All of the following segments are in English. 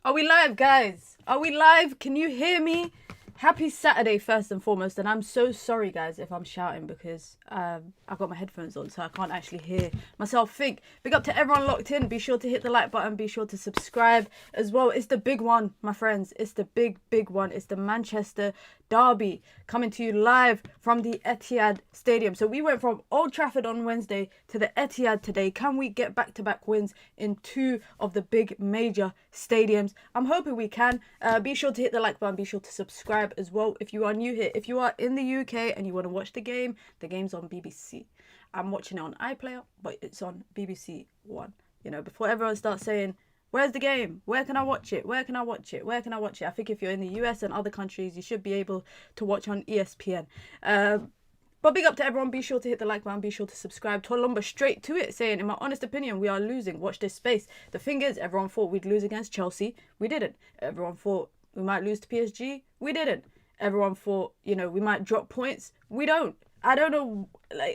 Are we live, guys? Are we live? Can you hear me? Happy Saturday, first and foremost. And I'm so sorry, guys, if I'm shouting because I've got my headphones on, so I can't actually hear myself think. Big up to everyone locked in. Be sure to hit the like button. Be sure to subscribe as well. It's the big one, my friends. It's the big one. It's the Manchester derby coming to you live from the Etihad Stadium. So we went from Old Trafford on Wednesday to the Etihad today. Can we get back-to-back wins in two of the big major stadiums? I'm hoping we can. Be sure to hit the like button. Be sure to subscribe as well if you are new here. If you are in the UK and you want to watch the game's on BBC. I'm watching it on iPlayer, but it's on BBC One. You know, before everyone starts saying, where's the game? Where can I watch it? Where can I watch it? Where can I watch it? I think if you're in the US and other countries, you should be able to watch on ESPN. But big up to everyone. Be sure to hit the like button. Be sure to subscribe. Tolumba straight to it, saying, in my honest opinion, we are losing. Watch this space. The thing is, everyone thought we'd lose against Chelsea. We didn't. Everyone thought we might lose to PSG. We didn't. Everyone thought, we might drop points. We don't. I don't know.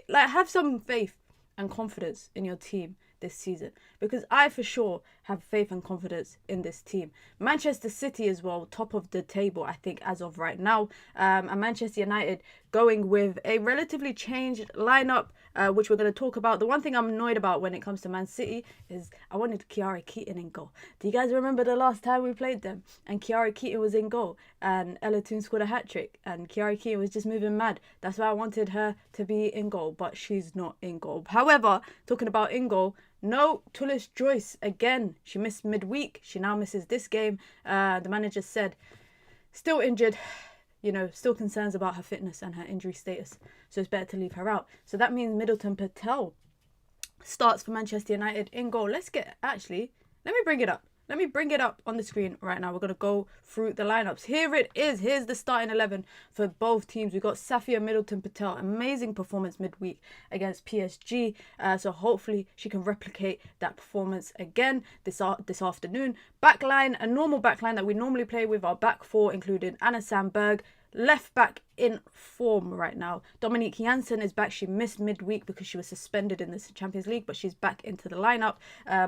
Like have some faith and confidence in your team this season, because I for sure have faith and confidence in this team. Manchester City as well, top of the table, I think, as of right now. And Manchester United going with a relatively changed lineup, which we're going to talk about. The one thing I'm annoyed about when it comes to Man City is I wanted Chiara Keaton in goal. Do you guys remember the last time we played them and Chiara Keaton was in goal and Ella Toone scored a hat-trick and Chiara Keaton was just moving mad? That's why I wanted her to be in goal, but she's not in goal. However, talking about in goal, no Tullis Joyce again. She missed midweek. She now misses this game. The manager said, still injured, still concerns about her fitness and her injury status. So it's better to leave her out. So that means Middleton Patel starts for Manchester United in goal. Let me bring it up. Let me bring it up on the screen right now. We're going to go through the lineups. Here it is. Here's the starting 11 for both teams. We've got Safia Middleton Patel. Amazing performance midweek against PSG. So hopefully she can replicate that performance again this afternoon. Backline, a normal backline that we normally play with. Our back four included Anna Sandberg. Left back in form right now. Dominique Janssen is back. She missed midweek because she was suspended in the Champions League, but she's back into the lineup.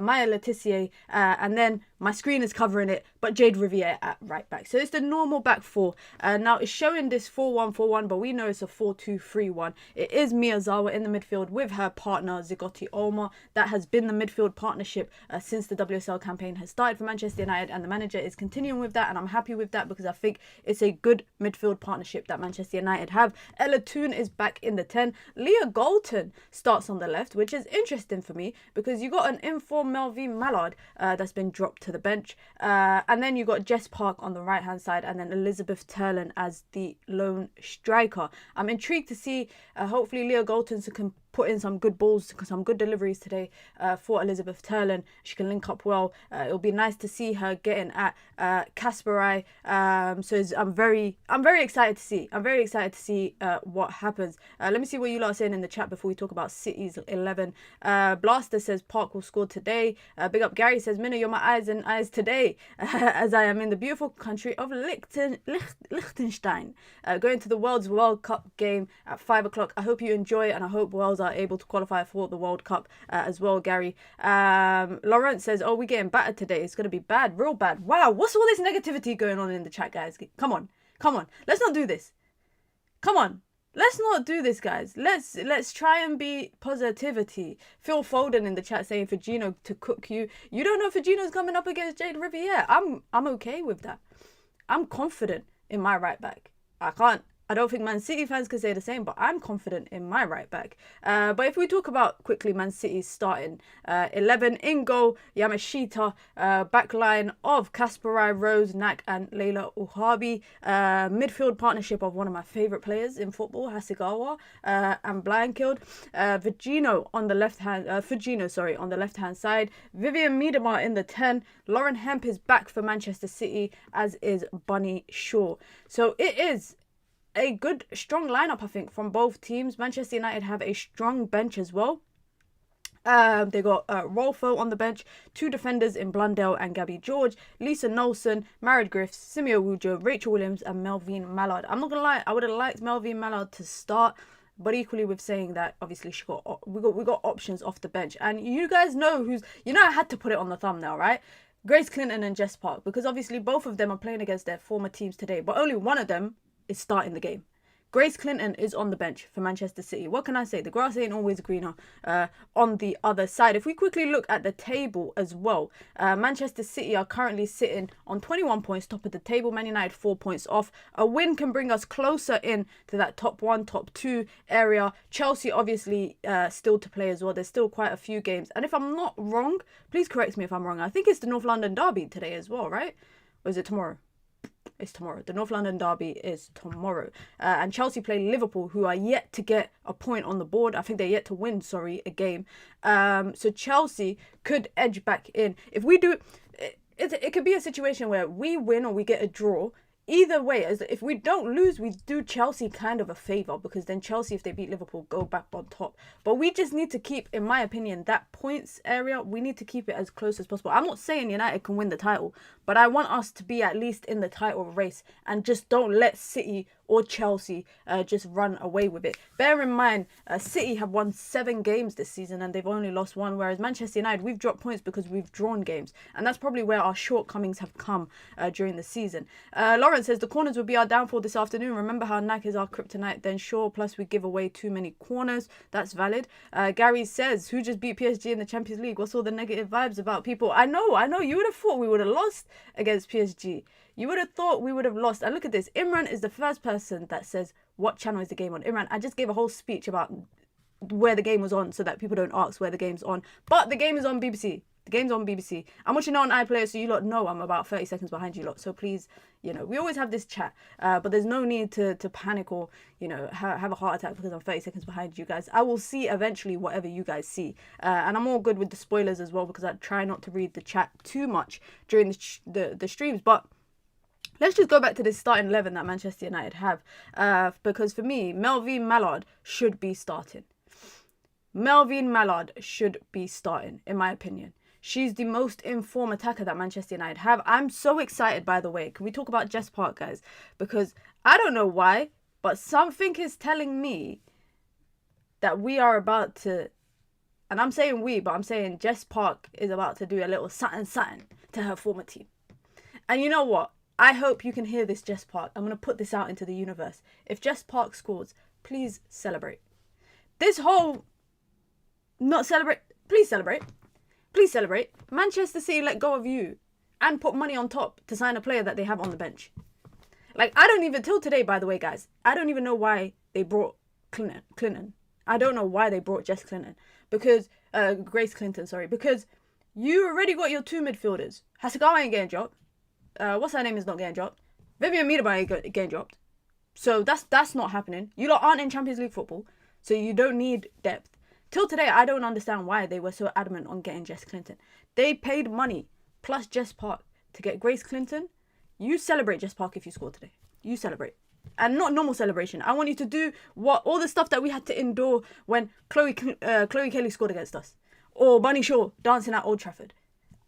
Maya Letitia, and then my screen is covering it, but Jade Riviere at right back. So it's the normal back four. Now it's showing this 4-1-4-1, but we know it's a 4-2-3-1. It is Miyazawa in the midfield with her partner Zigotti Olma. That has been the midfield partnership since the WSL campaign has started for Manchester United, and the manager is continuing with that, and I'm happy with that because I think it's a good midfield partnership that Manchester United have. Ella Toone is back in the 10. Leah Galton starts on the left, which is interesting for me because you got an informed Melvin Mallard that's been dropped to the bench, and then you got Jess Park on the right hand side, and then Elizabeth Turlin as the lone striker. I'm intrigued to see hopefully Leah Galton can put in some good balls, some good deliveries today for Elizabeth Turlin. She can link up well. It'll be nice to see her getting at Kasparai. I'm very excited to see. I'm very excited to see what happens. Let me see what you lot are saying in the chat before we talk about City's 11. Blaster says Park will score today. Big up Gary says, Minna, you're my eyes and eyes today, as I am in the beautiful country of Liechtenstein, going to the World Cup game at 5 o'clock. I hope you enjoy it, and I hope Wales are able to qualify for the World Cup as well, Gary. Laurent says, oh, we're getting battered today. It's going to be bad, real bad. Wow, what's all this negativity going on in the chat, guys? Come on. Let's not do this. Come on. Let's not do this, guys. Let's try and be positivity. Phil Foden in the chat saying for Gino to cook you. You don't know if Gino's coming up against Jade Riviere. I'm okay with that. I'm confident in my right back. I don't think Man City fans can say the same, but I'm confident in my right back. But if we talk about quickly Man City's starting 11 in goal, Yamashita, back line of Kasparai, Rose, Nak and Leila Uhabi, midfield partnership of one of my favourite players in football, Hasegawa and Blankild, Fujino on the left hand side, Vivian Miedema in the 10, Lauren Hemp is back for Manchester City, as is Bunny Shaw. So it is a good, strong lineup, I think, from both teams. Manchester United have a strong bench as well. They got Rolfo on the bench, two defenders in Blundell and Gabby George, Lisa Nolson, Marid Griffiths, Simeo Wujo, Rachel Williams and Melvin Mallard. I'm not going to lie, I would have liked Melvin Mallard to start, but equally with saying that, obviously we got options off the bench. And you guys know I had to put it on the thumbnail, right? Grace Clinton and Jess Park, because obviously both of them are playing against their former teams today, but only one of them is starting the game. Grace Clinton is on the bench for Manchester City. What can I say? The grass ain't always greener on the other side. If we quickly look at the table as well, Manchester City are currently sitting on 21 points, top of the table. Man United 4 points off. A win can bring us closer in to that top 1, top 2 area. Chelsea obviously still to play as well. There's still quite a few games. And if I'm not wrong, please correct me if I'm wrong. I think it's the North London derby today as well, right? Or is it tomorrow? It's tomorrow. The North London derby is tomorrow. And Chelsea play Liverpool, who are yet to get a point on the board. I think they're yet to win, a game. So Chelsea could edge back in. If we do, it could be a situation where we win or we get a draw. Either way, as if we don't lose, we do Chelsea kind of a favour, because then Chelsea, if they beat Liverpool, go back on top. But we just need to keep, in my opinion, that points area, we need to keep it as close as possible. I'm not saying United can win the title, but I want us to be at least in the title race and just don't let City or Chelsea just run away with it. Bear in mind, City have won 7 games this season and they've only lost 1, whereas Manchester United, we've dropped points because we've drawn games. And that's probably where our shortcomings have come during the season. Lawrence says, the corners will be our downfall this afternoon. Remember how Nike is our kryptonite? Then sure, plus we give away too many corners. That's valid. Gary says, who just beat PSG in the Champions League? What's all the negative vibes about people? I know. You would have thought we would have lost against PSG. You would have thought we would have lost. And look at this. Imran is the first person that says, what channel is the game on? Imran, I just gave a whole speech about where the game was on so that people don't ask where the game's on. But the game is on BBC. The game's on BBC. I'm watching it on iPlayer, so you lot know I'm about 30 seconds behind you lot. So please, we always have this chat. But there's no need to panic or, have a heart attack because I'm 30 seconds behind you guys. I will see eventually whatever you guys see. And I'm all good with the spoilers as well, because I try not to read the chat too much during the streams. But let's just go back to this starting 11 that Manchester United have. Because for me, Melvin Mallard should be starting. Melvin Mallard should be starting, in my opinion. She's the most informed attacker that Manchester United have. I'm so excited, by the way. Can we talk about Jess Park, guys? Because I don't know why, but something is telling me that we are about to, and I'm saying we, but I'm saying Jess Park is about to do a little something to her former team. And you know what? I hope you can hear this, Jess Park. I'm going to put this out into the universe. If Jess Park scores, please celebrate. This whole not celebrate, please celebrate. Please celebrate. Manchester City let go of you and put money on top to sign a player that they have on the bench. I don't even, till today, by the way, guys, I don't even know why they brought Clinton. I don't know why they brought Jess Clinton. Because, Grace Clinton, sorry. Because you already got your 2 midfielders. Hasegawa ain't getting dropped. What's her name is not getting dropped. Vivian Miedema ain't getting dropped. So that's not happening. You lot aren't in Champions League football. So you don't need depth. Till today, I don't understand why they were so adamant on getting Jess Clinton. They paid money plus Jess Park to get Grace Clinton. You celebrate Jess Park if you score today. You celebrate. And not normal celebration. I want you to do all the stuff that we had to endure when Chloe Kelly scored against us. Or Bunny Shaw dancing at Old Trafford.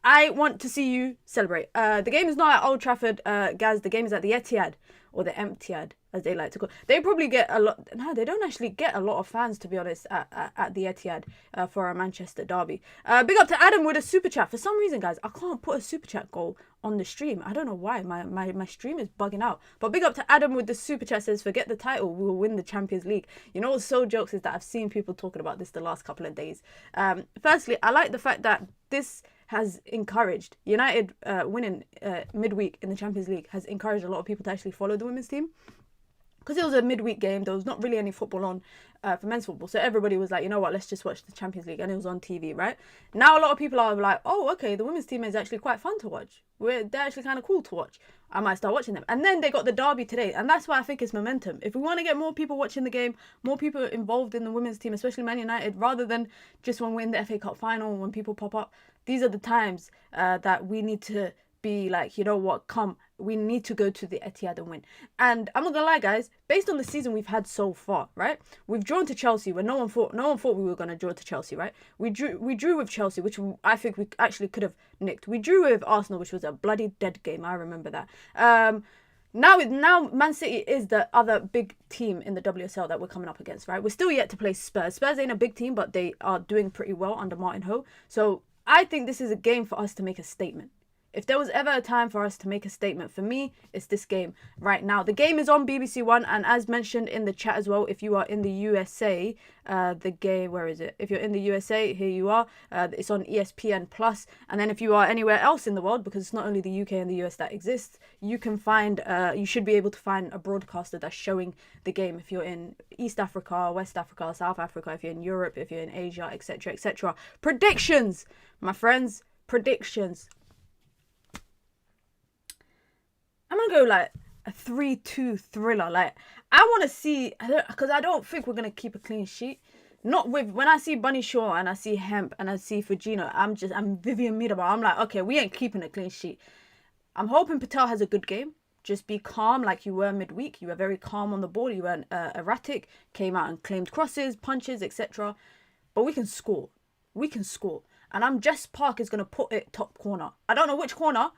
I want to see you celebrate. The game is not at Old Trafford, guys. The game is at the Etihad, or the Etihad, as they like to call. They probably get a lot. No, they don't actually get a lot of fans, to be honest, at the Etihad for our Manchester derby. Big up to Adam with a super chat. For some reason, guys, I can't put a super chat goal on the stream. I don't know why. My stream is bugging out. But big up to Adam with the super chat. Says, forget the title, we will win the Champions League. You know what's so jokes is that I've seen people talking about this the last couple of days. Firstly, I like the fact that this has encouraged United winning midweek in the Champions League has encouraged a lot of people to actually follow the women's team, because it was a midweek game. There was not really any football on for men's football, so everybody was like, you know what, let's just watch the Champions League, and it was on TV, right? Now a lot of people are like, oh, okay, the women's team is actually quite fun to watch. They're actually kind of cool to watch. I might start watching them. And then they got the derby today, and that's why I think it's momentum. If we want to get more people watching the game, more people involved in the women's team, especially Man United, rather than just when we're in the FA Cup final, when people pop up, these are the times that we need to be like, you know what, come, we need to go to the Etihad and win. And I'm not gonna lie, guys, based on the season we've had so far, right? We've drawn to Chelsea when no one thought we were gonna draw to Chelsea, right? We drew with Chelsea, which I think we actually could have nicked. We drew with Arsenal, which was a bloody dead game. I remember that. Now Man City is the other big team in the WSL that we're coming up against, right? We're still yet to play Spurs. Spurs ain't a big team, but they are doing pretty well under Martin Ho. So I think this is a game for us to make a statement. If there was ever a time for us to make a statement, for me, it's this game right now. The game is on BBC One, and as mentioned in the chat as well, if you are in the USA, the game, where is it? If you're in the USA, here you are. It's on ESPN Plus. And then if you are anywhere else in the world, because it's not only the UK and the US that exists, you can find, you should be able to find a broadcaster that's showing the game. If you're in East Africa, West Africa, South Africa, if you're in Europe, if you're in Asia, etc., etc. Predictions, my friends, predictions. I'm gonna go like a 3-2 thriller. Like, I want to see, because I don't think we're gonna keep a clean sheet. Not with, when I see Bunny Shaw and I see Hemp and I see Fujino, I'm Vivian Miedema. I'm like, okay, we ain't keeping a clean sheet. I'm hoping Patel has a good game. Just be calm like you were midweek. You were very calm on the ball. You weren't erratic. Came out and claimed crosses, punches, etc. But we can score. We can score. And Jess Park is gonna put it top corner. I don't know which corner.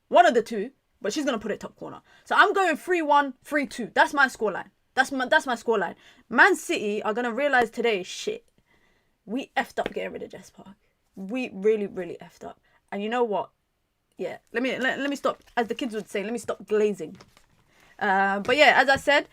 One of the two. But she's going to put it top corner. So I'm going 3-1, 3-2. That's my scoreline. That's my scoreline. Man City are going to realise today, shit, we effed up getting rid of Jess Park. We really, really effed up. And you know what? Yeah, let me stop, as the kids would say, let me stop glazing. But yeah, as I said,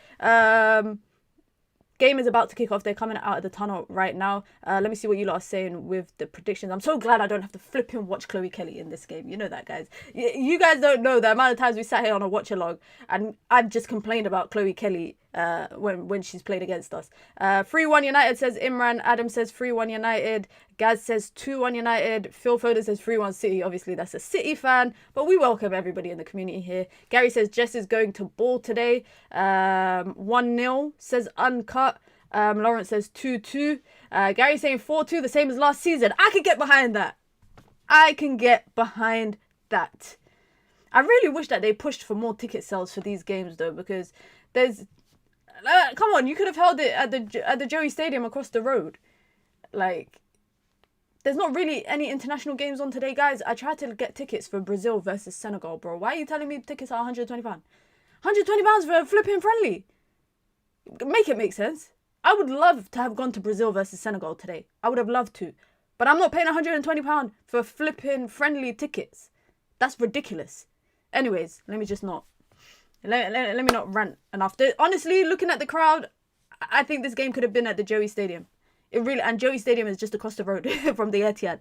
game is about to kick off. They're coming out of the tunnel right now. Let me see what you lot are saying with the predictions. I'm so glad I don't have to flip and watch Chloe Kelly in this game. You know that, guys. You guys don't know the amount of times we sat here on a watch-along and I've just complained about Chloe Kelly when she's played against us. 3-1 United, says Imran. Adam says 3-1 United. Gaz says 2-1 United. Phil Foden says 3-1 City. Obviously, that's a City fan, but we welcome everybody in the community here. Gary says Jess is going to ball today. 1-0, says Uncut. Lawrence says 2-2. Gary saying 4-2, the same as last season. I can get behind that. I can get behind that. I really wish that they pushed for more ticket sales for these games, though, because there's... come on, you could have held it at the Joey Stadium across the road. Like, there's not really any international games on today, guys. I tried to get tickets for Brazil versus Senegal, bro. Why are you telling me tickets are £120? £120 for a flipping friendly. Make it make sense. I would love to have gone to Brazil versus Senegal today. I would have loved to. But I'm not paying £120 for flipping friendly tickets. That's ridiculous. Anyways, let me just not... Let me not rant enough. Honestly, looking at the crowd, I think this game could have been at the Joey Stadium. And Joey Stadium is just across the road from the Etihad.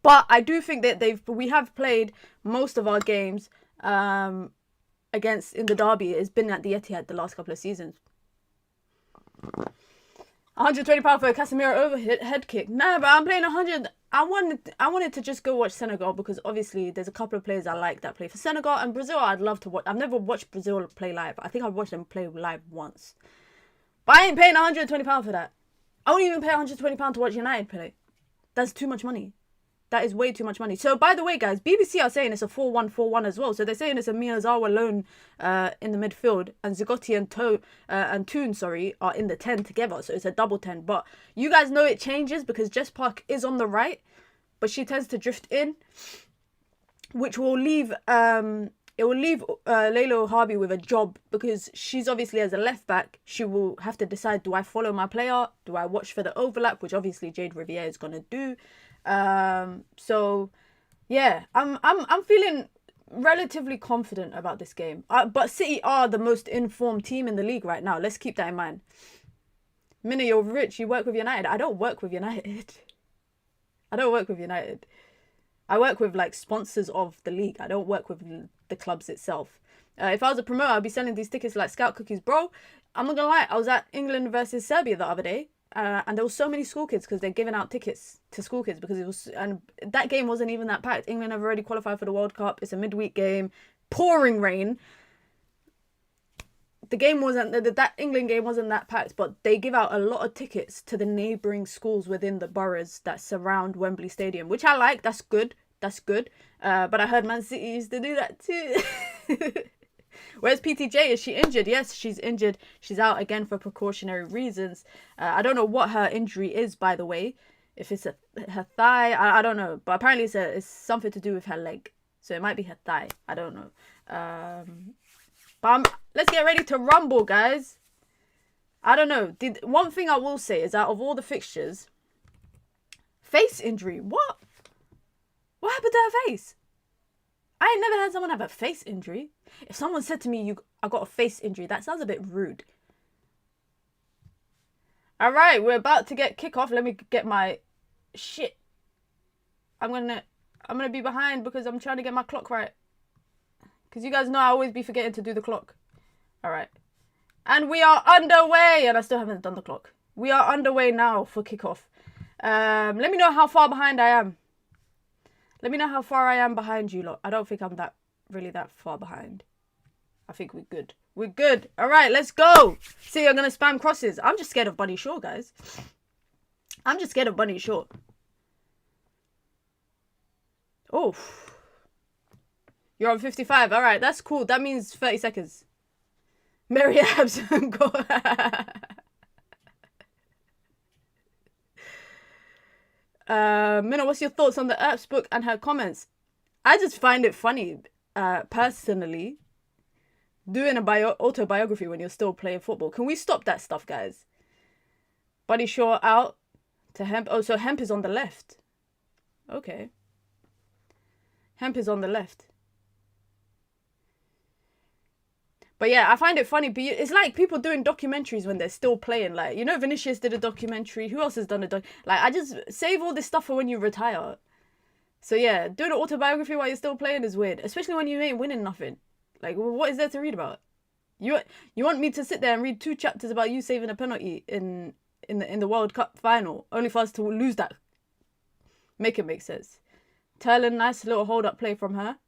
But I do think that we have played most of our games against in the derby. It's been at the Etihad the last couple of seasons. £120 for a Casemiro overhead kick. Nah, but I'm playing 100. I wanted to just go watch Senegal because obviously there's a couple of players I like that play for Senegal, and Brazil I'd love to watch. I've never watched Brazil play live. I think I've watched them play live once. But I ain't paying £120 for that. I won't even pay £120 to watch United play. That's too much money. That is way too much money. So, by the way, guys, BBC are saying it's a 4-1-4-1 as well. So, they're saying it's a Miyazawa loan in the midfield. And Zigotti and Toon, are in the 10 together. So, it's a double 10. But you guys know it changes because Jess Park is on the right. But she tends to drift in. Which will leave... it will leave Layla Harvey with a job. Because she's obviously, as a left back, she will have to decide, do I follow my player? Do I watch for the overlap? Which obviously Jade Riviere is going to do. So yeah, I'm feeling relatively confident about this game. But City are the most informed team in the league right now. Let's keep that in mind. Mina, you're rich. You work with United. I don't work with United. I don't work with United. I work with like sponsors of the league. I don't work with the clubs itself. If I was a promoter, I'd be selling these tickets like scout cookies, bro. I'm not gonna lie. I was at England versus Serbia the other day. And there were so many school kids because they're giving out tickets to school kids because it was, and that game wasn't even that packed. England have already qualified for the World Cup. It's a midweek game, pouring rain. The game wasn't, that England game wasn't that packed, but they give out a lot of tickets to the neighbouring schools within the boroughs that surround Wembley Stadium, which I like. That's good. That's good. But I heard Man City used to do that too. Where's PTJ? Is she injured? Yes, she's injured. She's out again for precautionary reasons. I don't know what her injury is, by the way. If it's her thigh, I don't know. But apparently it's something to do with her leg. So it might be her thigh. I don't know. Let's get ready to rumble, guys. I don't know. One thing I will say is out of all the fixtures, face injury. What? What happened to her face? I ain't never had someone have a face injury. If someone said to me, I got a face injury, that sounds a bit rude. All right, we're about to get kickoff. Let me get my shit. I'm gonna be behind because I'm trying to get my clock right. Because you guys know I always be forgetting to do the clock. All right. And we are underway. And I still haven't done the clock. We are underway now for kickoff. Let me know how far behind I am. Let me know how far I am behind you lot. I don't think I'm really that far behind. I think we're good. We're good. All right, let's go. See, I'm going to spam crosses. I'm just scared of Bunny Shaw, guys. I'm just scared of Bunny Shaw. Oh. You're on 55. All right, that's cool. That means 30 seconds. Mary Abs. Minna, what's your thoughts on the Earps book and her comments? I just find it funny, personally, doing a autobiography when you're still playing football. Can we stop that stuff, guys? Buddy Shaw out to Hemp. Oh, so Hemp is on the left. Okay. Hemp is on the left. But yeah, I find it funny. But it's like people doing documentaries when they're still playing. Like, you know, Vinicius did a documentary. Who else has done a doc? Like, I just save all this stuff for when you retire. So yeah, doing an autobiography while you're still playing is weird. Especially when you ain't winning nothing. Like, what is there to read about? You want me to sit there and read 2 chapters about you saving a penalty in the World Cup final, only for us to lose that? Make it make sense. Turlin, nice little hold-up play from her.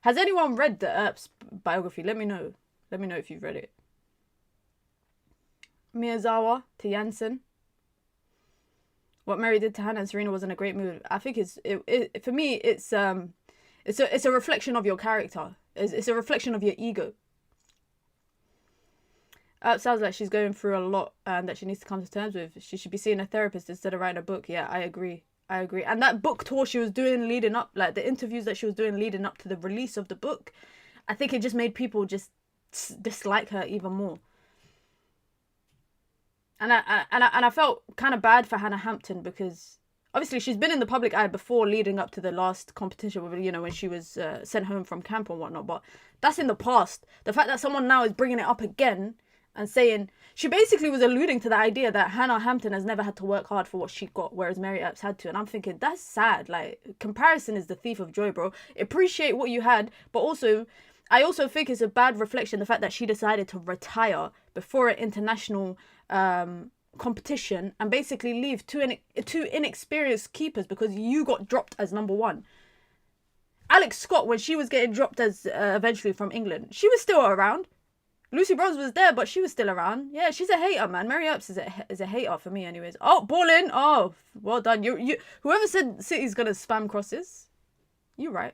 Has anyone read the Earps biography? Let me know. Let me know if you've read it. Miyazawa to Janssen. What Mary did to Hannah and Serena wasn't a great move. I think for me it's a reflection of your character. It's a reflection of your ego. Sounds like she's going through a lot and that she needs to come to terms with. She should be seeing a therapist instead of writing a book. Yeah, I agree. And that book tour she was doing leading up, like the interviews that she was doing leading up to the release of the book, I think it just made people just dislike her even more. And I felt kind of bad for Hannah Hampton because obviously she's been in the public eye before leading up to the last competition, you know, when she was sent home from camp and whatnot. But that's in the past. The fact that someone now is bringing it up again and saying, she basically was alluding to the idea that Hannah Hampton has never had to work hard for what she got, whereas Mary Earps had to. And I'm thinking, that's sad. Like, comparison is the thief of joy, bro. Appreciate what you had, but also, I also think it's a bad reflection, the fact that she decided to retire before an international competition and basically leave two inexperienced keepers because you got dropped as number 1. Alex Scott, when she was getting dropped as eventually from England, she was still around. Lucy Bronze was there, but she was still around. Yeah, she's a hater, man. Mary Earps is a hater for me, anyways. Oh, ball in. Oh, well done. You. Whoever said City's gonna spam crosses, you're right.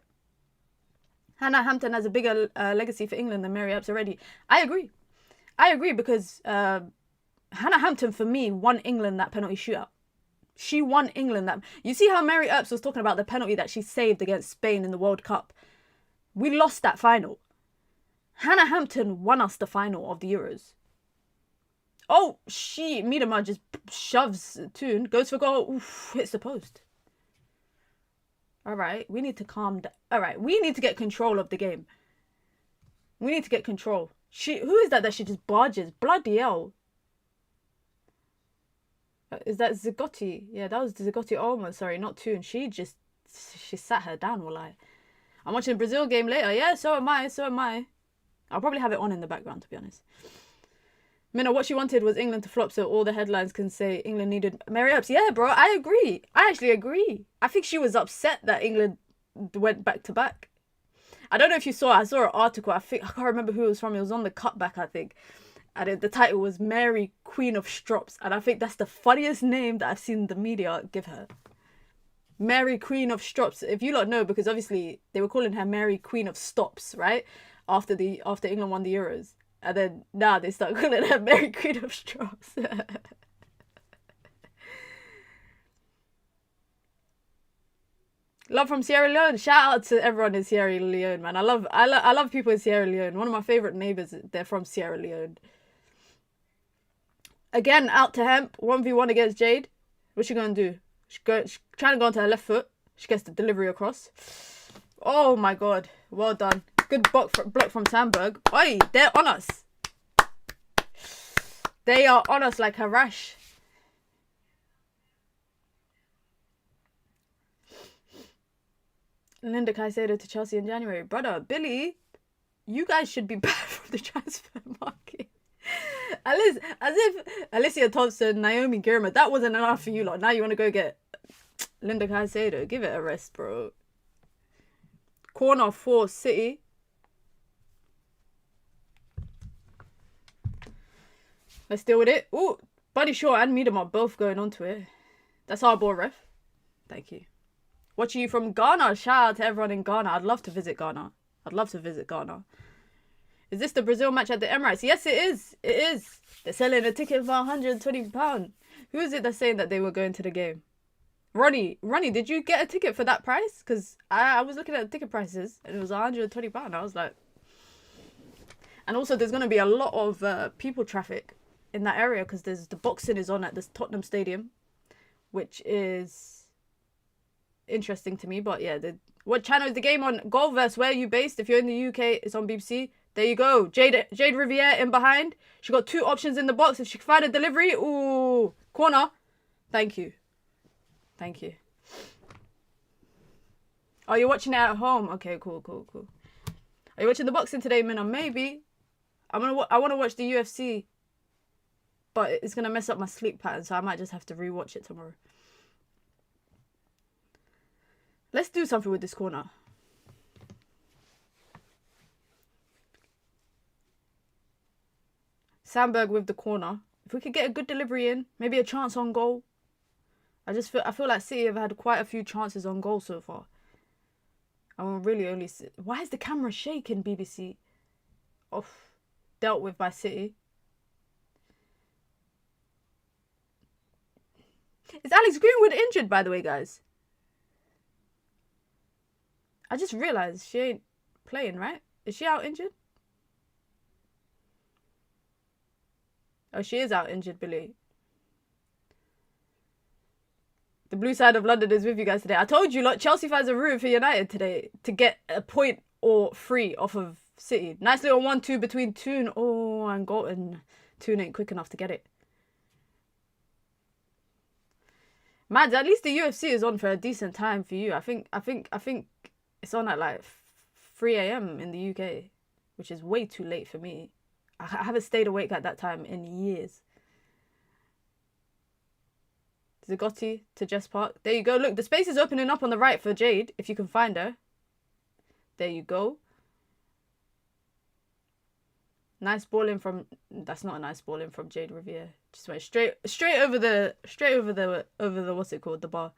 Hannah Hampton has a bigger legacy for England than Mary Earps already. I agree because Hannah Hampton, for me, won England that penalty shootout. She won England that. You see how Mary Earps was talking about the penalty that she saved against Spain in the World Cup? We lost that final. Hannah Hampton won us the final of the Euros. Oh, Miedema just shoves Toon, goes for goal, oof, hits the post. All right, we need to calm down. All right, we need to get control of the game. We need to get control. Who is that she just barges? Bloody hell. Is that Zigotti? Yeah, that was Zigotti. Oh, sorry, not Toon. She sat her down, walai. I'm watching the Brazil game later. Yeah, so am I. I'll probably have it on in the background, to be honest. Minna, what she wanted was England to flop so all the headlines can say England needed Mary Earps. Yeah, bro, I agree. I actually agree. I think she was upset that England went back to back. I don't know if you saw, I saw an article. I can't remember who it was from. It was on the cutback, I think. And the title was Mary, Queen of Strops. And I think that's the funniest name that I've seen the media give her. Mary, Queen of Strops. If you lot know, because obviously they were calling her Mary, Queen of Stops, right? After England won the Euros. And then now they start calling her Mary, Queen of Strops. Love from Sierra Leone. Shout out to everyone in Sierra Leone, man. I love people in Sierra Leone. One of my favourite neighbours, they're from Sierra Leone. Again, out to Hemp. 1v1 against Jade. What's she going to do? She's trying to go onto her left foot. She gets the delivery across. Oh my god. Well done. Good block from Sandberg. Oi, they're on us. They are on us like a rash. Linda Caicedo to Chelsea in January. Brother, Billy, you guys should be back from the transfer market. As if Alicia Thompson, Naomi Girma, that wasn't enough for you lot. Now you want to go get Linda Caicedo. Give it a rest, bro. Corner for City. Let's deal with it. Oh, Buddy Shaw and Meadham are both going onto it. That's our ball, ref. Thank you. Watching you from Ghana. Shout out to everyone in Ghana. I'd love to visit Ghana. Is this the Brazil match at the Emirates? Yes, it is. It is. They're selling a ticket for £120. Who is it that's saying that they were going to the game? Ronnie, did you get a ticket for that price? Because I was looking at the ticket prices and it was £120. I was like... And also there's going to be a lot of people traffic in that area because the boxing is on at this Tottenham Stadium, which is interesting to me. But yeah, what channel is the game on? Goalverse, where are you based? If you're in the UK, it's on BBC. There you go. Jade Riviere in behind. She got two options in the box. If she can find a delivery. Ooh. Corner. Thank you. Thank you. Oh, you're watching it at home? Okay, cool. Are you watching the boxing today, Minna? Maybe. I want to watch the UFC. But it's going to mess up my sleep pattern. So I might just have to rewatch it tomorrow. Let's do something with this corner. Sandberg with the corner. If we could get a good delivery in, maybe a chance on goal. I feel like City have had quite a few chances on goal so far. I'm really only... Why is the camera shaking, BBC? Off. Dealt with by City. Is Alex Greenwood injured, by the way, guys? I just realised she ain't playing, right? Is she out injured? Oh, she is out injured, Billy. The blue side of London is with you guys today. I told you, lot, Chelsea fans are rooting for United today to get a point or three off of City. Nice little 1-2 between Toon. Oh, and Golden. Toon ain't quick enough to get it. Mads, at least the UFC is on for a decent time for you. I think it's on at like 3 a.m. in the UK, which is way too late for me. I haven't stayed awake at that time in years. Zigotti to Jess Park. There you go. Look, the space is opening up on the right for Jade, if you can find her. There you go. Nice ball in from... That's not a nice ball in from Jade Riviere. Just went straight over the what's it called, the bar.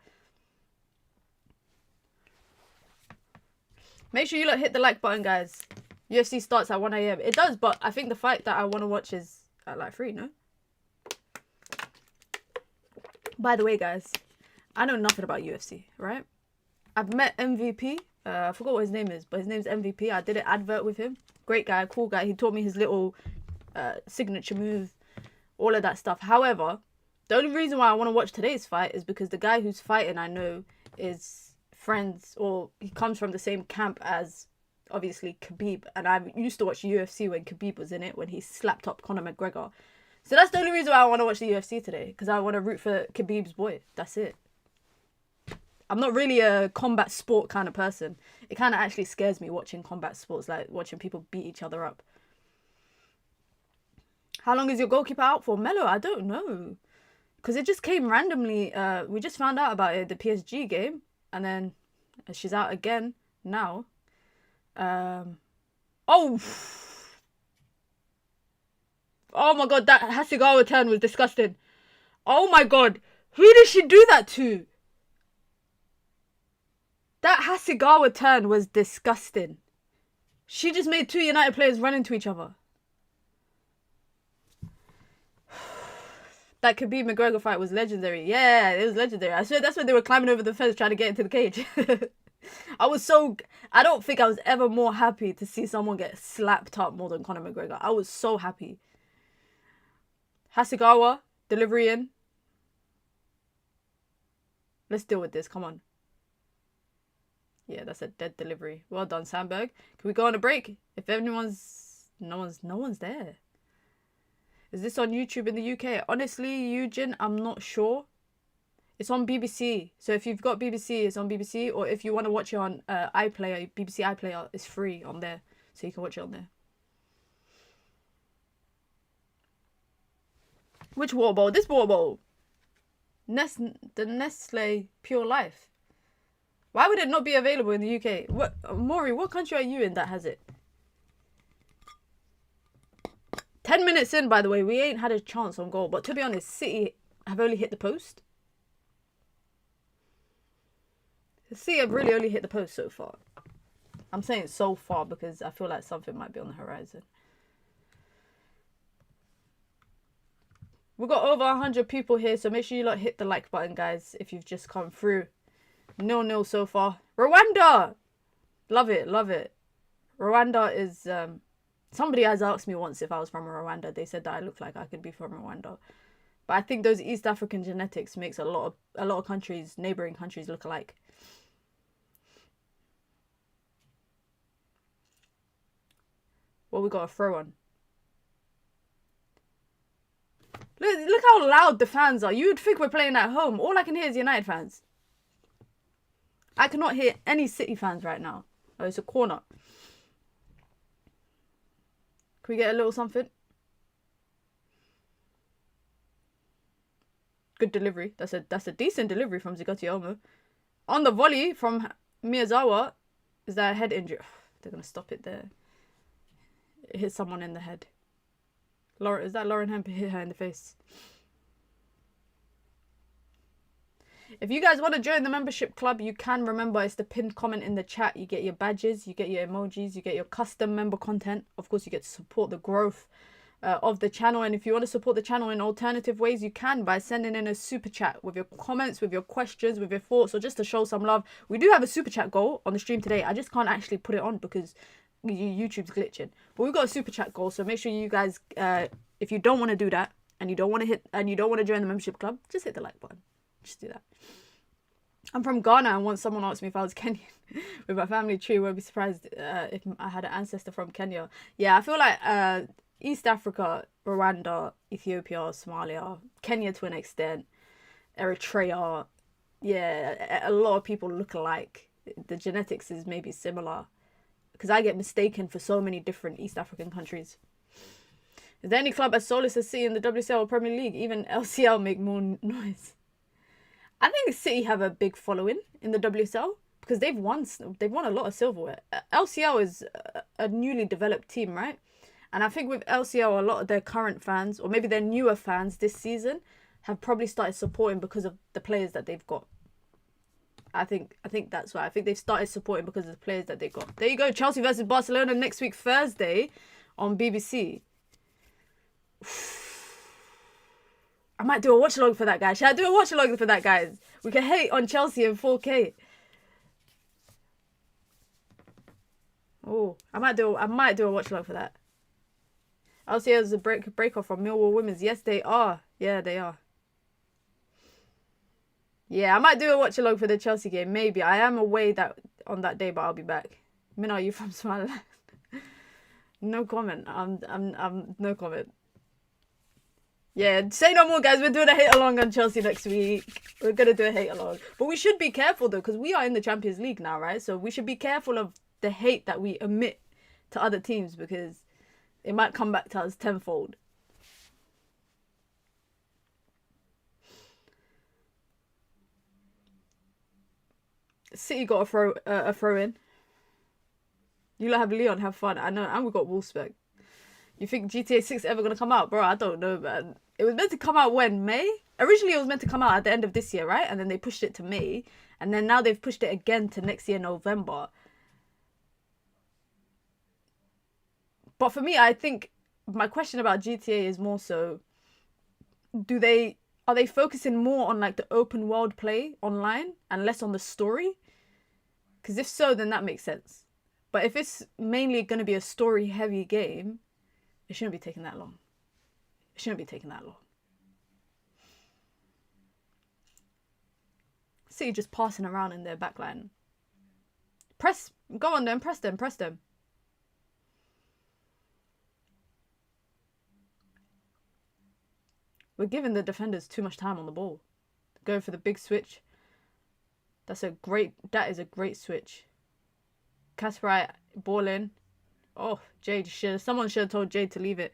Make sure you hit the like button, guys. UFC starts at 1 a.m. It does, but I think the fight that I want to watch is at like 3, no? By the way, guys, I know nothing about UFC, right? I've met MVP. I forgot what his name is, but his name's MVP. I did an advert with him. Great guy, cool guy. He taught me his little signature move, all of that stuff. However, the only reason why I want to watch today's fight is because the guy who's fighting, I know, is friends, or he comes from the same camp as, obviously, Khabib. And I used to watch UFC when Khabib was in it, when he slapped up Conor McGregor. So that's the only reason why I want to watch the UFC today, because I want to root for Khabib's boy. That's it. I'm not really a combat sport kind of person. It kind of actually scares me watching combat sports, like watching people beat each other up. How long is your goalkeeper out for? Melo, I don't know. Because it just came randomly. We just found out about it, the PSG game. And then she's out again now. Oh my god, that Hasegawa turn was disgusting. Oh my god. Who did she do that to? That Hasegawa turn was disgusting. She just made 2 United players run into each other. That Khabib McGregor fight was legendary. Yeah, it was legendary. I swear that's when they were climbing over the fence trying to get into the cage. I don't think I was ever more happy to see someone get slapped up more than Conor McGregor. I was so happy. Hasegawa, delivery in. Let's deal with this, come on. Yeah, that's a dead delivery. Well done, Sandberg. Can we go on a break? If anyone's... No one's there. Is this on YouTube in the UK? Honestly, Eugene, I'm not sure. It's on BBC. So if you've got BBC, it's on BBC. Or if you want to watch it on iPlayer, BBC iPlayer is free on there. So you can watch it on there. Which water bowl? This water bowl. The Nestle Pure Life. Why would it not be available in the UK? What, Maury, what country are you in that has it? 10 minutes in, by the way, we ain't had a chance on goal. But to be honest, City have only hit the post. City have really only hit the post so far. I'm saying so far because I feel like something might be on the horizon. We've got over 100 people here, so make sure you lot hit the like button, guys, if you've just come through. 0-0 so far. Rwanda! Love it, love it. Rwanda is... somebody has asked me once if I was from Rwanda. They said that I look like I could be from Rwanda. But I think those East African genetics makes a lot of countries, neighbouring countries, look alike. Well, we got a throw on. Look how loud the fans are. You would think we're playing at home. All I can hear is United fans. I cannot hear any City fans right now. Oh, it's a corner. Can we get a little something? Good delivery. That's a decent delivery from Zigoti Omo. On the volley from Miyazawa. Is that a head injury? They're going to stop it there. It hit someone in the head. Is that Lauren Hemp hit her in the face? If you guys want to join the membership club, you can. Remember, it's the pinned comment in the chat. You get your badges, you get your emojis, you get your custom member content. Of course, you get to support the growth of the channel. And if you want to support the channel in alternative ways, you can by sending in a super chat with your comments, with your questions, with your thoughts, or just to show some love. We do have a super chat goal on the stream today. I just can't actually put it on because YouTube's glitching. But we've got a super chat goal, so make sure you guys, if you don't want to do that and you don't want to join the membership club, just hit the like button. Just do that. I'm from Ghana, and once someone asked me if I was Kenyan with my family tree, won't be surprised if I had an ancestor from Kenya. Yeah, I feel like East Africa, Rwanda, Ethiopia, Somalia, Kenya to an extent, Eritrea. Yeah, a lot of people look alike. The genetics is maybe similar because I get mistaken for so many different East African countries. Is there any club as soulless as City in the WSL or Premier League? Even LCL make more noise. I think City have a big following in the WSL because they've won a lot of silverware. LCL is a newly developed team, right? And I think with LCL, a lot of their current fans, or maybe their newer fans this season, have probably started supporting because of the players that they've got. I think that's why. I think they've started supporting because of the players that they got. There you go. Chelsea versus Barcelona next week, Thursday, on BBC. I might do a watch along for that, guys. Should I do a watch along for that, guys? We can hate on Chelsea in 4K. Oh, I might do a watch along for that. LCL is a break off from Millwall Women's. Yes, they are. Yeah, they are. Yeah, I might do a watch along for the Chelsea game. Maybe. I am away on that day, but I'll be back. Min, are you from Somaliland? No comment. I'm no comment. Yeah, say no more, guys. We're doing a hate along on Chelsea next week. We're gonna do a hate along, but we should be careful though, because we are in the Champions League now, right? So we should be careful of the hate that we emit to other teams because it might come back to us tenfold. City got a throw in. You lot have Leon, have fun. I know, and we got Wolfsburg. You think GTA 6 ever gonna come out? Bro, I don't know, man. It was meant to come out when? May? Originally, it was meant to come out at the end of this year, right? And then they pushed it to May. And then now they've pushed it again to next year, November. But for me, I think my question about GTA is more so, are they focusing more on like the open world play online and less on the story? Because if so, then that makes sense. But if it's mainly going to be a story heavy game, it shouldn't be taking that long. It shouldn't be taking that long. City just passing around in their backline. Press. Go on then. Press them. Press them. We're giving the defenders too much time on the ball. Going for the big switch. That is a great switch. Kasparov ball in. Oh, Jade someone should have told Jade to leave it.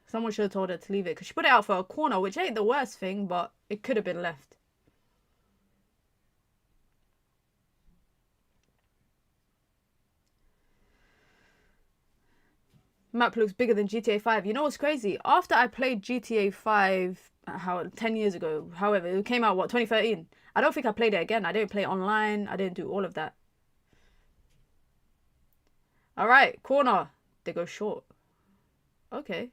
Someone should have told her to leave it. Because she put it out for a corner, which ain't the worst thing, but it could have been left. Map looks bigger than GTA 5. You know what's crazy? After I played GTA 5, 10 years ago, however, it came out, what, 2013? I don't think I played it again. I didn't play it online. I didn't do all of that. Alright, corner. They go short. Okay.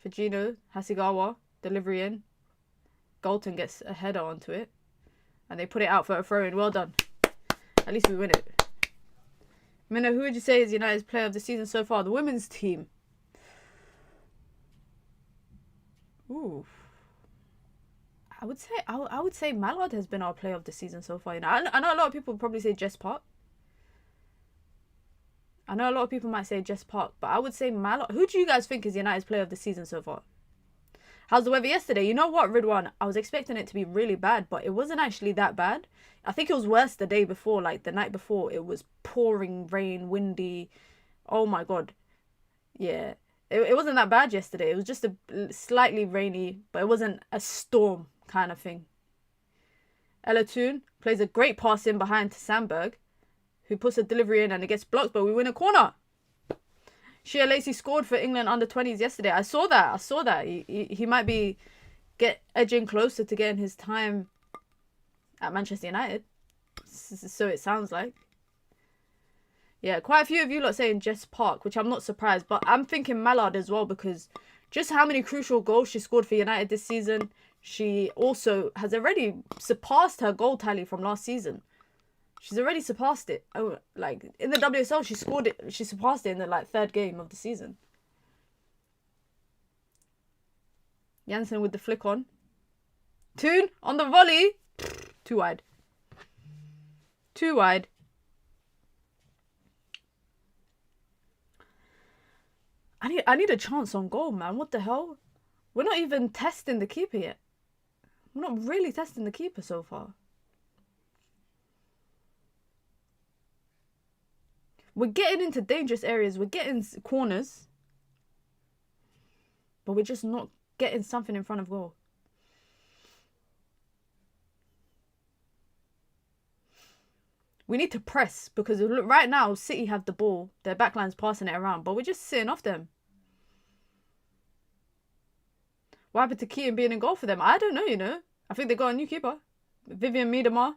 Fujino, Hasegawa, delivery in. Galton gets a header onto it. And they put it out for a throw-in. Well done. At least we win it. Minna, who would you say is United's player of the season so far? The women's team. Ooh. I would say Mallard has been our player of the season so far. You know, I know a lot of people probably say Jess Park. I know a lot of people might say Jess Park, but I would say Mallard. Who do you guys think is United's player of the season so far? How's the weather yesterday? You know what, Ridwan? I was expecting it to be really bad, but it wasn't actually that bad. I think it was worse the day before, like the night before. It was pouring rain, windy. Oh my God. Yeah. It wasn't that bad yesterday. It was just a slightly rainy, but it wasn't a storm kind of thing. Elatoon plays a great pass in behind to Sandberg, who puts a delivery in and it gets blocked, but we win a corner. Shea Lacey scored for England under-20s yesterday. I saw that. He might be edging closer to getting his time at Manchester United. So it sounds like. Yeah, quite a few of you lot saying Jess Park, which I'm not surprised. But I'm thinking Mallard as well, because just how many crucial goals she scored for United this season. She also has already surpassed her goal tally from last season. She's already surpassed it. Oh, like in the WSL, she scored it. She surpassed it in the third game of the season. Janssen with the flick on. Toon on the volley. Too wide. Too wide. I need a chance on goal, man. What the hell? We're not even testing the keeper yet. We're not really testing the keeper so far. We're getting into dangerous areas. We're getting corners. But we're just not getting something in front of goal. We need to press, because right now City have the ball. Their backline's passing it around, but we're just sitting off them. What happened to Keaton being in goal for them? I don't know, you know. I think they got a new keeper. Vivian Miedema.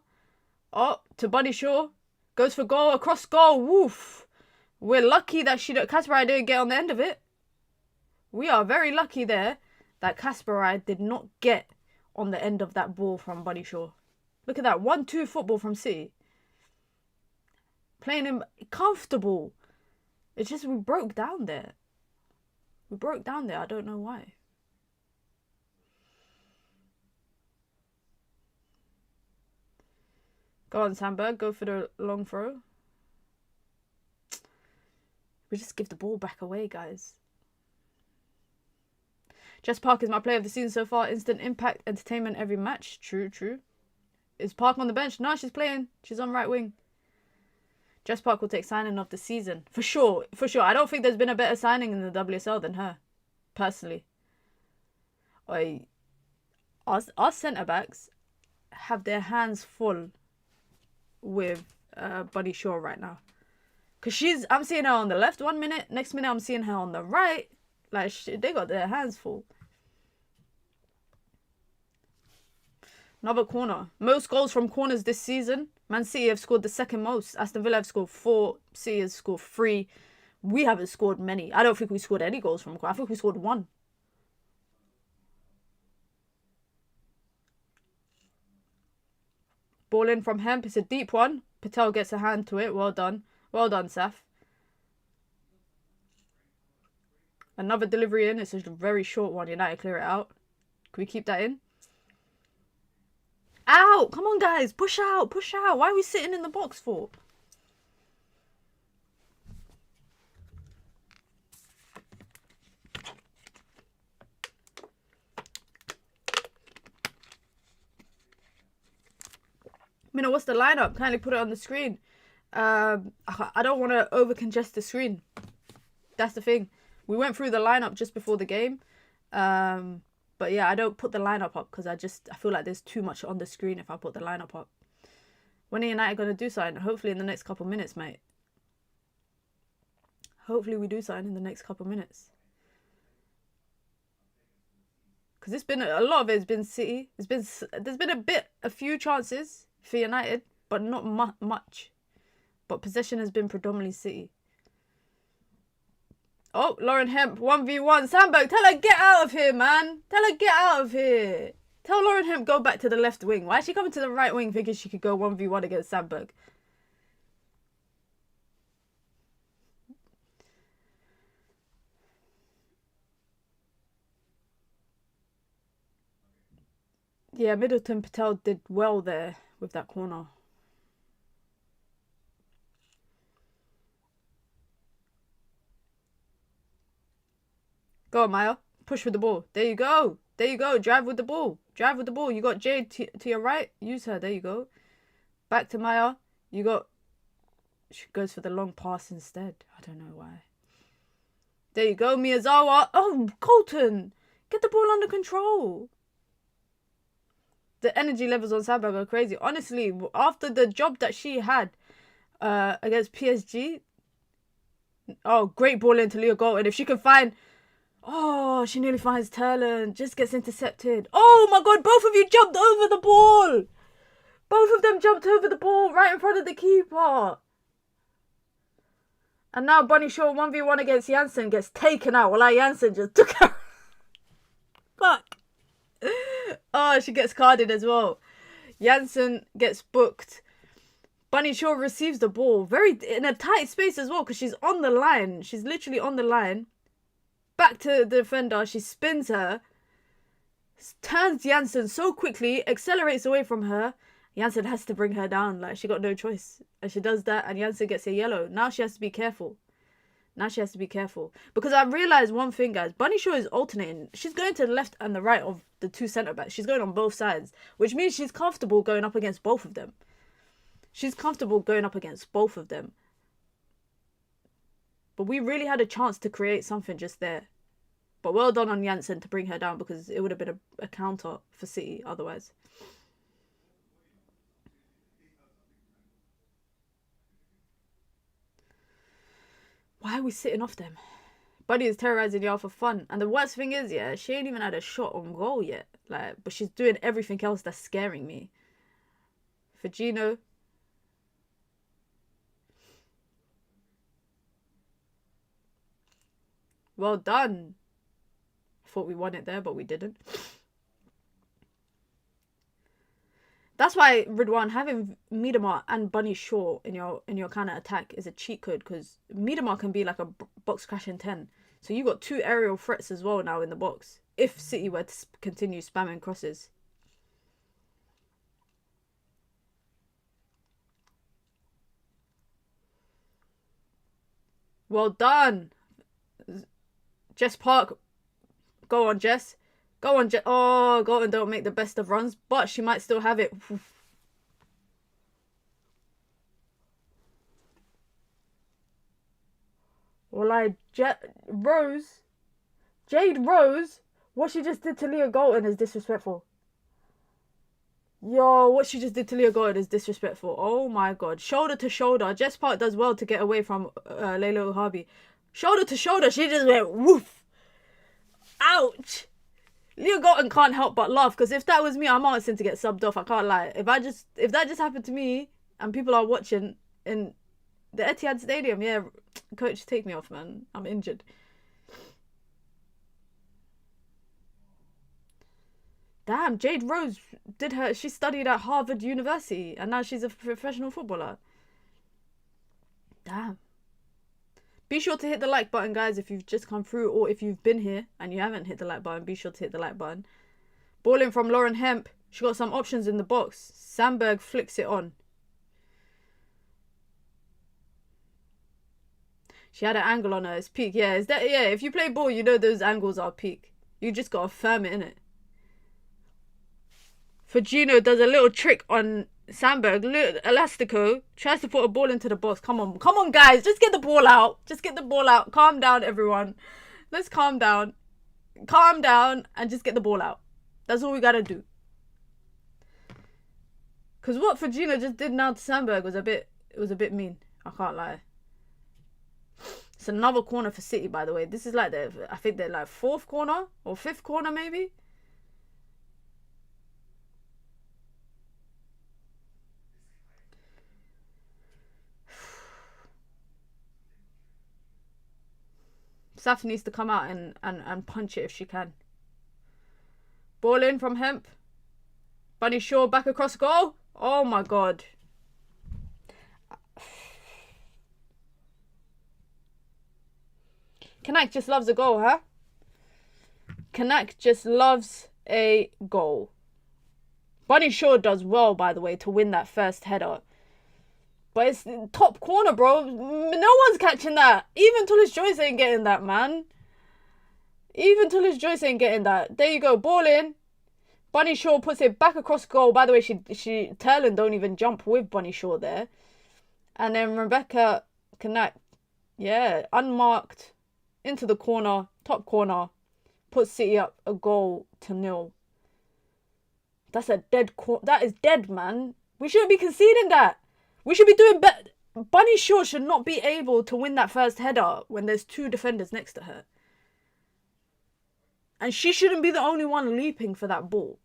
Oh, to Buddy Shaw. Goes for goal, across goal. Woof. We're lucky that Kasparov didn't get on the end of it. We are very lucky there that Kasparov did not get on the end of that ball from Buddy Shaw. Look at that. 1-2 football from City. Playing him comfortable. It's just we broke down there. We broke down there. I don't know why. Go on, Sandberg. Go for the long throw. We just give the ball back away, guys. Jess Park is my player of the season so far. Instant impact, entertainment every match. True, true. Is Park on the bench? No, she's playing. She's on right wing. Jess Park will take signing of the season. For sure. For sure. I don't think there's been a better signing in the WSL than her. Personally. Our centre-backs have their hands full with Buddy Shaw right now. Because I'm seeing her on the left 1 minute. Next minute I'm seeing her on the right. Like, they got their hands full. Another corner. Most goals from corners this season. Man City have scored the second most. Aston Villa have scored 4. City has scored 3. We haven't scored many. I don't think we scored any goals from corners. I think we scored 1. Ball in from Hemp. It's a deep one. Patel gets a hand to it. Well done. Well done, Saf. Another delivery in. It's a very short one. United clear it out. Can we keep that in? Out! Come on, guys. Push out. Push out. Why are we sitting in the box for? Mina, what's the lineup? Kindly put it on the screen. I don't want to over congest the screen. That's the thing. We went through the lineup just before the game. But yeah, I don't put the lineup up because I feel like there's too much on the screen if I put the lineup up. When are United going to do something? Hopefully in the next couple minutes, mate. Hopefully we do something in the next couple minutes. Because it's been a lot of it's been City. There's been a few chances for United, but not much. But possession has been predominantly City. Oh, Lauren Hemp, 1v1. Sandberg, tell her get out of here, man. Tell her get out of here. Tell Lauren Hemp go back to the left wing. Why is she coming to the right wing thinking she could go 1v1 against Sandberg? Yeah, Middleton Patel did well there with that corner. Go on, Maya. Push with the ball. There you go. There you go. Drive with the ball. Drive with the ball. You got Jade to your right. Use her. There you go. Back to Maya. You got... She goes for the long pass instead. I don't know why. There you go, Miyazawa. Oh, Colton. Get the ball under control. The energy levels on Sandberg are crazy. Honestly, after the job that she had against PSG... Oh, great ball into Leah Golden. If she can find... Oh, she nearly finds Turland. Just gets intercepted. Oh my god, both of you jumped over the ball. Both of them jumped over the ball right in front of the keeper. And now Bunny Shaw 1v1 against Janssen gets taken out. Well, Janssen just took her. Fuck. Oh, she gets carded as well. Janssen gets booked. Bunny Shaw receives the ball. Very in a tight space as well because she's on the line. She's literally on the line. Back to the defender, she spins her, turns Janssen so quickly, accelerates away from her. Janssen has to bring her down, like she got no choice. And she does that and Janssen gets a yellow. Now she has to be careful. Now she has to be careful. Because I realised one thing, guys. Bunny Shaw is alternating. She's going to the left and the right of the two centre-backs. She's going on both sides. Which means she's comfortable going up against both of them. She's comfortable going up against both of them. But we really had a chance to create something just there. But well done on Janssen to bring her down because it would have been a counter for City otherwise. Why are we sitting off them? Buddy is terrorising y'all for fun. And the worst thing is, yeah, she ain't even had a shot on goal yet. Like, but she's doing everything else that's scaring me. For Gino... Well done. Thought we won it there, but we didn't. That's why, Ridwan, having Miedemar and Bunny Shaw in your kind of attack is a cheat code because Miedemar can be like a box crashing 10. So you got two aerial threats as well now in the box if City were to continue spamming crosses. Well done. Jess Park. Go on, Jess. Go on, Jess. Oh, Golden don't make the best of runs, but she might still have it. Well, Jade Rose, what she just did to Leah Golden is disrespectful. Yo, what she just did to Leah Golden is disrespectful. Oh my god. Shoulder to shoulder. Jess Park does well to get away from Layla Uhabi. Shoulder to shoulder, she just went woof. Ouch. Leah Golden can't help but laugh because if that was me, I'm asking to get subbed off. I can't lie. If that just happened to me and people are watching in the Etihad Stadium, yeah, coach, take me off, man. I'm injured. Damn, Jade Rose she studied at Harvard University and now she's a professional footballer. Damn. Be sure to hit the like button, guys, if you've just come through or if you've been here and you haven't hit the like button, be sure to hit the like button. Ball in from Lauren Hemp. She got some options in the box. Sandberg flicks it on. She had an angle on her. It's peak. Yeah, is that? Yeah, if you play ball, you know those angles are peak. You just gotta firm it, innit? Fujino does a little trick on Sandberg. Elastico tries to put a ball into the box. Come on, guys. Just get the ball out. Just get the ball out. Calm down, everyone. Let's calm down. Calm down and just get the ball out. That's all we gotta do. Because what Fujino just did now to Sandberg was a bit mean. I can't lie. It's another corner for City, by the way. This is like I think they're like 4th corner or 5th corner, maybe. Saf needs to come out and punch it if she can. Ball in from Hemp. Bunny Shaw back across goal. Oh my god. Kanak just loves a goal, huh? Kanak just loves a goal. Bunny Shaw does well, by the way, to win that first header. But it's top corner, bro. No one's catching that. Even Tullis Joyce ain't getting that, man. Even Tullis Joyce ain't getting that. There you go. Ball in. Bunny Shaw puts it back across goal. By the way, Terlin don't even jump with Bunny Shaw there. And then Rebecca Kanak, yeah, unmarked, into the corner, top corner, puts City up a goal to 0. That's a dead that is dead, man. We shouldn't be conceding that. We should be doing better. Bunny Shaw should not be able to win that first header when there's 2 defenders next to her. And she shouldn't be the only one leaping for that ball.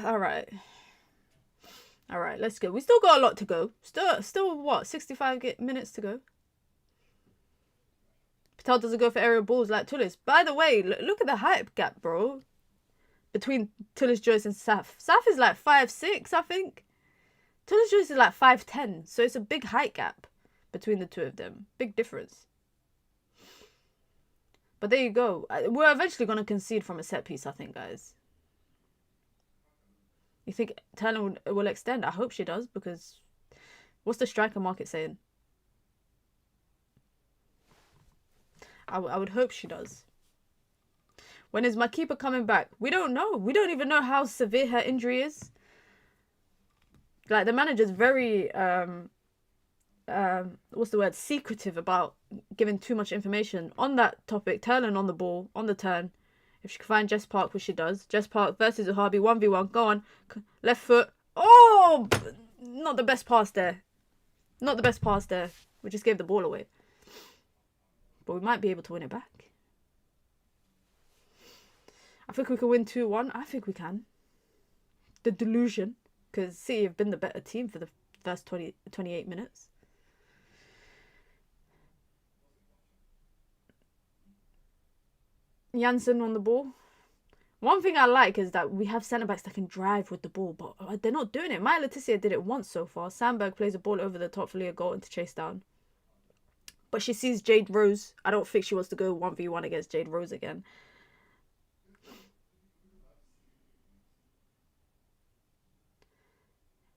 Alright, let's go. We still got a lot to go. Still what? 65 minutes to go. Patel doesn't go for aerial balls like Tullis. By the way, look at the height gap, bro. Between Tullis Joyce and Saf. Saf is like 5'6", I think. Tullis Joyce is like 5'10". So it's a big height gap between the two of them. Big difference. But there you go. We're eventually going to concede from a set piece, I think, guys. You think Terlin will extend? I hope she does, because what's the striker market saying? I would hope she does. When is my keeper coming back? We don't know. We don't even know how severe her injury is. Like, the manager's very, what's the word? Secretive about giving too much information on that topic. Terlin on the ball, on the turn. If she can find Jess Park, which she does. Jess Park versus Uhabi, 1v1. Go on. Left foot. Oh! Not the best pass there. Not the best pass there. We just gave the ball away. But we might be able to win it back. I think we can win 2-1. I think we can. The delusion. Because City have been the better team for the first 28 minutes. Janssen on the ball. One thing I like is that we have centre-backs that can drive with the ball, but they're not doing it. Maya Leticia did it once so far. Sandberg plays a ball over the top for Leah Golden to chase down. But she sees Jade Rose. I don't think she wants to go 1v1 against Jade Rose again.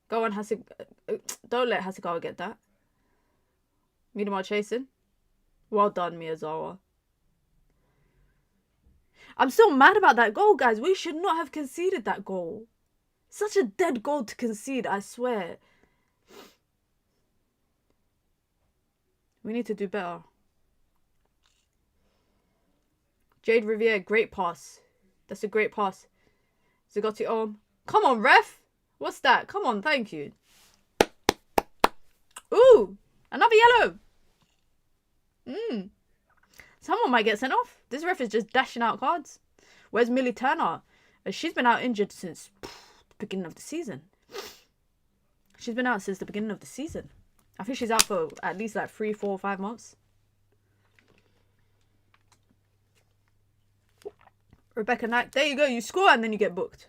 Go on, don't let Hasegawa get that. Minamar chasing. Well done, Miyazawa. I'm still mad about that goal, guys. We should not have conceded that goal. Such a dead goal to concede, I swear. We need to do better. Jade Riviere, great pass. That's a great pass. Zagotti Om. Come on, ref. What's that? Come on, thank you. Ooh, another yellow. Someone might get sent off. This ref is just dashing out cards. Where's Millie Turner? She's been out injured since the beginning of the season. She's been out since the beginning of the season. I think she's out for at least like 3, 4, 5 months. Rebecca Knack. There you go. You score and then you get booked.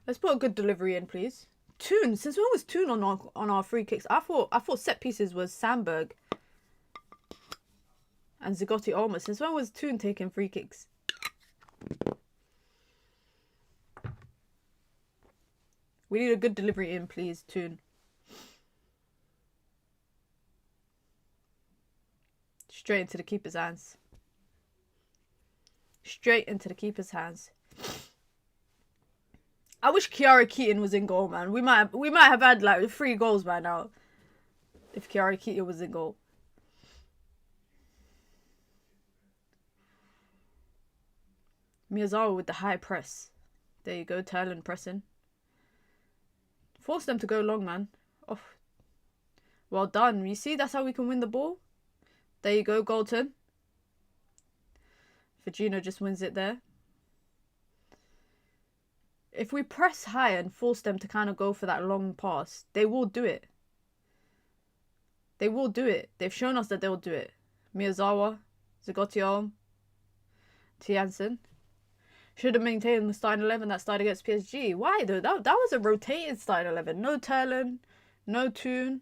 Let's put a good delivery in, please. Toon? Since when was Toon on our free kicks? I thought set pieces was Sandberg and Zigotti Olmo. Since when was Toon taking free kicks? We need a good delivery in, please, Toon. Straight into the keeper's hands. Straight into the keeper's hands. I wish Kiara Keaton was in goal, man. We might have had like 3 goals by now if Kiara Keaton was in goal. Miyazawa with the high press. There you go, Terlan pressing. Force them to go long, man. Oh, well done. You see, that's how we can win the ball. There you go, Galton. Virginia just wins it there. If we press high and force them to kind of go for that long pass, they will do it. They will do it. They've shown us that they'll do it. Miyazawa, Zagotiom, Tiansen. Should have maintained the starting 11 that started against PSG. Why though? That was a rotated starting 11. No Terlan, no Toon.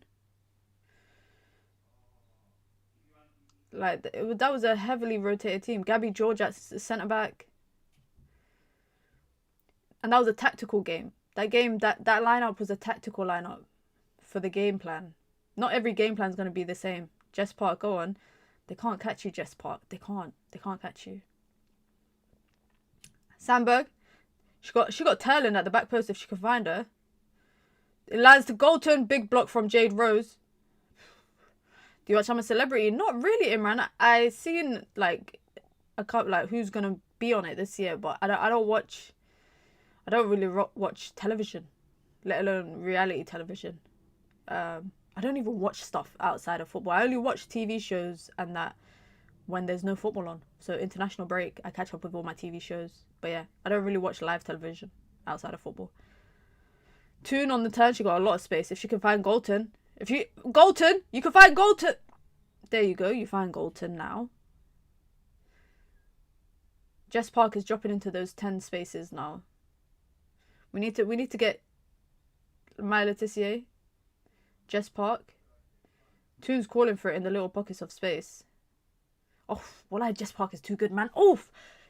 Like, that was a heavily rotated team. Gabby George at centre-back. And that was a tactical game. That lineup was a tactical lineup for the game plan. Not every game plan is going to be the same. Jess Park, go on. They can't catch you, Jess Park. They can't catch you. Sandberg. She got Terlan at the back post if she can find her. It lands to Galton. Big block from Jade Rose. Do you watch I'm a Celebrity? Not really, Imran. I seen like a couple like who's gonna be on it this year, but I don't really watch television, let alone reality television. I don't even watch stuff outside of football. I only watch TV shows and that when there's no football on. So international break, I catch up with all my TV shows. But yeah, I don't really watch live television outside of football. Toon on the turn, she got a lot of space. If she can find Galton. Galton, you can find Galton. There you go, you find Galton now. Jess Park is dropping into those 10 spaces now. We need to get Maya Letitia, Jess Park. Toon's calling for it in the little pockets of space. Oh, well, Jess Park is too good, man. Oh,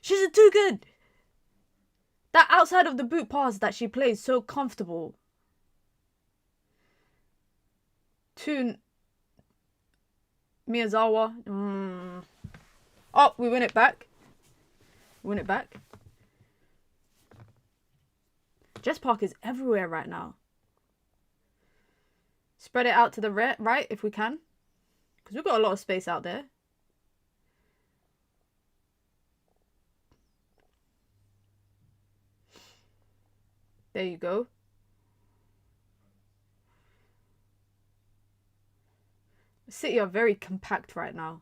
she's too good. That outside of the boot pass that she plays so comfortable. Toon. Miyazawa. Oh, we win it back. Jess Park is everywhere right now. Spread it out to the right if we can. Because we've got a lot of space out there. There you go. City are very compact right now.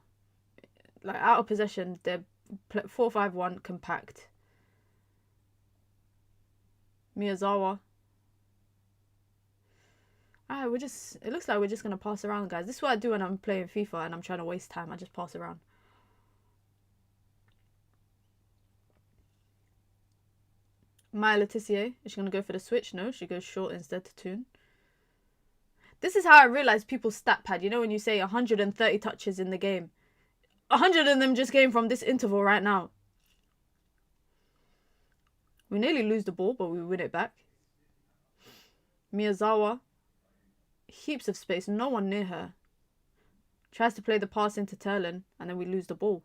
Like, out of possession, they're 4-5-1 compact. Miyazawa. It looks like we're just going to pass around, guys. This is what I do when I'm playing FIFA and I'm trying to waste time. I just pass around. Maya Letitia. Is she going to go for the switch? No, she goes short instead to Toon. This is how I realised people's stat pad. You know when you say 130 touches in the game. 100 of them just came from this interval right now. We nearly lose the ball, but we win it back. Miyazawa. Heaps of space. No one near her. Tries to play the pass into Terlan, and then we lose the ball.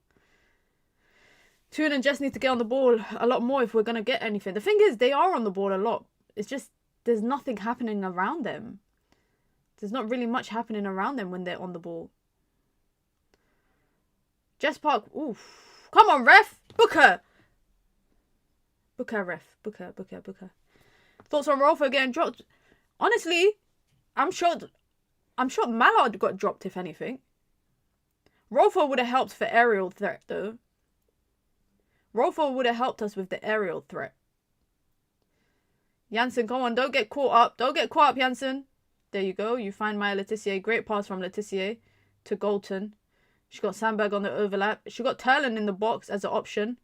Toon and Jess need to get on the ball a lot more if we're going to get anything. The thing is, they are on the ball a lot. It's just there's nothing happening around them. There's not really much happening around them when they're on the ball. Jess Park. Oof. Come on, ref. Book her. Book her, ref. Book her. Thoughts on Rolfo getting dropped? Honestly, I'm sure Mallard got dropped, if anything. Rolfo would have helped for aerial threat, though. Rolfo would have helped us with the aerial threat. Janssen, come on. Don't get caught up. Don't get caught up, Janssen. There you go. You find Maya Letitia. Great pass from Letitia to Galton. She got Sandberg on the overlap. She got Terlan in the box as an option.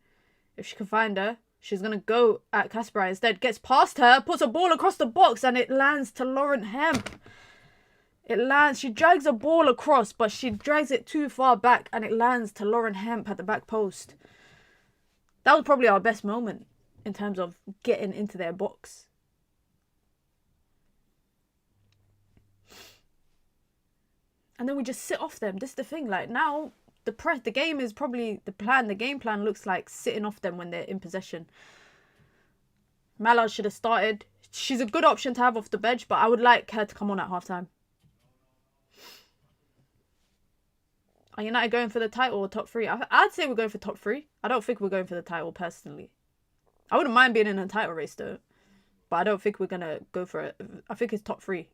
If she can find her. She's going to go at Kaspera instead. Gets past her, puts a ball across the box, and it lands to Lauren Hemp. It lands. She drags a ball across, but she drags it too far back, and it lands to Lauren Hemp at the back post. That was probably our best moment in terms of getting into their box. And then we just sit off them. This is the thing. Like, now, the game is probably the plan. The game plan looks like sitting off them when they're in possession. Mallard should have started. She's a good option to have off the bench, but I would like her to come on at halftime. Are United going for the title or top 3? I'd say we're going for top 3. I don't think we're going for the title, personally. I wouldn't mind being in a title race, though. But I don't think we're going to go for it. I think it's top 3.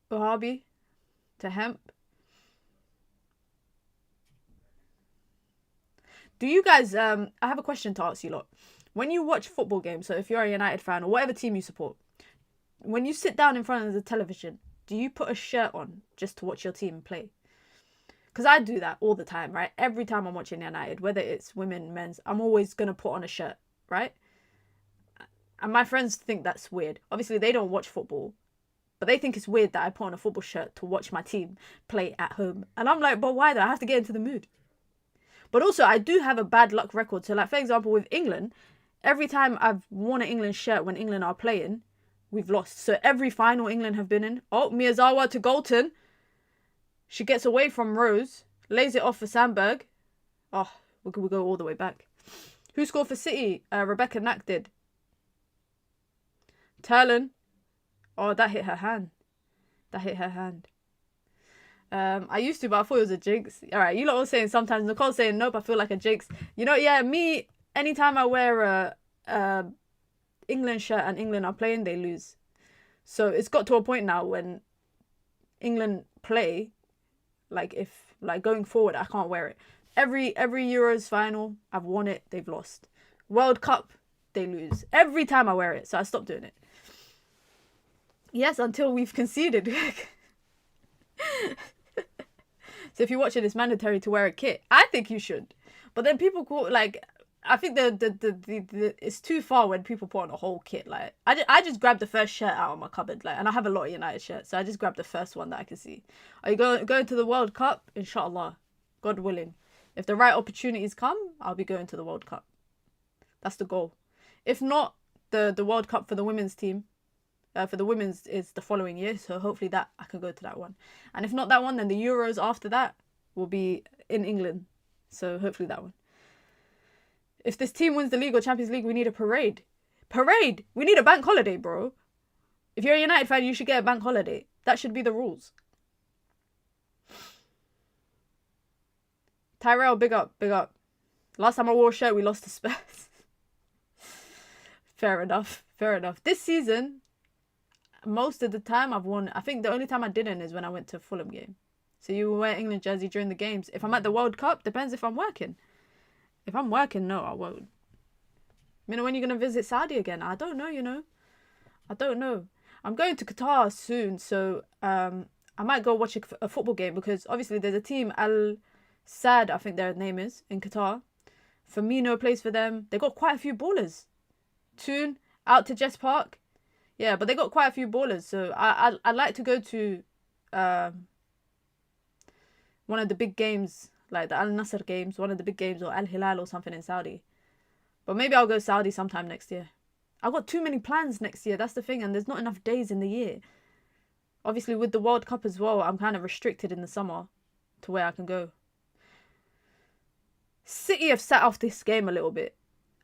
Wahhabi to Hemp. Do you guys... I have a question to ask you lot. When you watch football games, so if you're a United fan or whatever team you support, when you sit down in front of the television, do you put a shirt on just to watch your team play? Because I do that all the time, right? Every time I'm watching United, whether it's women, men's, I'm always going to put on a shirt, right? And my friends think that's weird. Obviously, they don't watch football, but they think it's weird that I put on a football shirt to watch my team play at home. And I'm like, but why do I have to get into the mood? But also, I do have a bad luck record. So, like, for example, with England, every time I've worn an England shirt when England are playing, we've lost. So every final England have been in. Oh, Miyazawa to Galton. She gets away from Rose. Lays it off for Sandberg. Oh, we'll go all the way back. Who scored for City? Rebecca Knack did. Turlen. Oh, that hit her hand. That hit her hand. I used to, but I thought it was a jinx. Alright, you lot all saying sometimes. Nicole's saying, nope, I feel like a jinx. You know, yeah, me, anytime I wear a England shirt and England are playing, they lose. So it's got to a point now when England play, like going forward, I can't wear it. Every Euros final, I've won it, they've lost. World Cup, they lose. Every time I wear it, so I stopped doing it. Yes, until we've conceded. So if you're watching, it's mandatory to wear a kit. I think you should. But then people call, like, I think the it's too far when people put on a whole kit. Like, I just grabbed the first shirt out of my cupboard, like, and I have a lot of United shirts, so I just grabbed the first one that I can see. Are you going to the World Cup? Inshallah, God willing. If the right opportunities come, I'll be going to the World Cup. That's the goal. If not, the World Cup for the women's team, for the women's is the following year, so hopefully that I can go to that one. And if not that one, then the Euros after that will be in England, so hopefully that one. If this team wins the league or Champions League, we need a parade. Parade! We need a bank holiday, bro. If you're a United fan, you should get a bank holiday. That should be the rules. Tyrell, big up, big up. Last time I wore a shirt, we lost to Spurs. Fair enough, fair enough. This season, most of the time I've worn... I think the only time I didn't is when I went to a Fulham game. So you wear England jersey during the games. If I'm at the World Cup, depends if I'm working. If I'm working, no, I won't. You know, when you're going to visit Saudi again? I don't know, you know. I don't know. I'm going to Qatar soon, so I might go watch a football game because obviously there's a team, Al Sadd, I think their name is, in Qatar. Firmino plays for them. They got quite a few ballers. Toon, out to Jess Park. Yeah, but they got quite a few ballers, so I'd like to go to one of the big games, like the Al Nasser games, one of the big games, or Al Hilal or something in Saudi. But maybe I'll go Saudi sometime next year. I've got too many plans next year, that's the thing, and there's not enough days in the year. Obviously, with the World Cup as well, I'm kind of restricted in the summer to where I can go. City have set off this game a little bit,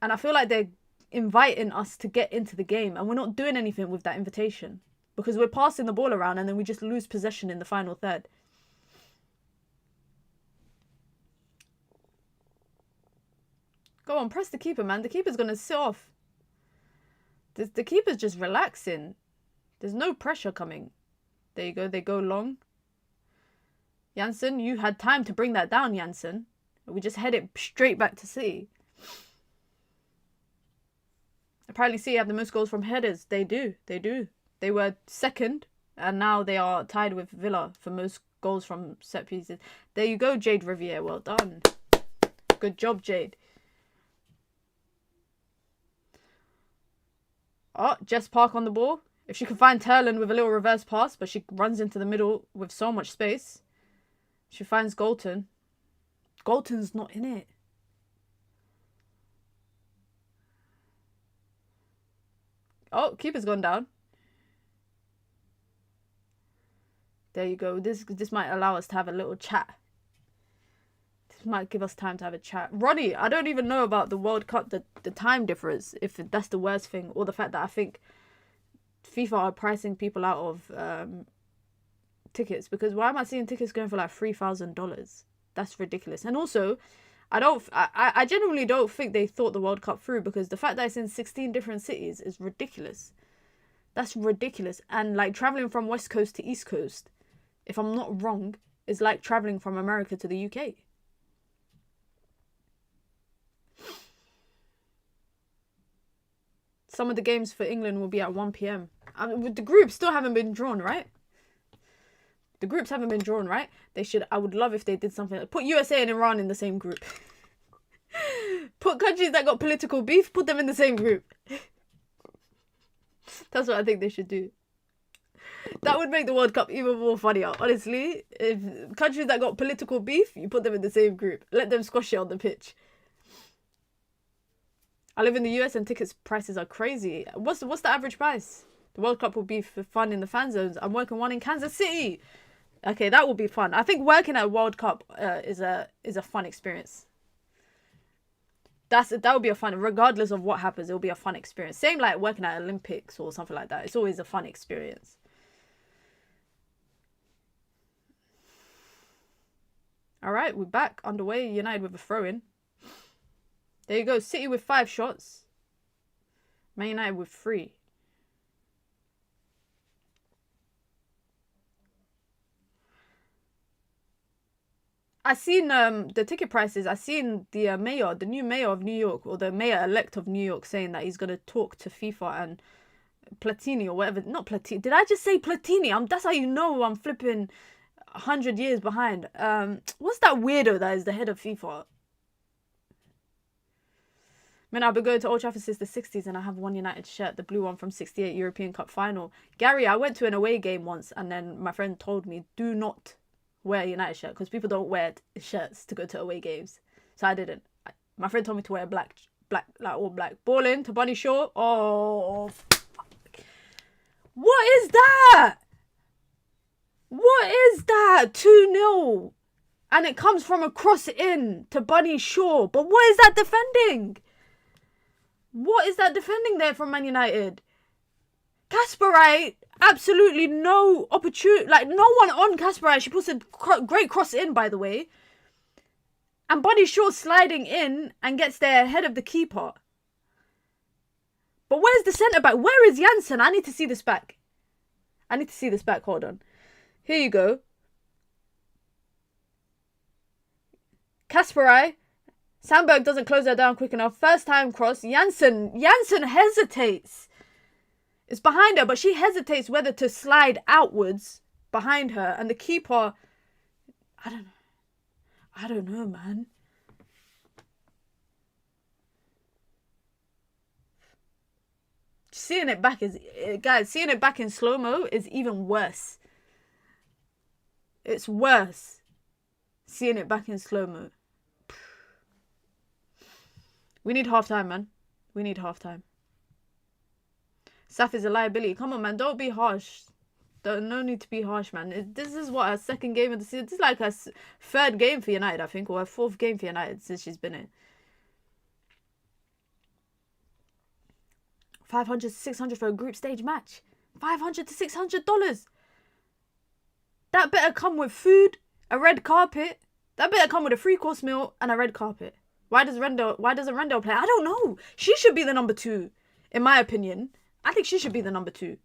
and I feel like they're inviting us to get into the game, and we're not doing anything with that invitation because we're passing the ball around and then we just lose possession in the final third. Go on, press the keeper, man. The keeper's going to sit off. The keeper's just relaxing. There's no pressure coming. There you go. They go long. Janssen, you had time to bring that down, Janssen. We just head it straight back to City. Apparently City have the most goals from headers. They do. They do. They were second, and now they are tied with Villa for most goals from set pieces. There you go, Jade Riviere. Well done. Good job, Jade. Oh, Jess Park on the ball. If she can find Turlin with a little reverse pass, but she runs into the middle with so much space. She finds Galton. Galton's not in it. Oh, keeper's gone down. There you go. This might allow us to have a little chat. This might give us time to have a chat. Ronnie, I don't even know about the World Cup, the time difference, if that's the worst thing, or the fact that I think FIFA are pricing people out of tickets, because why am I seeing tickets going for like $3,000? That's ridiculous. And also, I genuinely don't think they thought the World Cup through, because the fact that it's in 16 different cities is ridiculous. That's ridiculous. And like traveling from West Coast to East Coast, if I'm not wrong, is like traveling from America to the UK. Some of the games for England will be at 1 p.m. I mean, the groups still haven't been drawn, right? The groups haven't been drawn, right? They should. I would love if they did something like put USA and Iran in the same group. Put countries that got political beef, put them in the same group. That's what I think they should do. That would make the World Cup even more funnier, honestly. If countries that got political beef, you put them in the same group. Let them squash it on the pitch. I live in the US and tickets prices are crazy. What's the average price? The World Cup will be for fun in the fan zones. I'm working one in Kansas City. Okay, that will be fun. I think working at World Cup is a fun experience. That would be a fun, regardless of what happens, it'll be a fun experience. Same like working at Olympics or something like that. It's always a fun experience. All right, we're back underway. United with a throw-in. There you go. City with 5 shots. Man United with 3. I seen the ticket prices. I seen the mayor, the new mayor of New York, or the mayor-elect of New York, saying that he's gonna talk to FIFA and Platini or whatever. Not Platini. Did I just say Platini? That's how you know I'm flipping 100 years behind. What's that weirdo that is the head of FIFA? Man, I've been going to Old Trafford since the 60s and I have one United shirt, the blue one from 68 European Cup final. Gary, I went to an away game once and then my friend told me, do not wear a United shirt because people don't wear shirts to go to away games. So I didn't. My friend told me to wear black, like all black. Ball in to Bunny Shaw. Oh, fuck. What is that? What is that? 2-0. And it comes from a cross in to Bunny Shaw. But what is that defending? What is that defending there from Man United? Kasperite, absolutely no opportunity. Like, no one on Kasperite. She puts a great cross in, by the way. And Bunny Shaw sliding in and gets there ahead of the keeper. But where's the centre-back? Where is Janssen? I need to see this back. I need to see this back. Hold on. Here you go. Kasperite. Sandberg doesn't close her down quick enough. First time cross. Janssen hesitates. It's behind her, but she hesitates whether to slide outwards behind her. And the keeper, I don't know, man. Seeing it back seeing it back in slow-mo is even worse. It's worse. Seeing it back in slow-mo. We need half-time, man. We need half-time. Saf is a liability. Come on, man. Don't be harsh. No need to be harsh, man. This is what, her second game of the season. This is like her third game for United, I think. Or her fourth game for United since she's been in. 500 to 600 for a group stage match. $500 to $600. That better come with food, a red carpet. That better come with a 3-course meal and a red carpet. Why doesn't Rendell play? I don't know. She should be the number 2, in my opinion. I think she should be the number 2.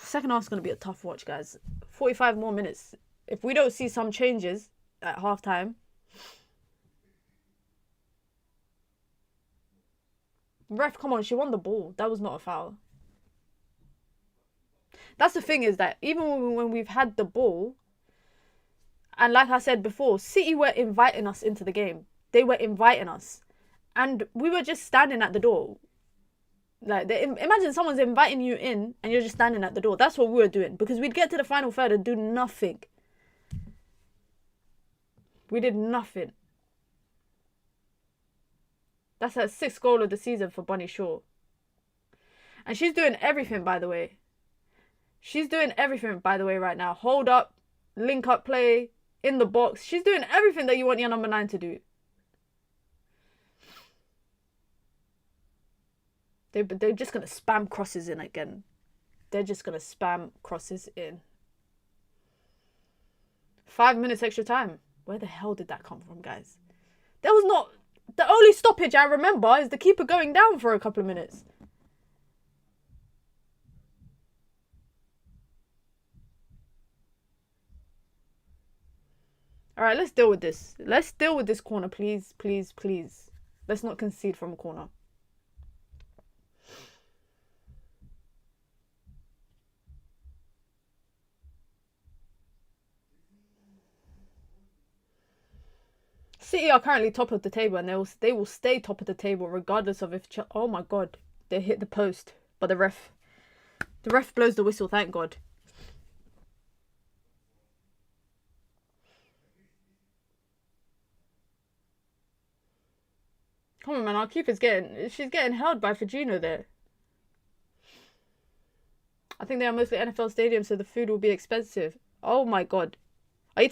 Second half's going to be a tough watch, guys. 45 more minutes. If we don't see some changes at halftime. Ref, come on, she won the ball. That was not a foul. That's the thing, is that even when we've had the ball, And like I said before, City were inviting us into the game. They were inviting us. And we were just standing at the door. Like, imagine someone's inviting you in and you're just standing at the door. That's what we were doing. Because we'd get to the final third and do nothing. We did nothing. That's her 6th goal of the season for Bunny Shaw. And she's doing everything, by the way. She's doing everything, by the way, right now. Hold up, link up play, in the box. She's doing everything that you want your number 9 to do. They're just going to spam crosses in again. They're just going to spam crosses in. 5 minutes extra time. Where the hell did that come from, guys? There was not... The only stoppage I remember is the keeper going down for a couple of minutes. Alright, let's deal with this. Let's deal with this corner, please, please, please. Let's not concede from a corner. City are currently top of the table, and they will stay top of the table regardless of if... Oh my god, they hit the post. But the ref blows the whistle, thank god. Come on, man, our keeper's she's getting held by Fajino there. I think they are mostly NFL stadiums, so the food will be expensive. Oh my god. Are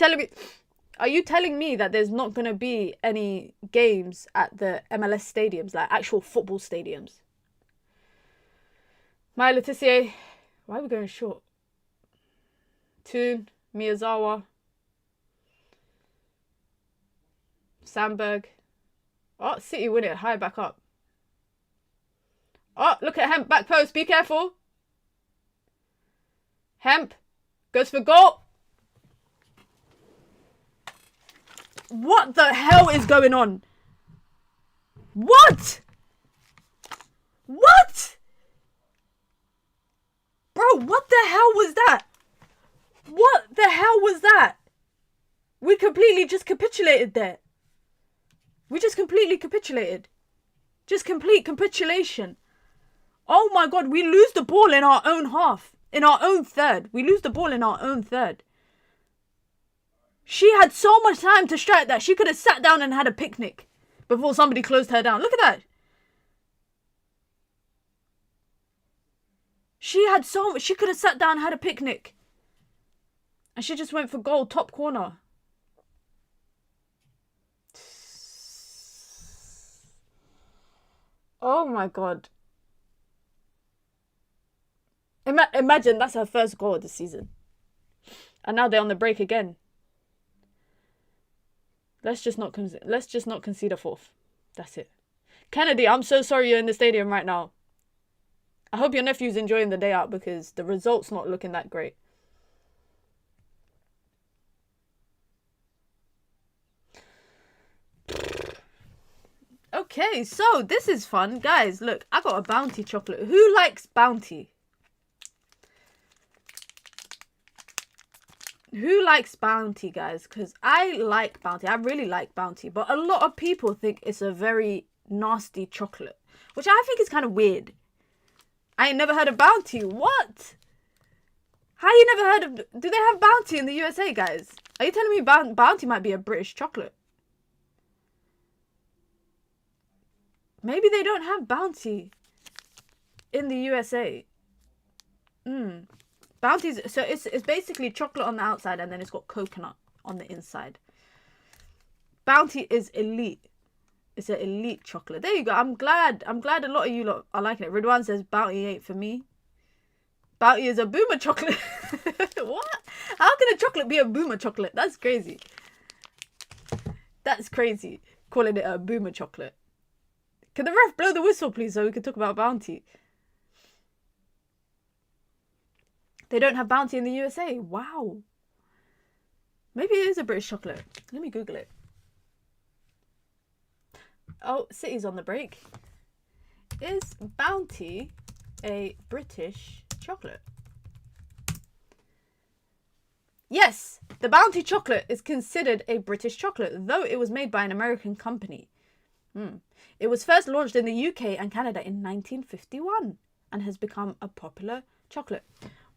you telling me that there's not going to be any games at the MLS stadiums, like actual football stadiums? Maya Letitia. Why are we going short? Toon, Miyazawa. Sandberg. Oh, City win it. High back up. Oh, look at Hemp. Back post. Be careful. Hemp. Goes for goal. What the hell is going on? What? What? Bro, what the hell was that? What the hell was that? We completely just capitulated there. We just completely capitulated. Just complete capitulation. Oh my god, we lose the ball in our own half. In our own third. We lose the ball in our own third. She had so much time to strike that she could have sat down and had a picnic before somebody closed her down. Look at that. She had so much. She could have sat down and had a picnic. And she just went for goal, top corner. Oh my god. Imagine that's her first goal of the season. And now they're on the break again. Let's just not concede a fourth. That's it. Kennedy, I'm so sorry you're in the stadium right now. I hope your nephew's enjoying the day out because the result's not looking that great. Okay, so this is fun. Guys, look, I got a Bounty chocolate. Who likes Bounty? Who likes Bounty, guys? Because I like Bounty. I really like Bounty. But a lot of people think it's a very nasty chocolate. Which I think is kind of weird. I ain't never heard of Bounty. What? How you never heard of... Do they have Bounty in the USA, guys? Are you telling me Bounty might be a British chocolate? Maybe they don't have Bounty in the USA. Bounty's... So it's basically chocolate on the outside and then it's got coconut on the inside. Bounty is elite. It's an elite chocolate. There you go. I'm glad a lot of you lot are liking it. Ridwan says Bounty ain't for me. Bounty is a boomer chocolate. What? How can a chocolate be a boomer chocolate? That's crazy. That's crazy. Calling it a boomer chocolate. Can the ref blow the whistle, please, so we can talk about Bounty? They don't have Bounty in the USA. Wow. Maybe it is a British chocolate. Let me Google it. Oh, City's on the break. Is Bounty a British chocolate? Yes, the Bounty chocolate is considered a British chocolate, though it was made by an American company. It was first launched in the UK and Canada in 1951 and has become a popular chocolate.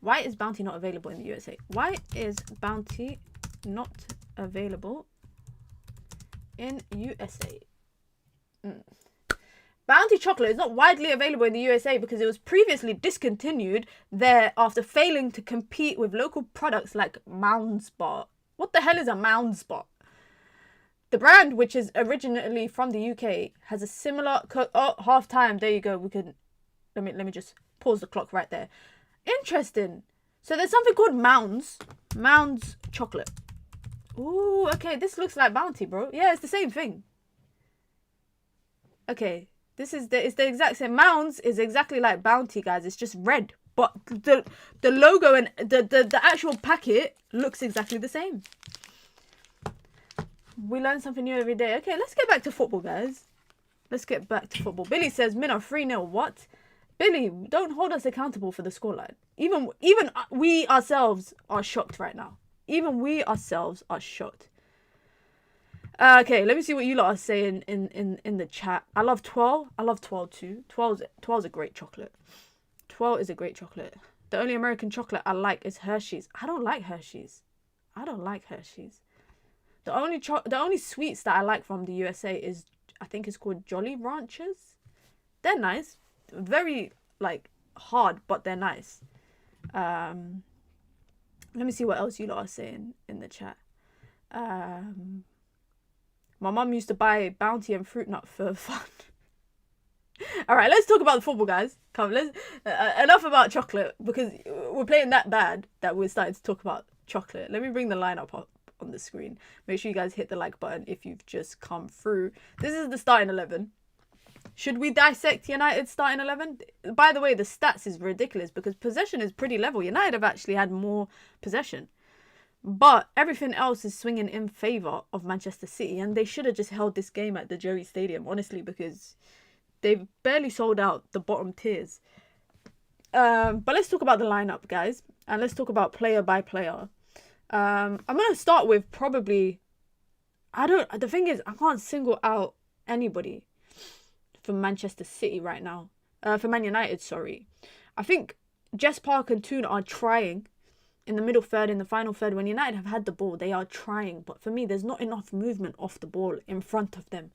Why is Bounty not available in the USA? Why is Bounty not available in USA? Bounty chocolate is not widely available in the USA because it was previously discontinued there after failing to compete with local products like Mounds Bar. What the hell is a Mounds Bar? The brand, which is originally from the UK, has a similar... half time. There you go. We can... Let me just pause the clock right there. Interesting. So there's something called Mounds. Mounds chocolate. Ooh, okay. This looks like Bounty, bro. Yeah, it's the same thing. Okay. It's the exact same. Mounds is exactly like Bounty, guys. It's just red. But the logo and the actual packet looks exactly the same. We learn something new every day. Okay, let's get back to football, guys. Let's get back to football. Billy says, Minna, 3-0. What? Billy, don't hold us accountable for the scoreline. Even we ourselves are shocked right now. Even we ourselves are shocked. Okay, let me see what you lot are saying in the chat. I love Twirl. I love Twirl too. Twirl's a great chocolate. Twirl is a great chocolate. The only American chocolate I like is Hershey's. I don't like Hershey's. I don't like Hershey's. The only sweets that I like from the USA is, I think it's called Jolly Ranchers. They're nice. Very, like, hard, but they're nice. Let me see what else you lot are saying in the chat. My mum used to buy Bounty and Fruit Nut for fun. All right, let's talk about the football, guys. Come, enough about chocolate, because we're playing that bad that we're starting to talk about chocolate. Let me bring the lineup up on the screen. Make sure you guys hit the like button if you've just come through. This is the starting 11. Should we dissect United's starting 11? By the way, the stats is ridiculous because possession is pretty level. United have actually had more possession. But everything else is swinging in favour of Manchester City, and they should have just held this game at the Etihad Stadium, honestly, because they've barely sold out the bottom tiers. But let's talk about the lineup, guys, and let's talk about player by player. I'm going to start with probably... The thing is, I can't single out anybody for Manchester City right now. For Man United, sorry. I think Jess Park and Toon are trying in the middle third, in the final third. When United have had the ball, they are trying. But for me, there's not enough movement off the ball in front of them.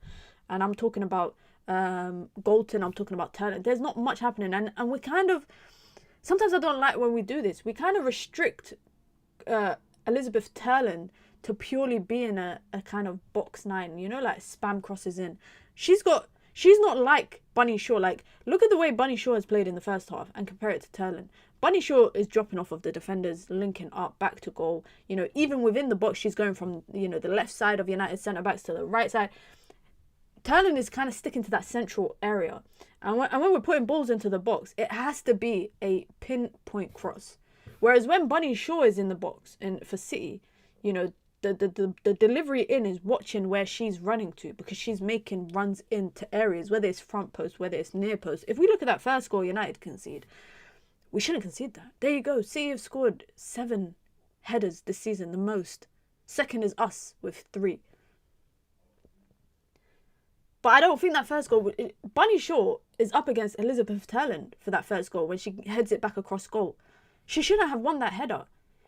And I'm talking about Golton, I'm talking about Turner. There's not much happening. And we kind of... Sometimes I don't like when we do this. We kind of restrict Elizabeth Turlen to purely being a kind of box nine, you know, like spam crosses in. She's not like Bunny Shaw. Like, look at the way Bunny Shaw has played in the first half and compare it to Turlen. Bunny Shaw is dropping off of the defenders, linking up, back to goal. You know, even within the box, she's going from, you know, the left side of United centre-backs to the right side. Turlen is kind of sticking to that central area. And when we're putting balls into the box, it has to be a pinpoint cross. Whereas when Bunny Shaw is in the box and for City, you know, the delivery in is watching where she's running to, because she's making runs into areas, whether it's front post, whether it's near post. If we look at that first goal United concede, we shouldn't concede that. There you go. City have scored 7 headers this season, the most. Second is us with 3. But I don't think that first goal... Bunny Shaw is up against Elizabeth Turlen for that first goal when she heads it back across goal. She shouldn't have won that header,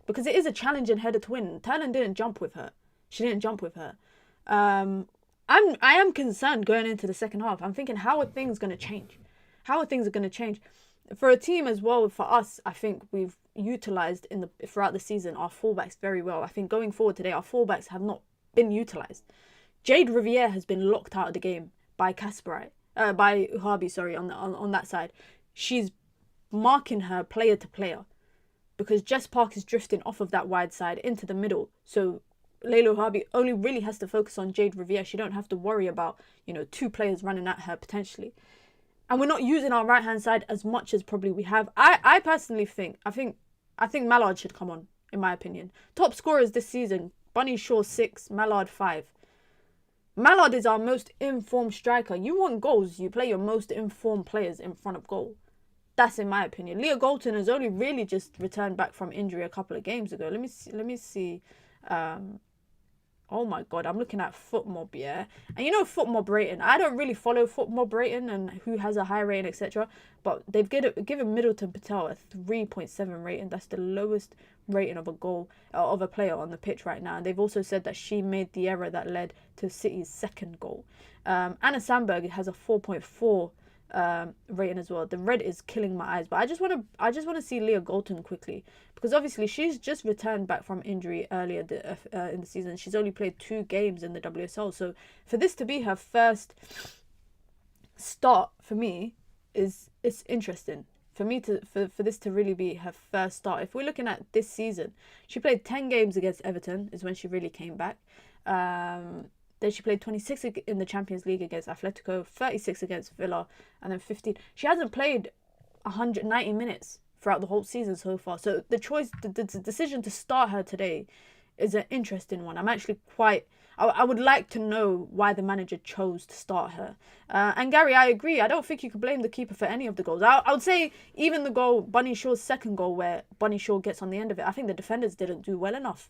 because it is a challenging header to win. Turlen didn't jump with her. She didn't jump with her. I am concerned going into the second half. I'm thinking, how are things going to change? How are things going to change? For a team as well, for us, I think we've utilised throughout the season our fullbacks very well. I think going forward today, our fullbacks have not been utilised. Jade Riviere has been locked out of the game by by Harby, sorry, on that side. She's marking her player to player, because Jess Park is drifting off of that wide side into the middle. So Layla Harby only really has to focus on Jade Riviere. She don't have to worry about, you know, 2 players running at her potentially. And we're not using our right-hand side as much as probably we have. I personally think, I think Mallard should come on, in my opinion. Top scorers this season, Bunny Shaw 6, Mallard 5. Mallard is our most informed striker. You want goals, you play your most informed players in front of goal. That's in my opinion. Leah Golton has only really just returned back from injury a couple of games ago. Let me see. Oh my god, I'm looking at FootMob, yeah. And you know FootMob rating. I don't really follow FootMob rating and who has a high rating, etc. But they've given Middleton Patel a 3.7 rating. That's the lowest rating of a goal of a player on the pitch right now. And they've also said that she made the error that led to City's second goal. Anna Sandberg has a 4.4 rating as well. The red is killing my eyes, but I just want to see Leah Golton quickly, because obviously she's just returned back from injury earlier in the season. She's only played 2 games in the WSL, so for this to be her first start for me it's interesting. For me for this to really be her first start. If we're looking at this season, she played 10 games against Everton is when she really came back. Then she played 26 in the Champions League against Atletico, 36 against Villa, and then 15. She hasn't played 190 minutes throughout the whole season so far. So the decision to start her today is an interesting one. I'm actually I would like to know why the manager chose to start her. And Gary, I agree. I don't think you could blame the keeper for any of the goals. I would say even the goal, Bunny Shaw's second goal, where Bunny Shaw gets on the end of it, I think the defenders didn't do well enough.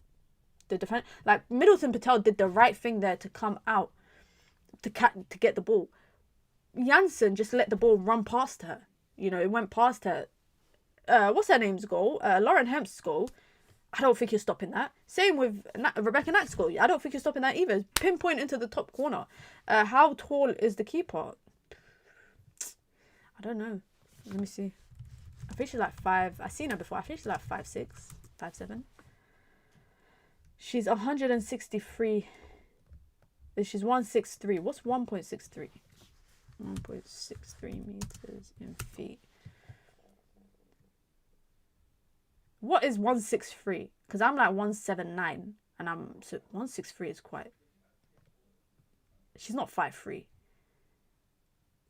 Like Middleton Patel did the right thing there to come out to get the ball. Janssen just let the ball run past her. You know, it went past her. What's her name's goal? Lauren Hemp's goal. I don't think you're stopping that. Same with Rebecca Knack's goal. I don't think you're stopping that either. Pinpoint into the top corner. How tall is the keeper? I don't know. Let me see. I think she's like 5. I've seen her before. I think she's like 5'6", 5'7". She's 163. She's 163. What's 1.63? 1.63 meters in feet. What is 163? Because I'm like 179, and so 163 is quite. She's not 5'3".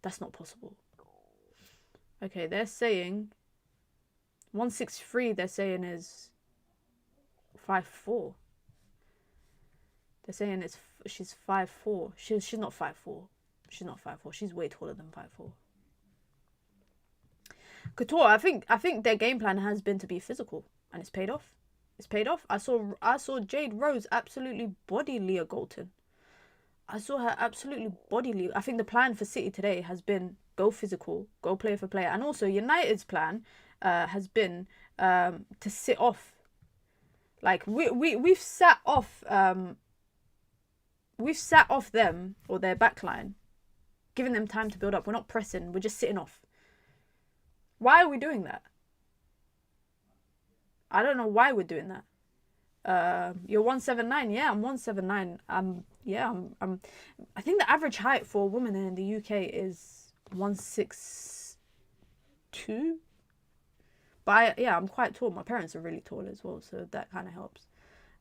That's not possible. Okay, they're saying 163. They're saying is 5'4". They're saying she's 5'4". She's not 5'4". She's not 5'4". She's way taller than 5'4". Couture, I think their game plan has been to be physical, and it's paid off. It's paid off. I saw Jade Rose absolutely body Leah Golton. I saw her absolutely body Leah. I think the plan for City today has been go physical, go player for player, and also United's plan has been to sit off. Like we've sat off them or their backline, giving them time to build up. We're not pressing. We're just sitting off. Why are we doing that? I don't know why we're doing that. You're 179. Yeah, I'm 179. I think the average height for a woman in the UK is 162. But I'm quite tall. My parents are really tall as well, so that kind of helps.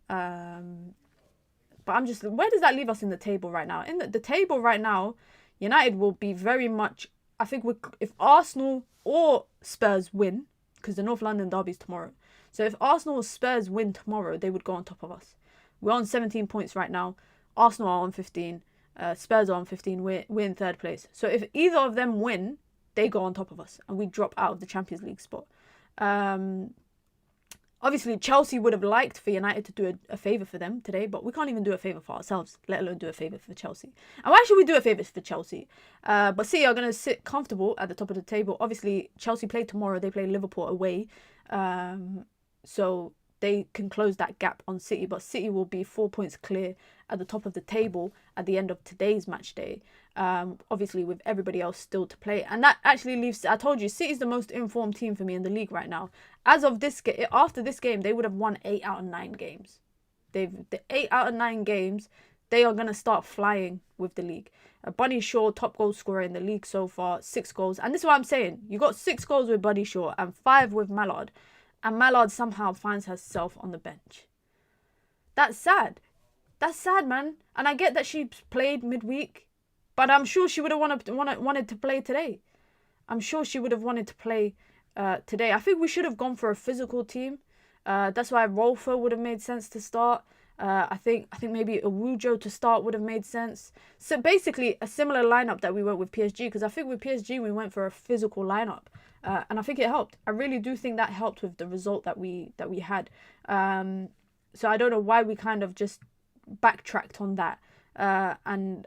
But I'm just, where does that leave us in the table right now? In the table right now, United will be very much, I think if Arsenal or Spurs win, because the North London derby's tomorrow. So if Arsenal or Spurs win tomorrow, they would go on top of us. We're on 17 points right now. Arsenal are on 15. Spurs are on 15. We're in third place. So if either of them win, they go on top of us and we drop out of the Champions League spot. Obviously, Chelsea would have liked for United to do a favour for them today, but we can't even do a favour for ourselves, let alone do a favour for Chelsea. And why should we do a favour for Chelsea? But City are going to sit comfortable at the top of the table. Obviously, Chelsea play tomorrow. They play Liverpool away. So they can close that gap on City. But City will be 4 points clear at the top of the table at the end of today's match day. Obviously, with everybody else still to play. And that actually leaves, I told you, City's the most informed team for me in the league right now. As of this game, after this game, they would have won 8 out of 9 games. The 8 out of 9 games, they are going to start flying with the league. Bunny Shaw, top goal scorer in the league so far, 6 goals. And this is what I'm saying. You got 6 goals with Bunny Shaw and 5 with Mallard. And Mallard somehow finds herself on the bench. That's sad. That's sad, man. And I get that she played midweek, but I'm sure she would have wanted to play today. I'm sure she would have wanted to play today. I think we should have gone for a physical team. That's why Rolfo would have made sense to start. I think maybe a Wujo to start would have made sense. So basically a similar lineup that we went with PSG, because I think with PSG we went for a physical lineup, and I think it helped. I really do think that helped with the result that we had. So I don't know why we kind of just backtracked on that and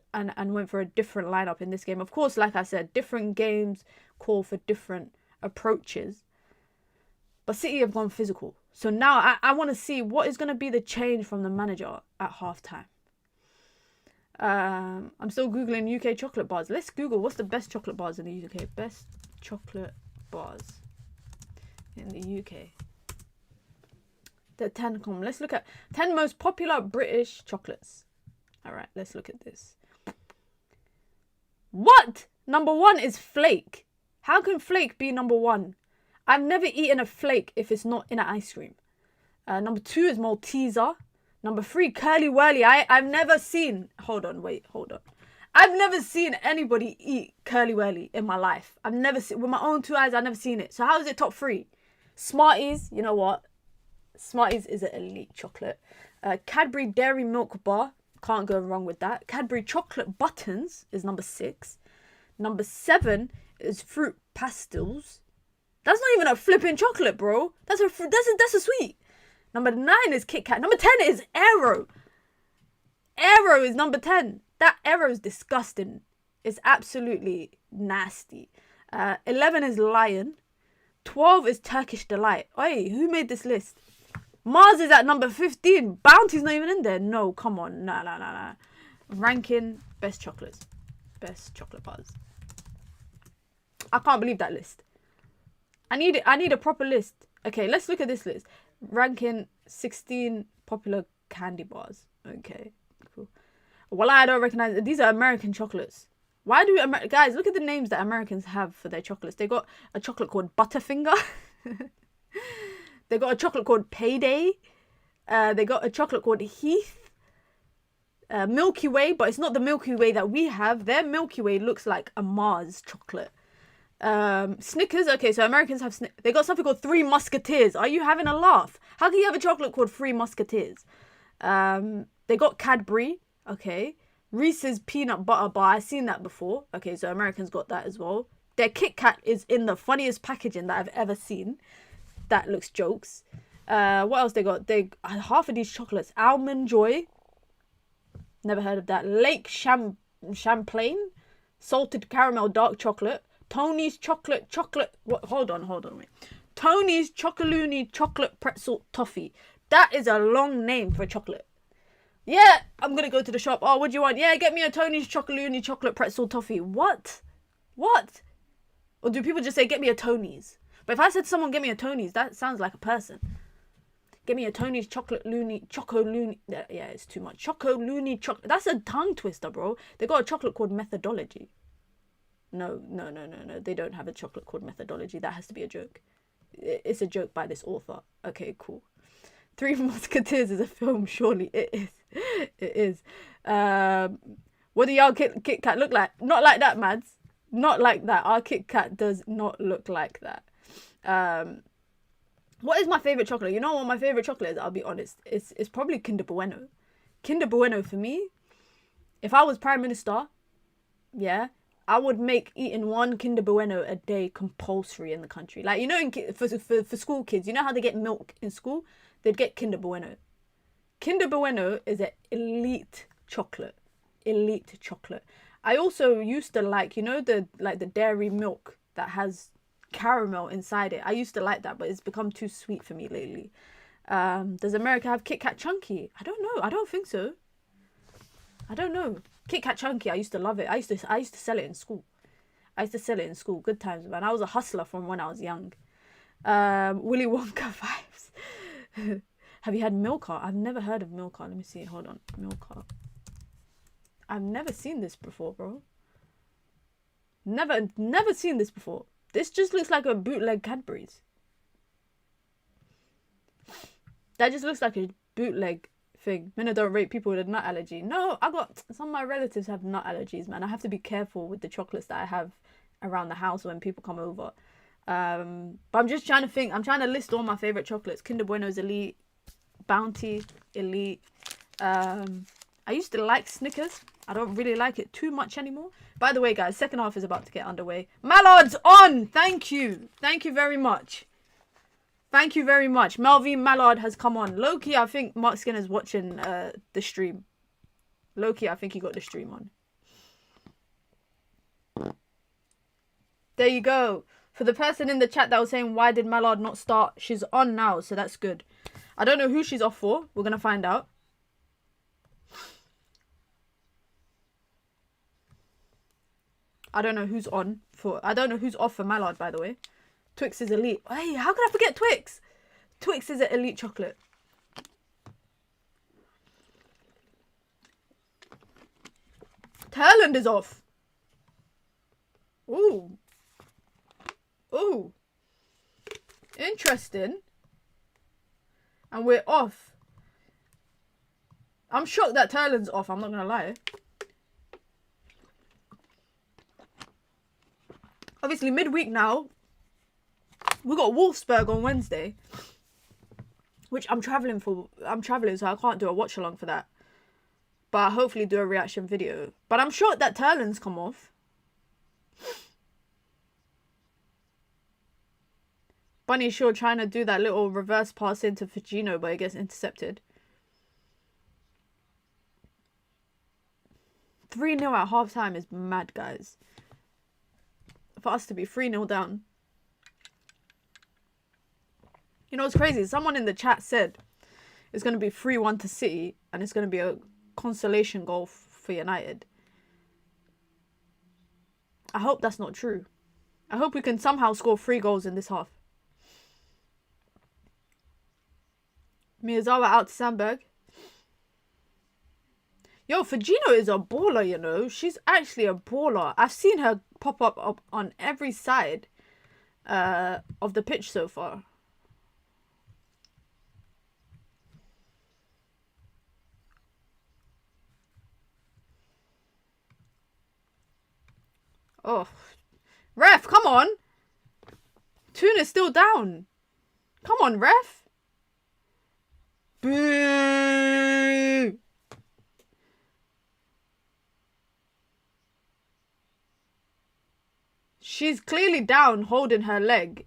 went for a different lineup in this game. Of course, like I said, different games call for different approaches, but City have gone physical. So now I want to see what is going to be the change from the manager at halftime. I'm still Googling UK chocolate bars. Let's Google what's the best chocolate bars in the UK. Best chocolate bars in the UK. The 10 column. Let's look at 10 most popular British chocolates. All right, let's look at this. What? Number 1 is Flake. How can Flake be number 1? I've never eaten a flake if it's not in an ice cream. Number 2 is Malteser. Number 3, Curly Whirly. I've never seen... Hold on. I've never seen anybody eat Curly Whirly in my life. I've never seen... With my own 2 eyes, I've never seen it. So how is it top 3? Smarties. You know what? Smarties is an elite chocolate. Cadbury Dairy Milk Bar. Can't go wrong with that. Cadbury Chocolate Buttons is number 6. Number 7 is Fruit Pastels. That's not even a flipping chocolate, bro. That's a sweet. Number 9 is Kit Kat. Number 10 is Aero. Aero is number 10. That Aero is disgusting. It's absolutely nasty. 11 is Lion. 12 is Turkish Delight. Oi, who made this list? Mars is at number 15. Bounty's not even in there. No, come on. Nah. Ranking best chocolates. Best chocolate bars. I can't believe that list. I need a proper list. Okay, let's look at this list. Ranking 16 popular candy bars. Okay, cool. Well, I don't recognize... These are American chocolates. Why do... Guys, look at the names that Americans have for their chocolates. They got a chocolate called Butterfinger. They got a chocolate called Payday. They got a chocolate called Heath. Milky Way, but it's not the Milky Way that we have. Their Milky Way looks like a Mars chocolate. Snickers. Okay, so Americans have they got something called Three Musketeers. Are you having a laugh? How can you have a chocolate called Three Musketeers? They got Cadbury. Okay, Reese's Peanut Butter Bar. I've seen that before. Okay, so Americans got that as well. Their Kit Kat is in the funniest packaging that I've ever seen. That looks jokes. What else they got? Half of these chocolates. Almond Joy. Never heard of that. Lake Champlain. Salted caramel dark chocolate. Tony's chocolate. What? Hold on, wait. Tony's Chocoloonie chocolate pretzel toffee. That is a long name for a chocolate. Yeah, I'm gonna go to the shop. Oh, what do you want? Yeah, get me a Tony's Chocoloonie chocolate pretzel toffee. What? Or do people just say get me a Tony's? But if I said to someone get me a Tony's, that sounds like a person. Get me a Tony's chocolate loony, choco loony. Yeah, it's too much. Choco loony chocolate. That's a tongue twister, bro. They got a chocolate called Methodology. No. They don't have a chocolate called Methodology. That has to be a joke. It's a joke by this author. Okay, cool. Three Musketeers is a film, surely. It is. It is. What do y'all Kit Kat look like? Not like that, Mads. Not like that. Our Kit Kat does not look like that. What is my favourite chocolate? You know what my favourite chocolate is? I'll be honest. It's probably Kinder Bueno. Kinder Bueno for me, if I was Prime Minister, yeah, I would make eating one Kinder Bueno a day compulsory in the country. Like, you know, for school kids, you know how they get milk in school? They'd get Kinder Bueno. Kinder Bueno is an elite chocolate. Elite chocolate. I also used to like, you know, the dairy milk that has caramel inside it. I used to like that, but it's become too sweet for me lately. Does America have Kit Kat Chunky? I don't know. I don't think so. I don't know. Kit Kat Chunky, I used to love it. I used to sell it in school. Good times, man. I was a hustler from when I was young. Willy Wonka vibes. Have you had Milka? I've never heard of Milka. Let me see. Hold on. Milka. I've never seen this before, bro. Never seen this before. This just looks like a bootleg Cadbury's. That just looks like a bootleg thing. Men don't rate people with a nut allergy. No, some of my relatives have nut allergies, man. I have to be careful with the chocolates that I have around the house when people come over. But I'm just trying to think. I'm trying to list all my favorite chocolates. Kinder Bueno's elite. Bounty, elite. I used to like Snickers. I don't really like it too much anymore. By the way, guys, second half is about to get underway. Mallard's on! Thank you. Thank you very much. Thank you very much. Melvin Mallard has come on. Loki, I think Mark Skinner's watching the stream. Loki, I think he got the stream on. There you go. For the person in the chat that was saying, why did Mallard not start? She's on now, so that's good. I don't know who she's off for. We're going to find out. I don't know who's on for... I don't know who's off for Mallard, by the way. Twix is elite. Hey, how could I forget Twix? Twix is an elite chocolate. Turland is off. Ooh. Ooh. Interesting. And we're off. I'm shocked that Turland's off, I'm not going to lie. Obviously, midweek now. We got Wolfsburg on Wednesday. Which I'm travelling for. I'm travelling, so I can't do a watch along for that. But I'll hopefully do a reaction video. But I'm shocked that Turland's come off. Bunny Shaw trying to do that little reverse pass into Fagino, but it gets intercepted. 3-0 at half-time is mad, guys. For us to be 3-0 down. You know what's crazy? Someone in the chat said it's going to be 3-1 to City and it's going to be a consolation goal for United. I hope that's not true. I hope we can somehow score 3 goals in this half. Miyazawa out to Sandberg. Yo, Fagino is a baller, you know. She's actually a baller. I've seen her pop up on every side of the pitch so far. Oh. Ref, come on. Tuna's still down. Come on, ref. Boo! She's clearly down, holding her leg.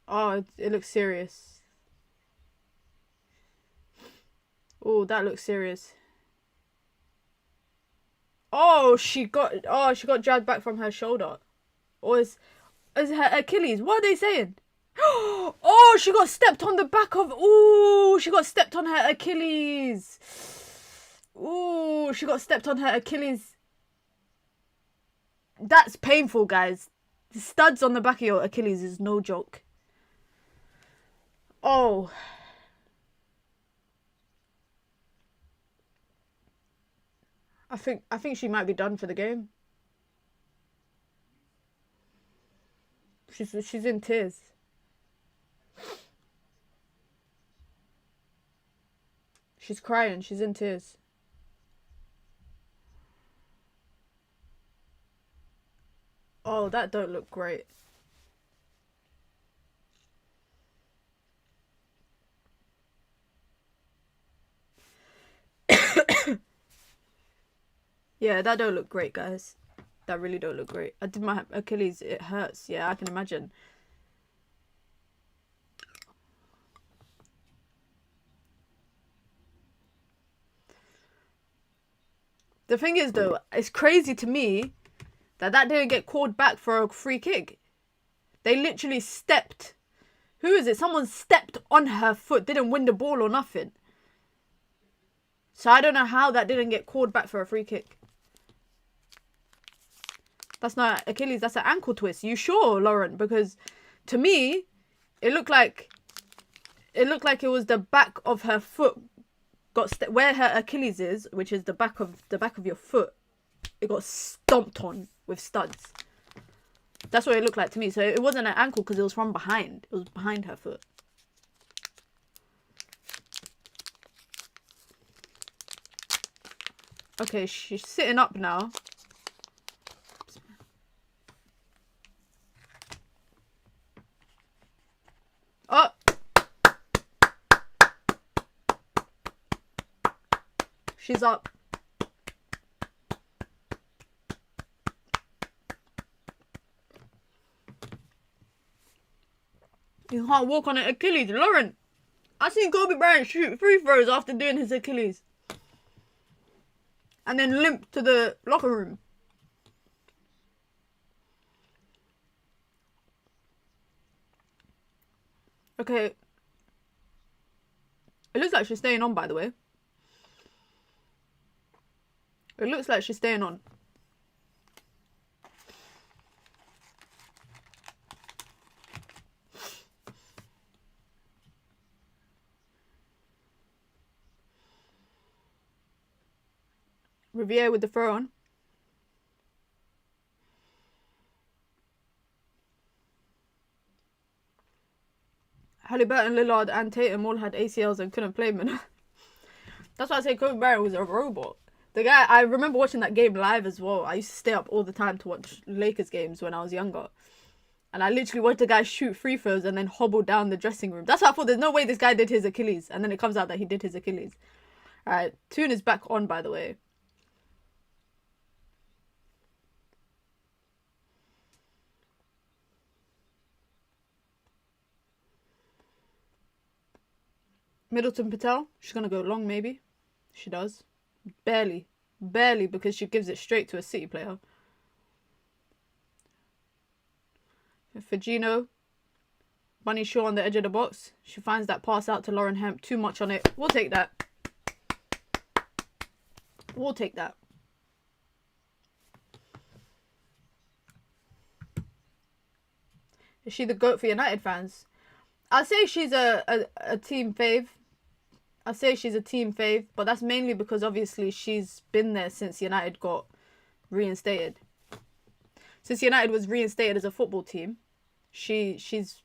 Oh, it looks serious. Oh, that looks serious. Oh, she got dragged back from her shoulder. Or is her Achilles? What are they saying? Oh, she got stepped on the back of... Ooh, she got stepped on her Achilles. Ooh, she got stepped on her Achilles. That's painful, guys. The studs on the back of your Achilles is no joke. Oh. I think she might be done for the game. She's in tears. She's crying. She's in tears. Oh, that don't look great. Yeah, that don't look great, guys. That really don't look great. I did my Achilles. It hurts. Yeah, I can imagine. The thing is, though, it's crazy to me that didn't get called back for a free kick. They literally stepped. Who is it? Someone stepped on her foot. Didn't win the ball or nothing. So I don't know how that didn't get called back for a free kick. That's not Achilles. That's an ankle twist. You sure, Lauren? Because to me, it looked like it was the back of her foot where her Achilles is, which is the back of your foot. It got stomped on with studs. That's what it looked like to me. So it wasn't an ankle because it was from behind. It was behind her foot. Okay, she's sitting up now. Oh! She's up. You can't walk on an Achilles. Lauren, I seen Kobe Bryant shoot free throws after doing his Achilles. And then limp to the locker room. Okay. It looks like she's staying on, by the way. It looks like she's staying on. Riviere with the throw on. Halliburton, Lillard, and Tatum all had ACLs and couldn't play, man. That's why I say Kobe Bryant was a robot. The guy, I remember watching that game live as well. I used to stay up all the time to watch Lakers games when I was younger. And I literally watched the guy shoot free throws and then hobble down the dressing room. That's why I thought there's no way this guy did his Achilles. And then it comes out that he did his Achilles. Alright, Toon is back on, by the way. Middleton Patel, she's going to go long maybe. She does. Barely. Barely, because she gives it straight to a City player. For Gino, Bunny Shaw on the edge of the box. She finds that pass out to Lauren Hemp. Too much on it. We'll take that. We'll take that. Is she the GOAT for United fans? I'd say she's a team fave. I'd say she's a team fave, but that's mainly because obviously she's been there since United got reinstated. Since United was reinstated as a football team, she's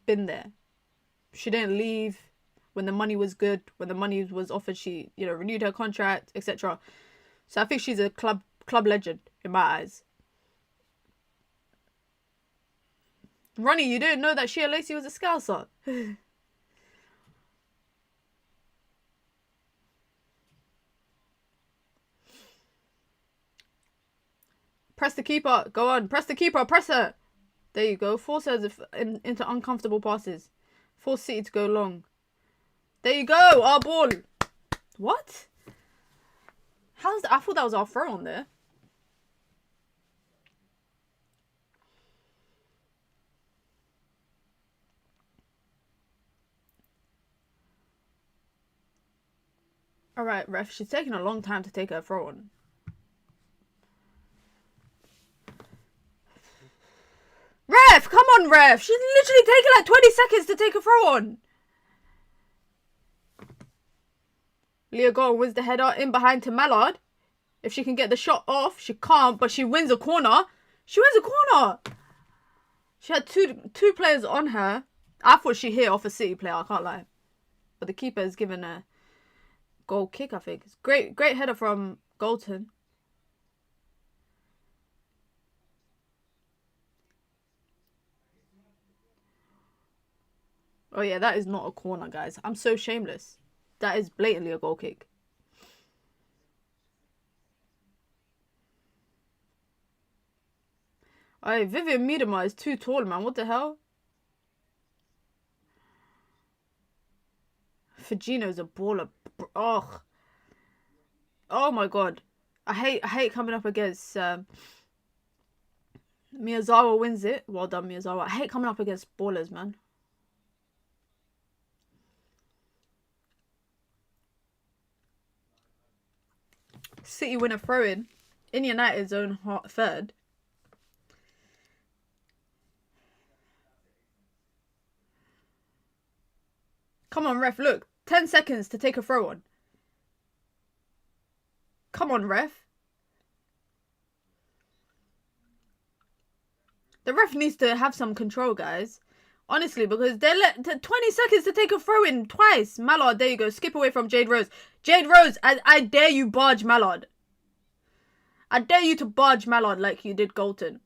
been there. She didn't leave when the money was good. When the money was offered, she renewed her contract, etc. So I think she's a club legend in my eyes. Ronnie, you didn't know that Shea Lacey was a Scouser? Press the keeper. Go on. Press the keeper. Press her. There you go. Force her into uncomfortable passes. Force City to go long. There you go. Our ball. What? How's that? I thought that was our throw on there. Alright, ref. She's taking a long time to take her throw on. Ref! Come on, ref! She's literally taking like 20 seconds to take a throw on. Leah Gordon wins the header in behind to Mallard. If she can get the shot off, she can't, but she wins a corner. She wins a corner! She had two players on her. I thought she hit off a City player, I can't lie. But the keeper has given a goal kick, I think. It's great header from Golton. Oh yeah, that is not a corner, guys. I'm so shameless. That is blatantly a goal kick. Alright, Vivian Miedema is too tall, man. What the hell? Fagino's a baller. Ugh. Oh my god. I hate coming up against Miyazawa wins it. Well done, Miyazawa. I hate coming up against ballers, man. City win a throw-in in United's own third. Come on, ref, look. 10 seconds to take a throw on. Come on, ref. The ref needs to have some control, guys. Honestly, because they let 20 seconds to take a throw in twice. Mallard, there you go. Skip away from Jade Rose. Jade Rose, I dare you barge Mallard. I dare you to barge Mallard like you did Golton.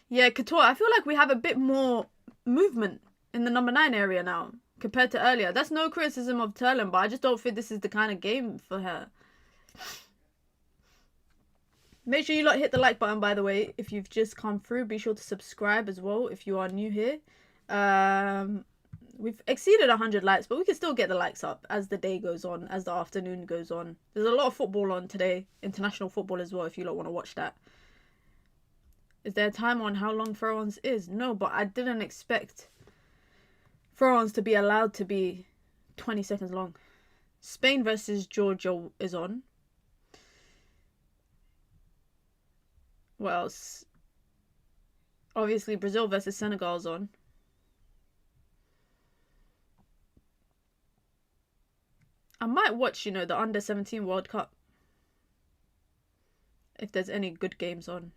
Yeah, Couture, I feel like we have a bit more movement in the number 9 area now compared to earlier. That's no criticism of Turlin, but I just don't think this is the kind of game for her. Make sure you lot hit the like button, by the way, if you've just come through. Be sure to subscribe as well if you are new here. We've exceeded 100 likes, but we can still get the likes up as the day goes on, as the afternoon goes on. There's a lot of football on today, international football as well, if you lot want to watch that. Is there a time on how long throw-ons is? No, but I didn't expect throw-ons to be allowed to be 20 seconds long. Spain versus Georgia is on. What else? Obviously, Brazil versus Senegal is on. I might watch, you know, the Under-17 World Cup. If there's any good games on.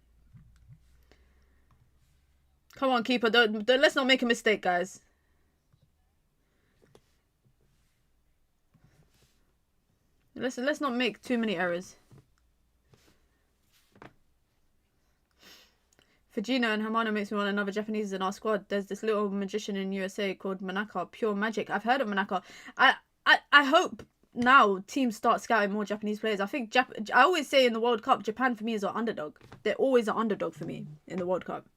Come on, keeper. Don't, let's not make a mistake, guys. Let's not make too many errors. Fujino and Hamano makes me want another Japanese in our squad. There's this little magician in USA called Manaka. Pure magic. I've heard of Manaka. I hope now teams start scouting more Japanese players. I think I always say in the World Cup, Japan for me is an underdog. They're always an underdog for me in the World Cup.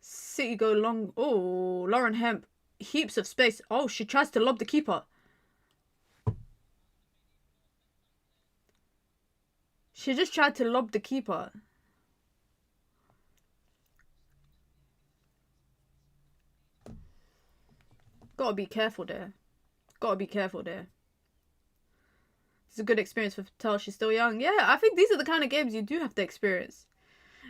City go long. Oh, Lauren Hemp. Heaps of space. Oh, she tries to lob the keeper. She just tried to lob the keeper. Gotta be careful there. Gotta be careful there. It's a good experience for Patel. She's still young. Yeah, I think these are the kind of games you do have to experience.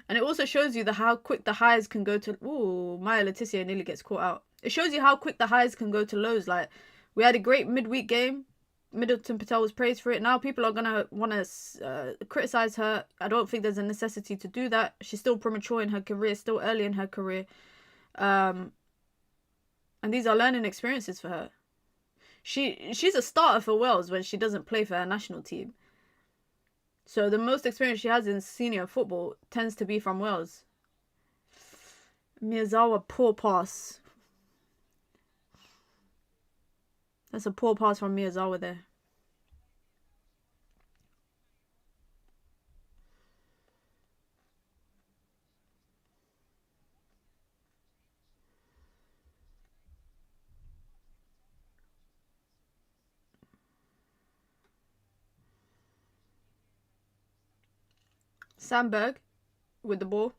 And it also shows you how quick the highs can go to... Ooh, Maya Leticia nearly gets caught out. It shows you how quick the highs can go to lows. Like, we had a great midweek game. Middleton Patel was praised for it. Now people are going to want to criticize her. I don't think there's a necessity to do that. She's still premature in her career, still early in her career. And these are learning experiences for her. She's a starter for Wales when she doesn't play for her national team. So the most experience she has in senior football tends to be from Wales. Miyazawa, poor pass. That's a poor pass from Miyazawa there. Sandberg with the ball.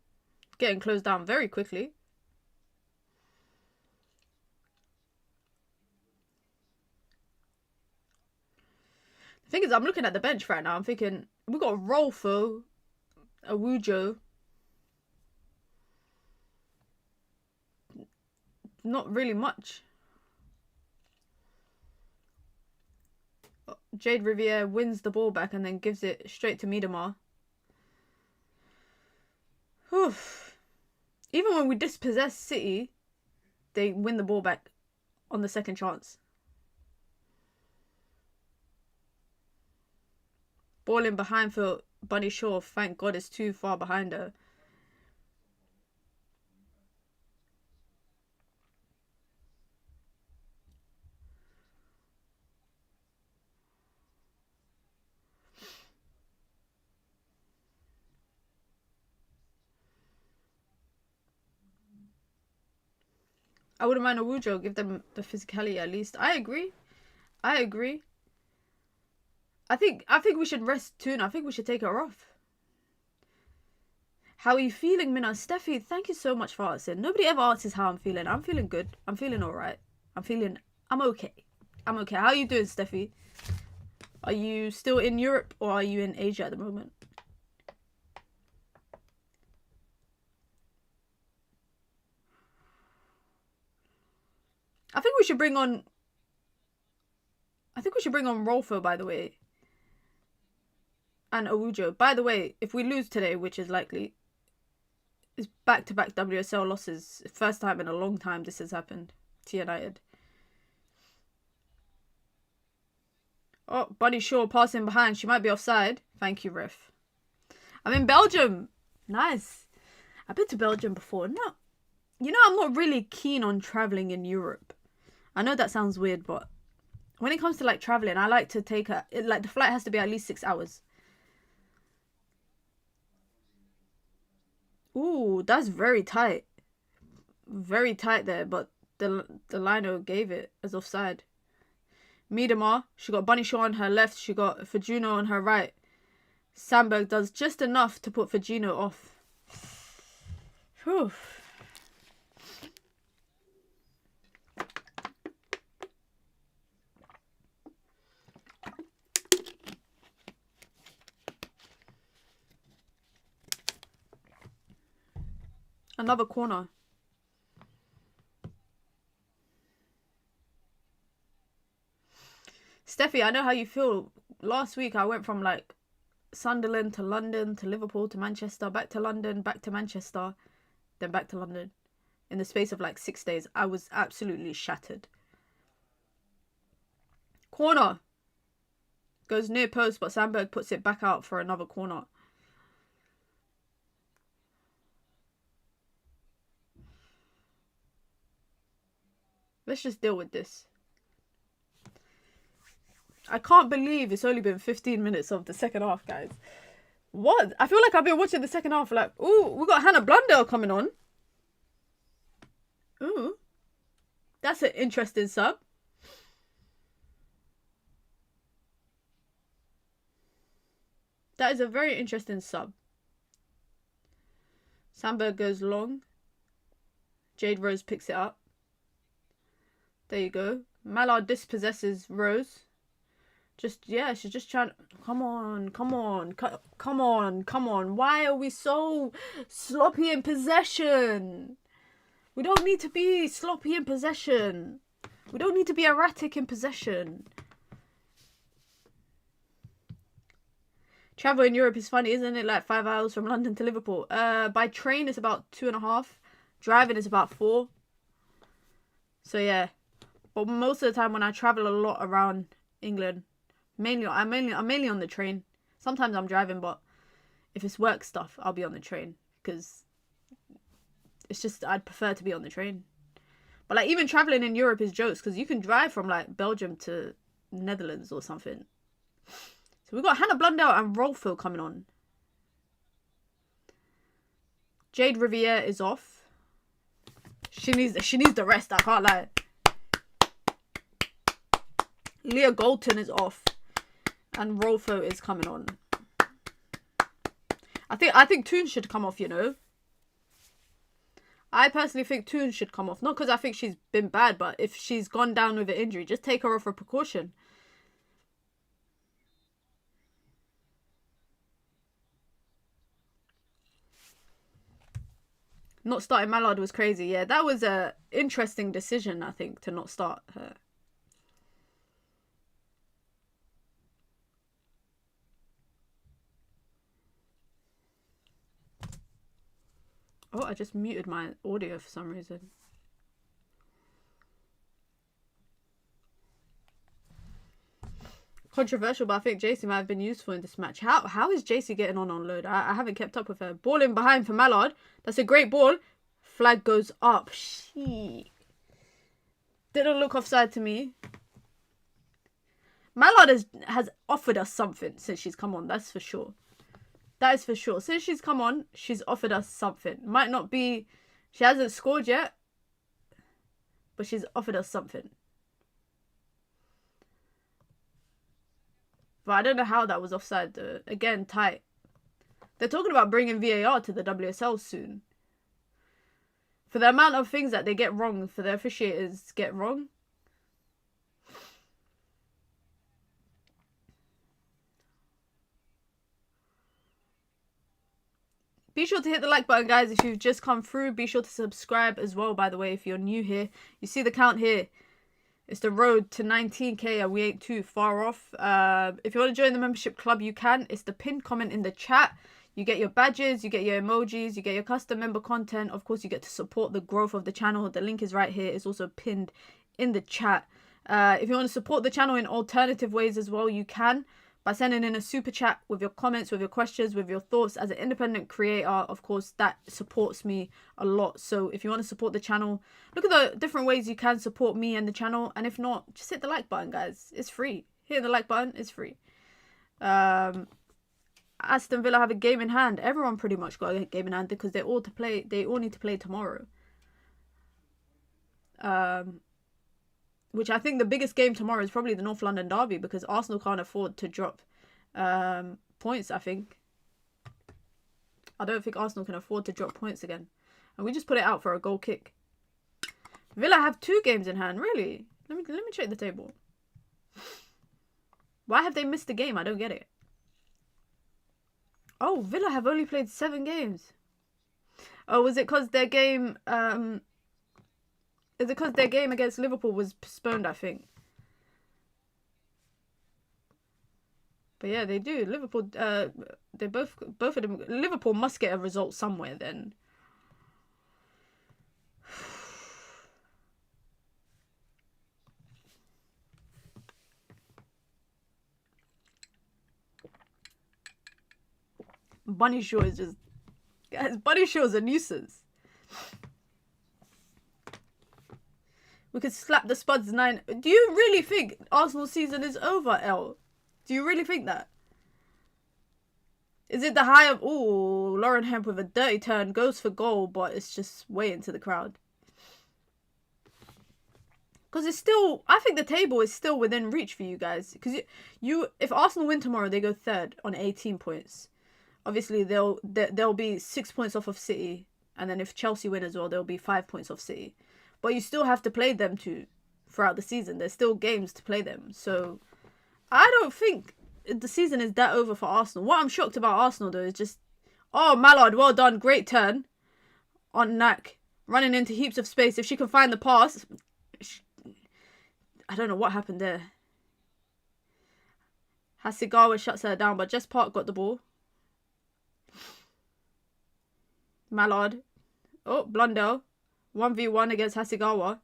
Getting closed down very quickly. The thing is, I'm looking at the bench right now. I'm thinking, we've got Rolfo, Awujo. Not really much. Jade Riviere wins the ball back and then gives it straight to Miedemar. Even when we dispossess City, they win the ball back on the second chance. Ball in behind for Bunny Shaw. Thank God it's too far behind her. I wouldn't mind Awujo. Give them the physicality at least. I agree. I agree. I think we should rest Tuna. I think we should take her off. How are you feeling, Minna? Steffi, thank you so much for asking. Nobody ever asks how I'm feeling. I'm feeling good. I'm feeling alright. I'm okay. I'm okay. How are you doing, Steffi? Are you still in Europe or are you in Asia at the moment? I think we should bring on Rolfo, by the way. And Awujo. By the way, if we lose today, which is likely, it's back-to-back WSL losses. First time in a long time this has happened to United. Oh, Bunny Shaw passing behind. She might be offside. Thank you, ref. I'm in Belgium. Nice. I've been to Belgium before. No, you know, I'm not really keen on traveling in Europe. I know that sounds weird, but when it comes to like traveling, I like to take like the flight has to be at least 6 hours. Ooh, that's very tight. Very tight there, but the lino gave it as offside. Miedema, she got Bunny Shaw on her left, she got Fajino on her right. Sandberg does just enough to put Fajino off. Whew. Another corner. Steffi, I know how you feel. Last week I went from like Sunderland to London to Liverpool to Manchester, back to London, back to Manchester, then back to London. In the space of like 6 days, I was absolutely shattered. Corner. Goes near post, but Sandberg puts it back out for another corner. Let's just deal with this. I can't believe it's only been 15 minutes of the second half, guys. What? I feel like I've been watching the second half like, ooh, we got Hannah Blundell coming on. Ooh. That's an interesting sub. That is a very interesting sub. Sandberg goes long. Jade Rose picks it up. There you go. Mallard dispossesses Rose. She's just trying. Come on. Why are we so sloppy in possession? We don't need to be sloppy in possession. We don't need to be erratic in possession. Travel in Europe is funny, isn't it? Like 5 hours from London to Liverpool. By train it's about 2.5. Driving is about 4. So yeah. But most of the time when I travel a lot around England, I'm mainly on the train. Sometimes I'm driving, but if it's work stuff, I'll be on the train because it's just I'd prefer to be on the train. But like even traveling in Europe is jokes because you can drive from like Belgium to Netherlands or something. So we've got Hannah Blundell and Rolfo coming on. Jade Riviere is off. She needs the rest, I can't lie. Leah Golton is off. And Rolfo is coming on. I think Toon should come off, you know. I personally think Toon should come off. Not because I think she's been bad, but if she's gone down with an injury, just take her off for precaution. Not starting Mallard was crazy. Yeah, that was a interesting decision, I think, to not start her. Oh, I just muted my audio for some reason. Controversial, but I think JC might have been useful in this match. How is JC getting on load? I haven't kept up with her. Ball in behind for Mallard. That's a great ball. Flag goes up. She didn't look offside to me. Mallard has offered us something since she's come on. That's for sure. That is for sure. Since she's come on, she's offered us something. Might not be... She hasn't scored yet. But she's offered us something. But I don't know how that was offside though. Again, tight. They're talking about bringing VAR to the WSL soon. For the amount of things that they get wrong, for the officiators get wrong. Be sure to hit the like button, guys, if you've just come through. Be sure to subscribe as well, by the way, if you're new here. You see the count here. It's the road to 19k and we ain't too far off. If you want to join the membership club, you can. It's the pinned comment in the chat. You get your badges, you get your emojis, you get your custom member content. Of course, you get to support the growth of the channel. The link is right here. It's also pinned in the chat. If you want to support the channel in alternative ways as well, you can. by sending in a super chat with your comments, with your questions, with your thoughts. As an independent creator, of course, that supports me a lot. So if you want to support the channel, look at the different ways you can support me and the channel. And if not, just hit the like button, guys. It's free. Hit the like button. It's free. Aston Villa have a game in hand. Everyone pretty much got a game in hand because they all need to play tomorrow. Which I think the biggest game tomorrow is probably the North London derby, because Arsenal can't afford to drop points, I think. I don't think Arsenal can afford to drop points again. And we just put it out for a goal kick. Villa have 2 games in hand, really? Let me check the table. Why have they missed the game? I don't get it. Oh, Villa have only played 7 games. Oh, was it because their game... Is it because their game against Liverpool was postponed, I think? But yeah, they do. Liverpool, they both of them... Liverpool must get a result somewhere then. Bunny Shaw is just... Guys, Bunny Shaw is a nuisance. We could slap the Spuds 9. Do you really think Arsenal season is over, El? Do you really think that? Is it the high of... Ooh, Lauren Hemp with a dirty turn. Goes for goal, but it's just way into the crowd. Because it's still... I think the table is still within reach for you guys. Because if Arsenal win tomorrow, they go 3rd on 18 points. Obviously, they'll be 6 points off of City. And then if Chelsea win as well, they'll be 5 points off City. But you still have to play them throughout the season. There's still games to play them. So, I don't think the season is that over for Arsenal. What I'm shocked about Arsenal, though, is just... Oh, Mallard, well done. Great turn on Nak. Running into heaps of space. If she can find the pass... I don't know what happened there. Hasegawa shuts her down, but Jess Park got the ball. Mallard. Oh, Blundell. 1v1 against Hasegawa.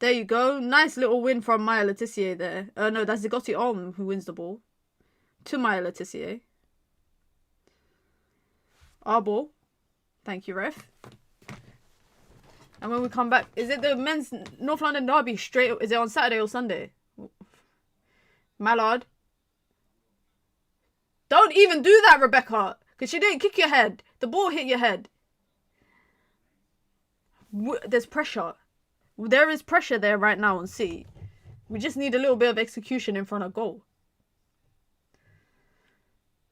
There you go. Nice little win from Maya Letitia there. No, that's Zigoti Olm who wins the ball. To Maya Letitia. Our ball. Thank you, ref. And when we come back... Is it the men's North London derby straight... Is it on Saturday or Sunday? Mallard. Don't even do that, Rebecca. Because she didn't kick your head. The ball hit your head. There's pressure. There is pressure there right now on City. We just need a little bit of execution in front of goal.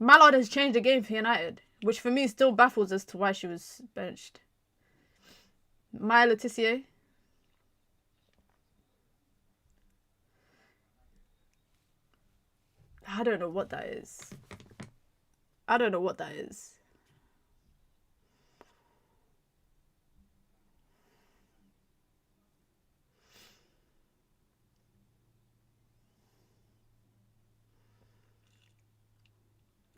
Mallard has changed the game for United. Which for me still baffles as to why she was benched. Maya Letitia. I don't know what that is. I don't know what that is.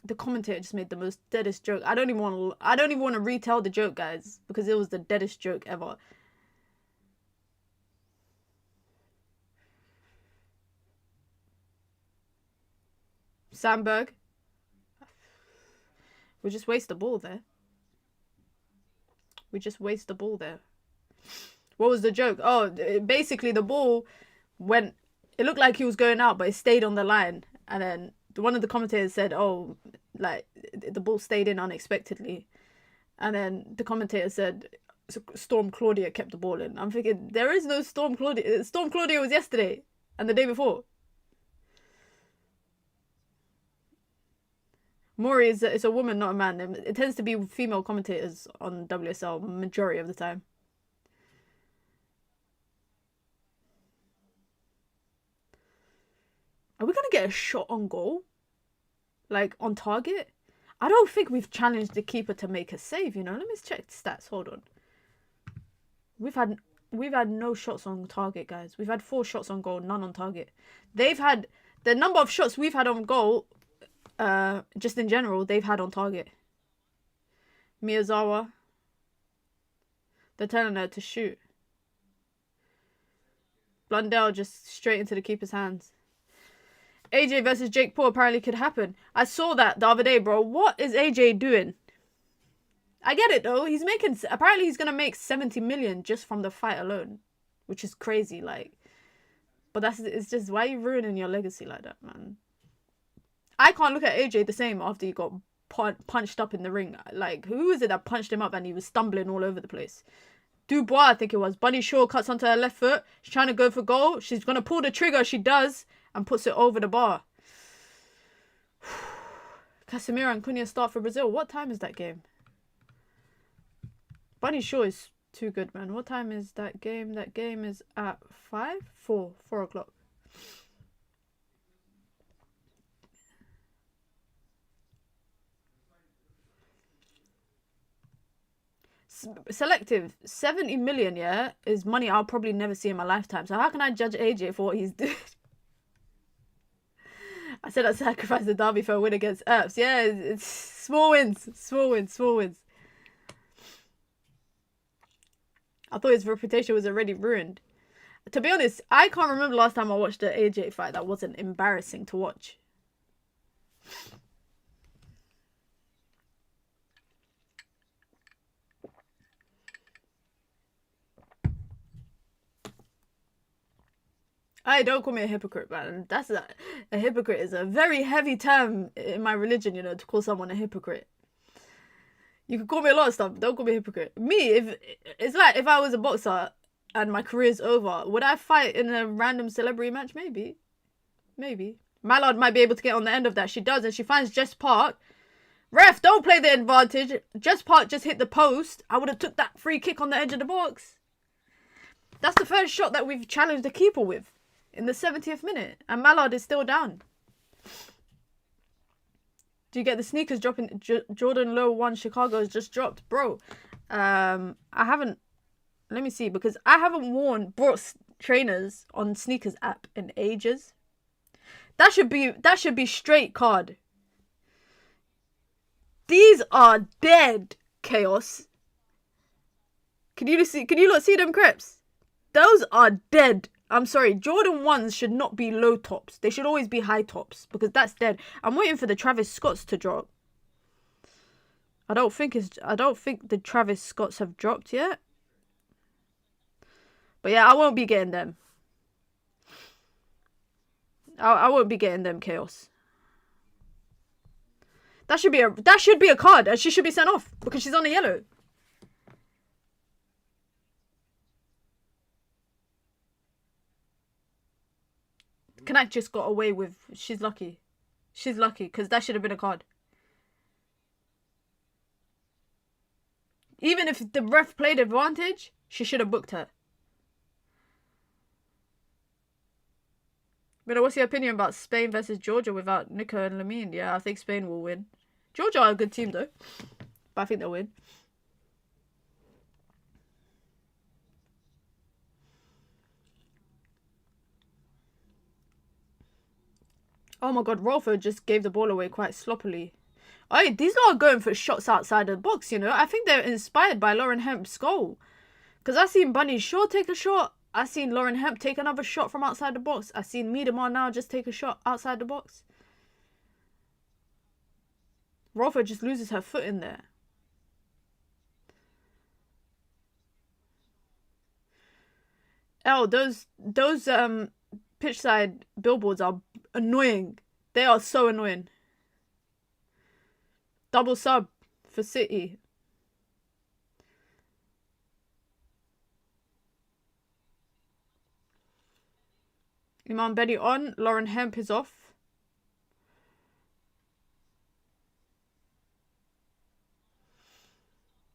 The commentator just made the most deadest joke. I don't even want to retell the joke, guys, because it was the deadest joke ever. Sandberg. We just waste the ball there. We just waste the ball there. What was the joke? Oh, basically the ball went... It looked like he was going out, but it stayed on the line. And then one of the commentators said, oh, like, the ball stayed in unexpectedly. And then the commentator said, Storm Claudia kept the ball in. I'm thinking, there is no Storm Claudia. Storm Claudia was yesterday and the day before. Maury is a woman, not a man. It tends to be female commentators on WSL majority of the time. Are we going to get a shot on goal? Like, on target? I don't think we've challenged the keeper to make a save, you know? Let me check the stats. Hold on. We've had no shots on target, guys. We've had 4 shots on goal, none on target. They've had... The number of shots we've had on goal... just in general, they've had on target. Miyazawa. They're telling her to shoot. Blundell just straight into the keeper's hands. AJ versus Jake Paul apparently could happen. I saw that the other day, bro. What is AJ doing? I get it though. He's making, apparently he's gonna make 70 million just from the fight alone, which is crazy. Like, but it's just, why are you ruining your legacy like that, man? I can't look at AJ the same after he got punched up in the ring. Like, who is it that punched him up and he was stumbling all over the place? Dubois, I think it was. Bunny Shaw cuts onto her left foot. She's trying to go for goal. She's gonna pull the trigger. She does, and puts it over the bar. Casemiro and Cunha start for Brazil. What time is that game? Bunny Shaw is too good, man. What time is that game? That game is at 4 o'clock. Selective 70 million, yeah, is money I'll probably never see in my lifetime. So how can I judge AJ for what he's doing? I said I sacrificed the derby for a win against Earps. Yeah, it's small wins, small wins, small wins. I thought his reputation was already ruined. To be honest, I can't remember last time I watched the AJ fight that wasn't embarrassing to watch. Hey, don't call me a hypocrite, man. That's a hypocrite is a very heavy term in my religion, you know, to call someone a hypocrite. You can call me a lot of stuff, don't call me a hypocrite. Me, if it's like if I was a boxer and my career's over, would I fight in a random celebrity match? Maybe. Maybe. Mallard might be able to get on the end of that. She does, and she finds Jess Park. Ref, don't play the advantage. Jess Park just hit the post. I would have took that free kick on the edge of the box. That's the first shot that we've challenged the keeper with in the 70th minute. And Mallard is still down. Do you get the sneakers dropping? Jordan Lowe 1 Chicago has just dropped. Bro, I haven't... Let me see, because I haven't bought trainers on sneakers app in ages. That should be straight card. These are dead, Chaos. Can you not see them crepes? Those are dead. I'm sorry, Jordan 1s should not be low tops. They should always be high tops, because that's dead. I'm waiting for the Travis Scotts to drop. I don't think the Travis Scotts have dropped yet. But yeah, I won't be getting them. I won't be getting them, Chaos. That should be a card, and she should be sent off because she's on a yellow. Kanak just got away with... She's lucky. She's lucky, because that should have been a card. Even if the ref played advantage, she should have booked her. But what's your opinion about Spain versus Georgia without Nico and Lamine? Yeah, I think Spain will win. Georgia are a good team, though. But I think they'll win. Oh my god, Rolfo just gave the ball away quite sloppily. Oh, these lot are going for shots outside the box, you know. I think they're inspired by Lauren Hemp's goal. Because I've seen Bunny Shaw take a shot. I've seen Lauren Hemp take another shot from outside the box. I've seen Miedemar now just take a shot outside the box. Rolfo just loses her foot in there. Oh, those pitch side billboards are annoying. They are so annoying. Double sub for City. Iman Benny on. Lauren Hemp is off.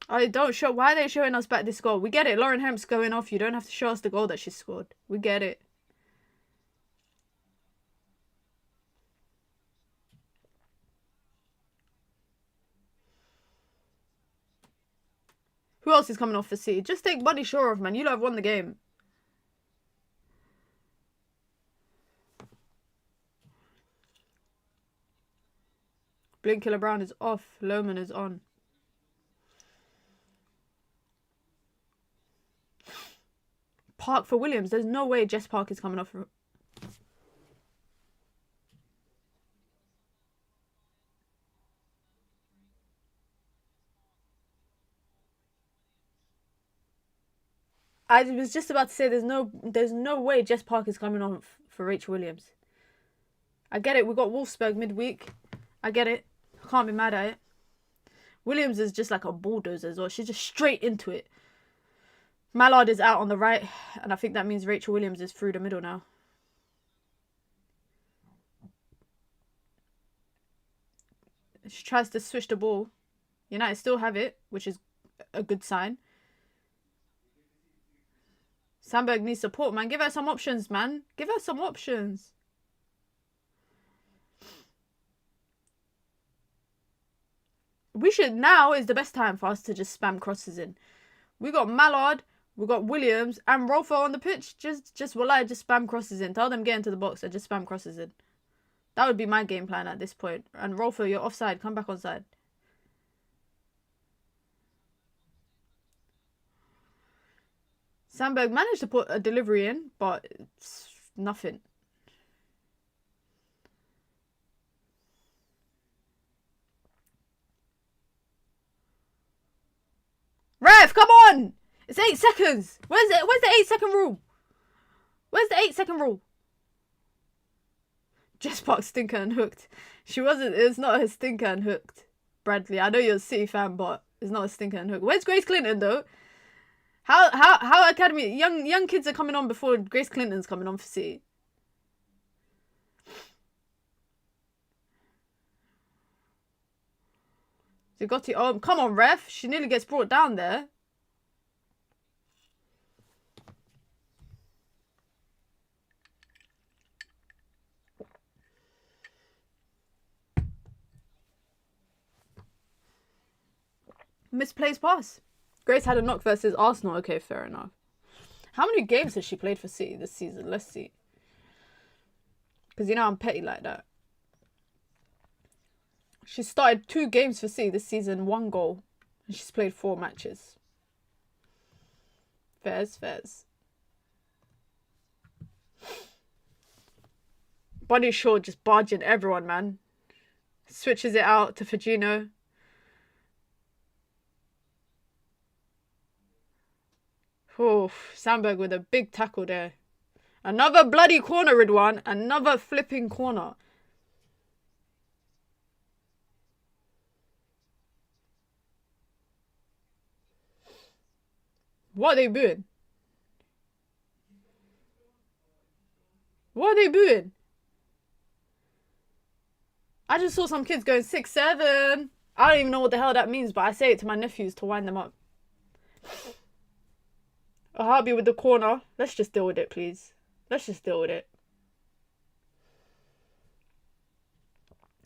Oh, don't show. Why are they showing us back this goal? We get it. Lauren Hemp's going off. You don't have to show us the goal that she scored. We get it. Who else is coming off for City? Just take Buddy Shaw off, man. You lot have won the game. Blink Killer Brown is off. Lohman is on. Park for Williams. There's no way Jess Park is coming off. I was just about to say there's no way Jess Park is coming on for Rachel Williams. I get it. We got Wolfsburg midweek. I get it. I can't be mad at it. Williams is just like a bulldozer as well. She's just straight into it. Mallard is out on the right, and I think that means Rachel Williams is through the middle now. She tries to switch the ball. United still have it, which is a good sign. Sandberg needs support, man. Give her some options, man. Give her some options. Now is the best time for us to just spam crosses in. We got Mallard, we got Williams, and Rolfo on the pitch. Just spam crosses in. Tell them get into the box and just spam crosses in. That would be my game plan at this point. And Rolfo, you're offside. Come back onside. Sandberg managed to put a delivery in, but it's nothing. Ref, come on! It's 8 seconds. Where's the 8-second rule? Where's the 8-second rule? Jess Park stinker and hooked. It's not a stinker and hooked. Bradley, I know you're a City fan, but it's not a stinker and hooked. Where's Grace Clinton though? How academy young kids are coming on before Grace Clinton's coming on for City? Zigotti, oh come on ref, she nearly gets brought down there. Misplaced pass. Grace had a knock versus Arsenal. Okay, fair enough. How many games has she played for City this season? Let's see. Because you know I'm petty like that. She started 2 games for City this season, 1 goal. And she's played 4 matches. Fairs. Bunny Shaw just barging everyone, man. Switches it out to Fagino. Oh, Sandberg with a big tackle there. Another bloody corner, Ridwan. Another flipping corner. What are they doing? What are they doing? I just saw some kids going 6-7. I don't even know what the hell that means, but I say it to my nephews to wind them up. A heartbeat with the corner. Let's just deal with it, please. Let's just deal with it.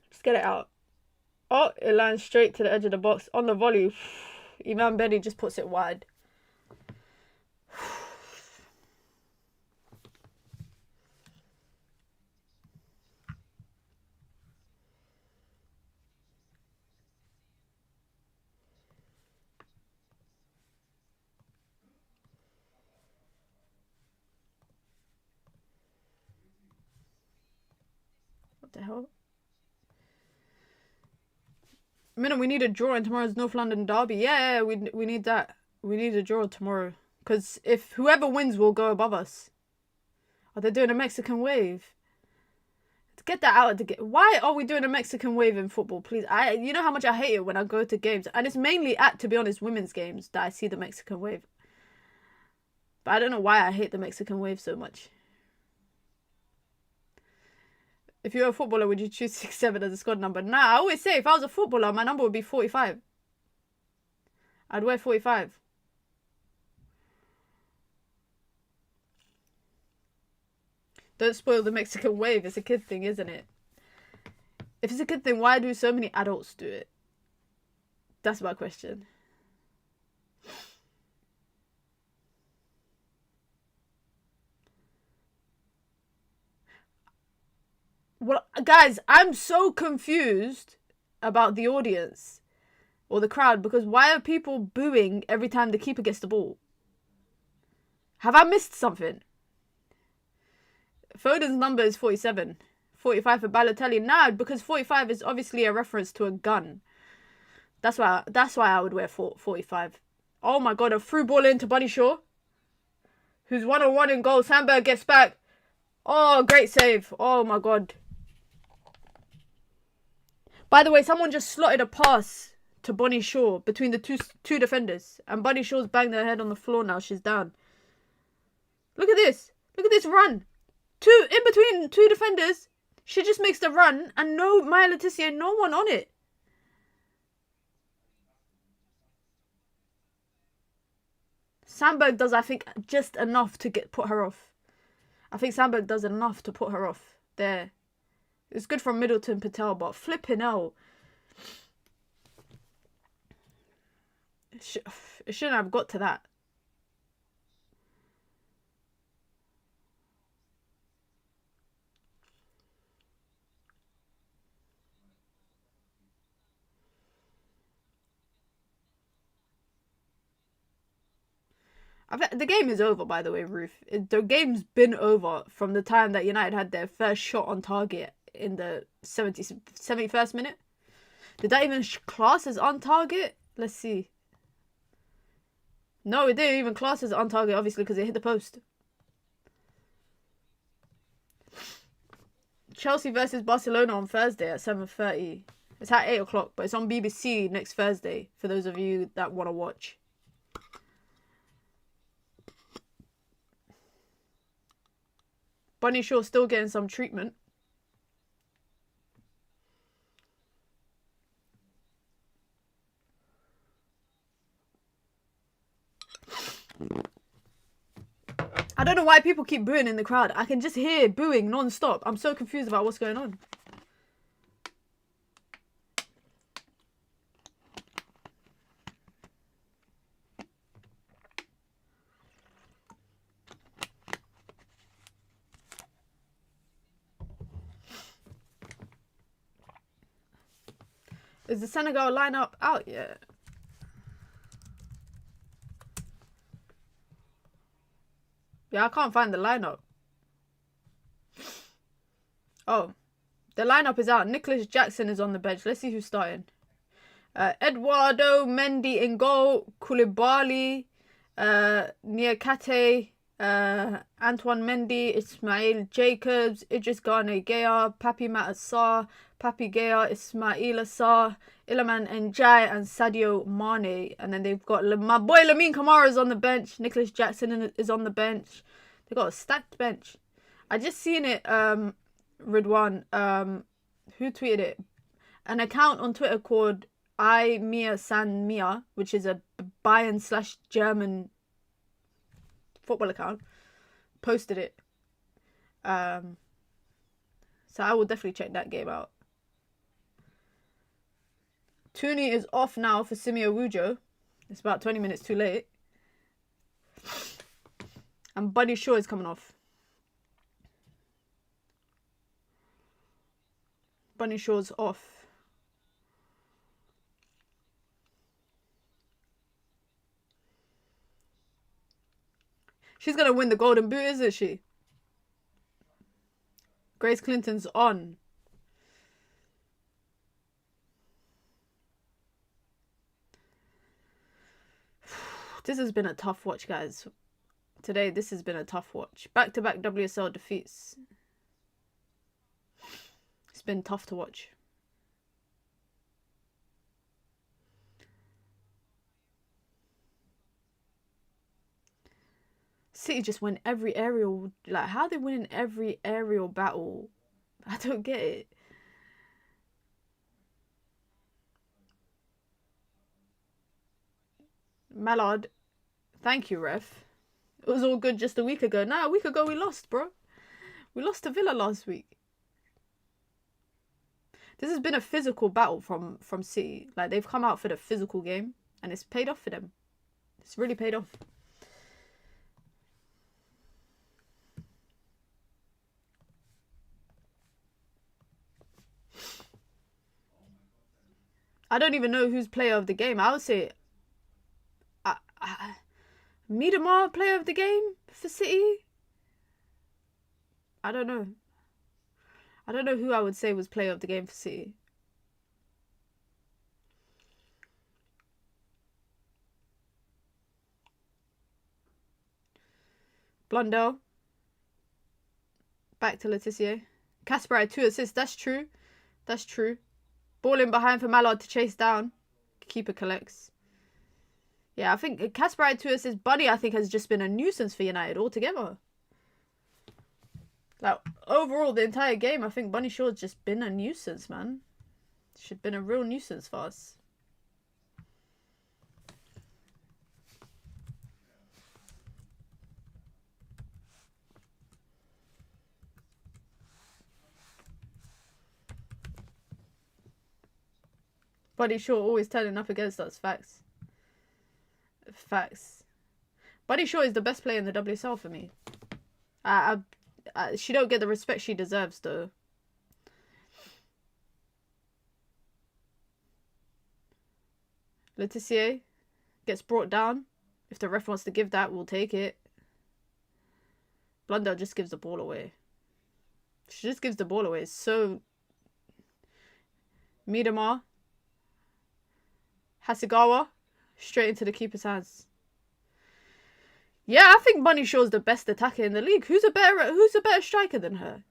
Just get it out. Oh, it lands straight to the edge of the box. On the volley. Iman Benny just puts it wide. What the hell? Minute, we need a draw in tomorrow's North London derby. Yeah, we need that. We need a draw tomorrow. Because if whoever wins will go above us. Are they doing a Mexican wave? Get that out of the game. Why are we doing a Mexican wave in football, please? You know how much I hate it when I go to games. And it's mainly at, to be honest, women's games that I see the Mexican wave. But I don't know why I hate the Mexican wave so much. If you're a footballer, would you choose 6'7" as a squad number? Nah, I always say if I was a footballer, my number would be 45. I'd wear 45. Don't spoil the Mexican wave. It's a kid thing, isn't it? If it's a kid thing, why do so many adults do it? That's my question. Well, guys, I'm so confused about the audience or the crowd because why are people booing every time the keeper gets the ball? Have I missed something? Foden's number is 47. 45 for Balotelli. Nah, because 45 is obviously a reference to a gun. That's why I would wear 45. Oh my god, a through ball into Buddy Shaw. Who's 1-on-1 in goal. Sandberg gets back. Oh, great save. Oh my god. By the way, someone just slotted a pass to Bonnie Shaw between the two defenders. And Bonnie Shaw's banged her head on the floor now. She's down. Look at this. Look at this run. In between two defenders. She just makes the run. And no Maya Letitia, no one on it. Sandberg does, I think, just enough to put her off. I think Sandberg does enough to put her off. There. It's good from Middleton Patel, but flipping out. It shouldn't have got to that. The game is over, by the way, Ruth. The game's been over from the time that United had their first shot on target in the 71st minute. Did that even class as on target? Let's see. No, it didn't even class as on target, obviously, because it hit the post. Chelsea versus Barcelona on Thursday at 7:30. It's at 8 o'clock, but it's on BBC next Thursday for those of you that want to watch. Bunny Shaw still getting some treatment. I don't know why people keep booing in the crowd. I can just hear booing non-stop. I'm so confused about what's going on. Is the Senegal lineup out yet? Yeah, I can't find the lineup. Oh, the lineup is out. Nicholas Jackson is on the bench. Let's see who's starting. Eduardo Mendy in goal. Koulibaly, Niakate, Antoine Mendy, Ismail Jacobs, Idris Gane Gueye, Papi Matar Sarr, Papi Gueye, Ismaila Sarr, Iliman Ndiaye, and Sadio Mane. And then they've got my boy Lamine Kamara is on the bench. Nicholas Jackson is on the bench. They've got a stacked bench. I just seen it, Ridwan. Who tweeted it? An account on Twitter called I Mia San Mia, which is a Bayern/German football account, posted it. So I will definitely check that game out. Tooney is off now for Simeo Wujo. It's about 20 minutes too late. And Buddy Shaw is coming off. Bunny Shaw's off. She's going to win the Golden Boot, isn't she? Grace Clinton's on. This has been a tough watch, guys. Today, this has been a tough watch. Back-to-back WSL defeats. It's been tough to watch. City just win every aerial. Like, how they win every aerial battle? I don't get it. Mallard, thank you, ref. It was all good just a week ago. Nah, a week ago we lost, bro. We lost to Villa last week. This has been a physical battle from City. Like, they've come out for the physical game, and it's paid off for them. It's really paid off. I don't even know who's player of the game. I would say Miedemar, player of the game for City? I don't know. I don't know who I would say was player of the game for City. Blundell. Back to Letitia. Casper had 2 assists. That's true. That's true. Ball in behind for Mallard to chase down. Keeper collects. Yeah, I think Casper had 2 assists. Buddy, I think, has just been a nuisance for United altogether. Like, overall, the entire game, I think Bunny Shaw's just been a nuisance, man. She's been a real nuisance for us. Buddy Shaw always turning up against us. Facts. Facts. Buddy Shaw is the best player in the WSL for me. She don't get the respect she deserves, though. Letitia gets brought down. If the ref wants to give that, we'll take it. Blundell just gives the ball away. She just gives the ball away. So, Miedemar. Hasegawa. Straight into the keeper's hands. Yeah, I think Bunny Shaw's the best attacker in the league. Who's a better striker than her?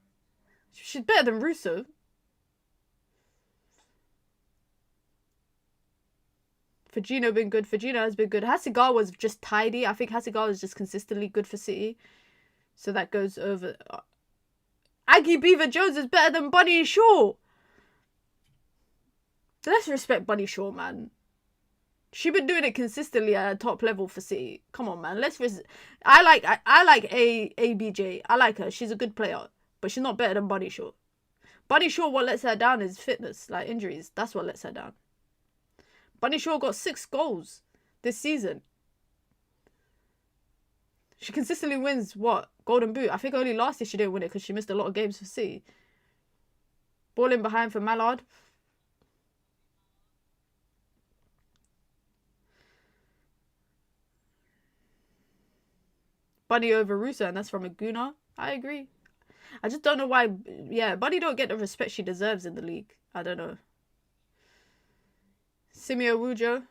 She's better than Russo. Fajino been good. Fajino has been good. Hasegawa was just tidy. I think Hasegawa is just consistently good for City. So that goes over. Aggie Beaver Jones is better than Bunny Shaw. Let's respect Bunny Shaw, man. She been doing it consistently at a top level for City. Come on, man. I like ABJ. I like her. She's a good player, but she's not better than Bunny Shaw. Bunny Shaw, what lets her down is fitness, like injuries. That's what lets her down. Bunny Shaw got 6 goals this season. She consistently wins what? Golden Boot. I think only last year she didn't win it because she missed a lot of games for City. Ball in behind for Mallard. Bunny over Russo, and that's from Aguna. I agree. I just don't know why. Yeah, Bunny don't get the respect she deserves in the league. I don't know. Simeo Wujo.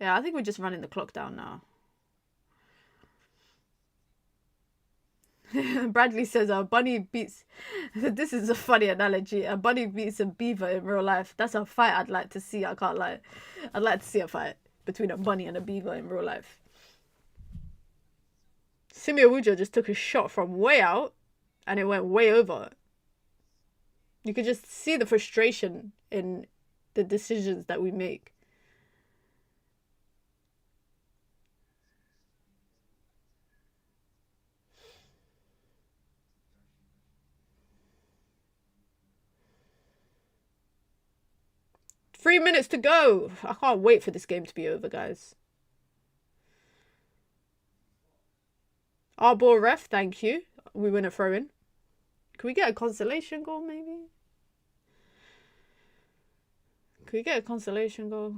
Yeah, I think we're just running the clock down now. Bradley says, Bunny beats... This is a funny analogy. A bunny beats a beaver in real life. That's a fight I'd like to see. I can't lie. I'd like to see a fight between a bunny and a beaver in real life. Simeo Wujo just took a shot from way out and it went way over. You could just see the frustration in the decisions that we make. Three minutes to go. I can't wait for this game to be over, guys. Our ball ref, thank you. We win a throw-in. Can we get a consolation goal, maybe? Can we get a consolation goal?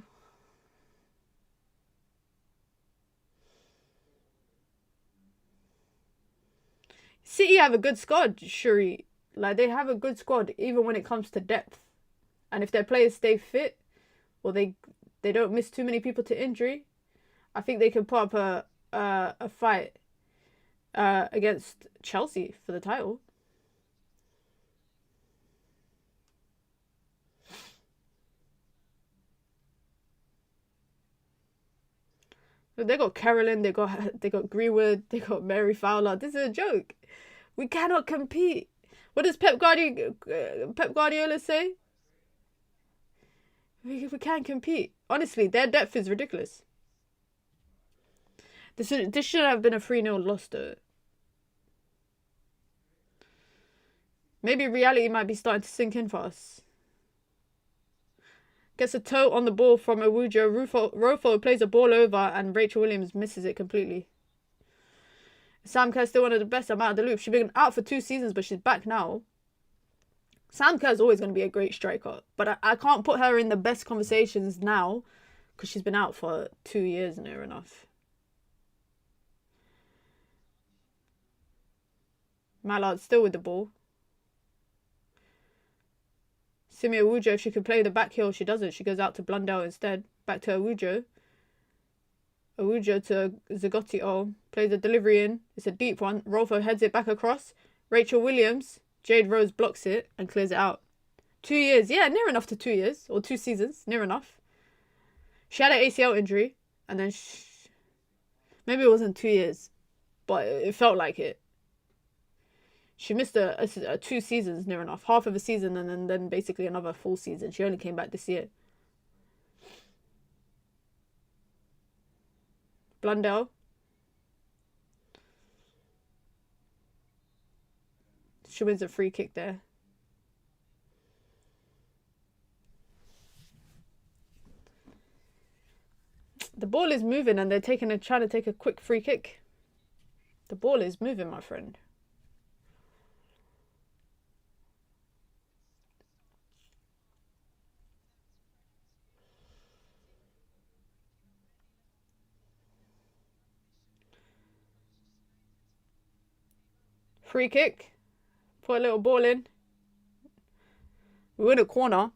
City have a good squad, Shuri. Like, they have a good squad, even when it comes to depth. And if their players stay fit, or they don't miss too many people to injury, I think they can put up a fight against Chelsea for the title. They got Carolyn, they got Greenwood, they got Mary Fowler. This is a joke. We cannot compete. What does Pep Guardiola say? We can't compete. Honestly, their depth is ridiculous. This shouldn't have been a 3-0 loss, though. Maybe reality might be starting to sink in for us. Gets a toe on the ball from Awujo. Rofo plays a ball over and Rachel Williams misses it completely. Sam Kerr's still one of the best. I'm out of the loop. She's been out for 2 seasons, but she's back now. Sam Kerr's always going to be a great striker, but I can't put her in the best conversations now because she's been out for 2 years near enough. Mallard still with the ball. Simi Awujo, if she could play the back heel, she doesn't. She goes out to Blundell instead. Back to Awujo. Awujo to Zagotti. Oh, plays the delivery in. It's a deep one. Rolfo heads it back across. Rachel Williams. Jade Rose blocks it and clears it out. 2 years. Yeah, near enough to 2 years. Or 2 seasons. Near enough. She had an ACL injury. And then maybe it wasn't 2 years. But it felt like it. She missed a 2 seasons near enough. Half of a season and then basically another full season. She only came back this year. Blundell. She wins a free kick there. The ball is moving and they're trying to take a quick free kick. The ball is moving, my friend. Free kick. Put a little ball in. We win a corner.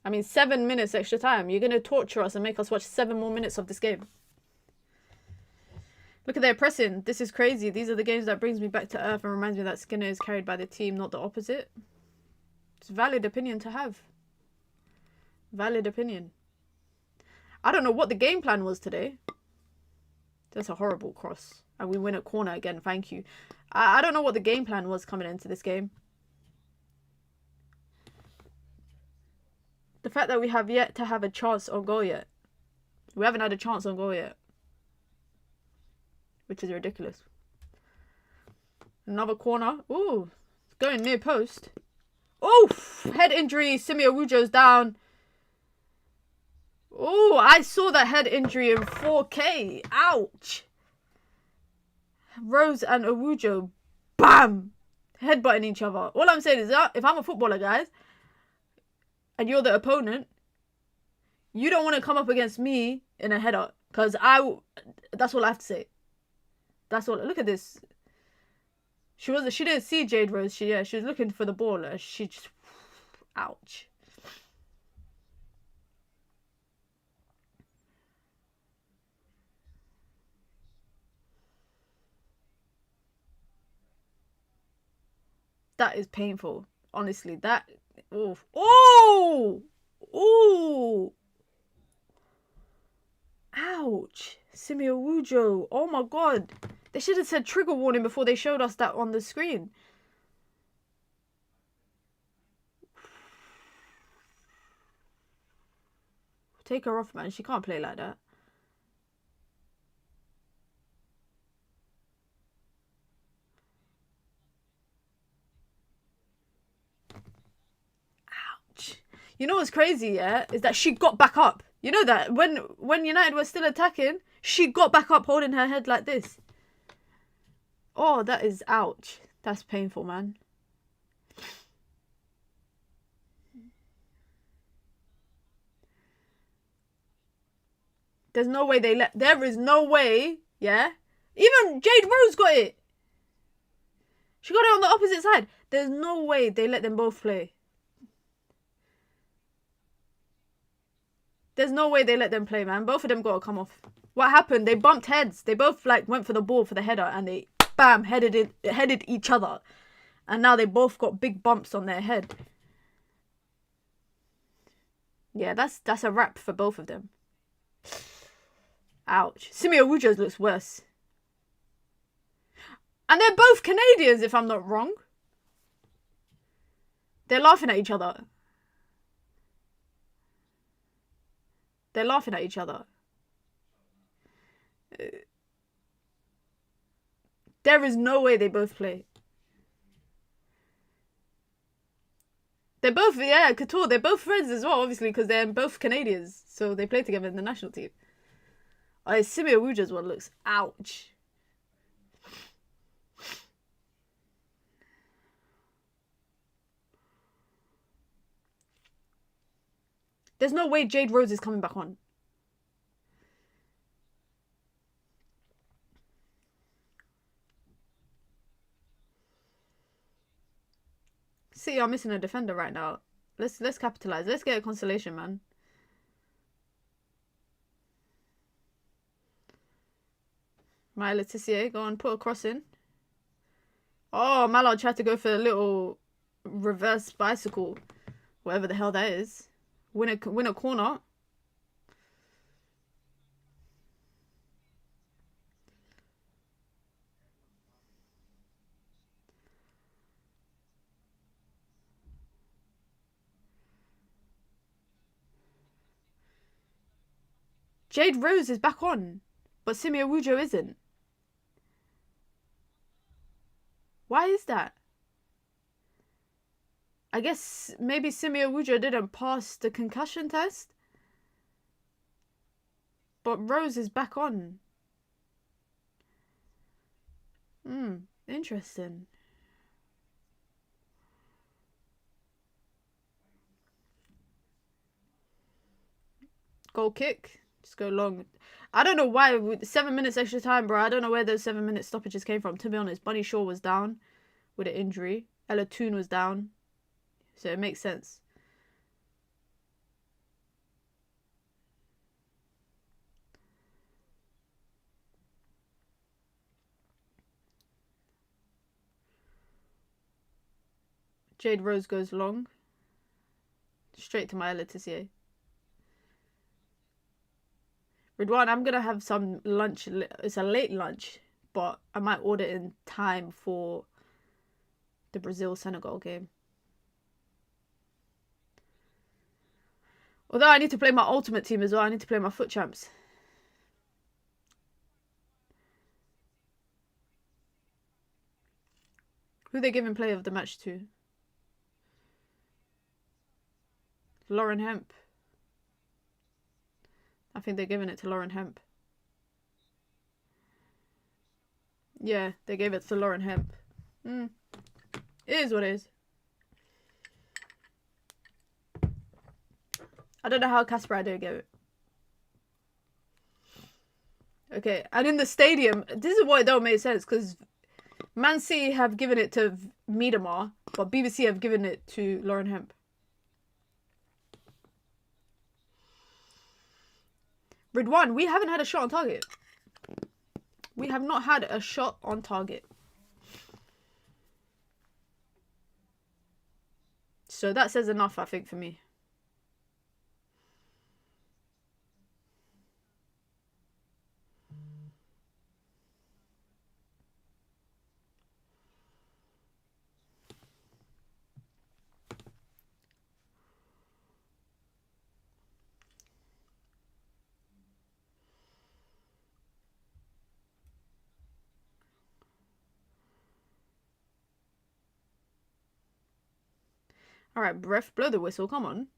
I mean, 7 minutes extra time. You're going to torture us and make us watch 7 more minutes of this game. Look at their pressing. This is crazy. These are the games that brings me back to earth and reminds me that Skinner is carried by the team, not the opposite. It's a valid opinion to have. Valid opinion. I don't know what the game plan was today. That's a horrible cross. And we win a corner again. Thank you. I don't know what the game plan was coming into this game. The fact that we have yet to have a chance on goal yet. We haven't had a chance on goal yet. Which is ridiculous. Another corner. Ooh. Going near post. Oh! Head injury. Simi Awujo's down. Oh, I saw that head injury in 4K. Ouch. Rose and Awujo. Bam! Headbutting each other. All I'm saying is that if I'm a footballer, guys, and you're the opponent, you don't want to come up against me in a header. Because that's all I have to say. That's all. Look at this. She didn't see Jade Rose. She was looking for the ball. She just... Ouch. That is painful. Honestly, that... Oh! Oh! Oh! Ouch. Simi Awujo. Oh my god. They should have said trigger warning before they showed us that on the screen. Take her off, man. She can't play like that. Ouch. You know what's crazy, yeah? Is that she got back up. You know that? When United were still attacking, she got back up holding her head like this. Oh, that is ouch. That's painful, man. There's no way there is no way, yeah? Even Jade Rose got it. She got it on the opposite side. There's no way they let them both play. There's no way they let them play, man. Both of them got to come off. What happened? They bumped heads. They both went for the ball for the header and they bam headed each other. And now they both got big bumps on their head. Yeah, that's a wrap for both of them. Ouch. Simi Awujo's looks worse. And they're both Canadians, if I'm not wrong. They're laughing at each other. They're laughing at each other. There is no way they both play. They're both, yeah, Couture. They're both friends as well, obviously, because they're both Canadians. So they play together in the national team. Oh, Simi Awujo's one looks ouch. There's no way Jade Rose is coming back on. City are missing a defender right now. Let's capitalize. Let's get a consolation, man. My Letitia, go on, put a cross in. Oh, Mallard tried to go for a little reverse bicycle, whatever the hell that is. Win a corner. Jade Rose is back on, but Simi Awujo isn't. Why is that? I guess maybe Simi Awujo didn't pass the concussion test. But Rose is back on. Interesting. Goal kick. Just go long. I don't know why. 7 minutes extra time, bro. I don't know where those 7-minute stoppages came from. To be honest, Bunny Shaw was down with an injury. Ella Toon was down. So it makes sense. Jade Rose goes long. Straight to my Letitia. Ridwan, I'm going to have some lunch. It's a late lunch, but I might order in time for the Brazil-Senegal game. Although I need to play my ultimate team as well. I need to play my foot champs. Who they giving play of the match to? Lauren Hemp. I think they're giving it to Lauren Hemp. Yeah, they gave it to Lauren Hemp. It is what it is. I don't know how Casper I didn't get it. Okay, and in the stadium, this is what it don't make sense, because Man City have given it to Miedemar, but BBC have given it to Lauren Hemp. Ridwan, we haven't had a shot on target. We have not had a shot on target. So that says enough, I think, for me. Alright, ref, blow the whistle, come on.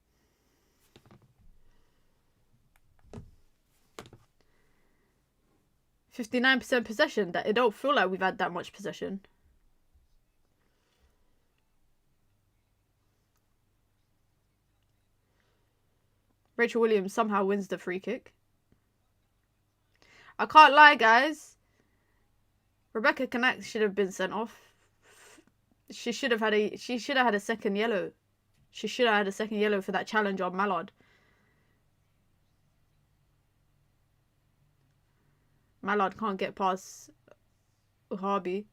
%59 possession. That it don't feel like we've had that much possession. Rachel Williams somehow wins the free kick. I can't lie, guys. Rebecca Connect should have been sent off. She should have had a second yellow. She should have had a second yellow for that challenge on Mallard. Mallard can't get past Harby.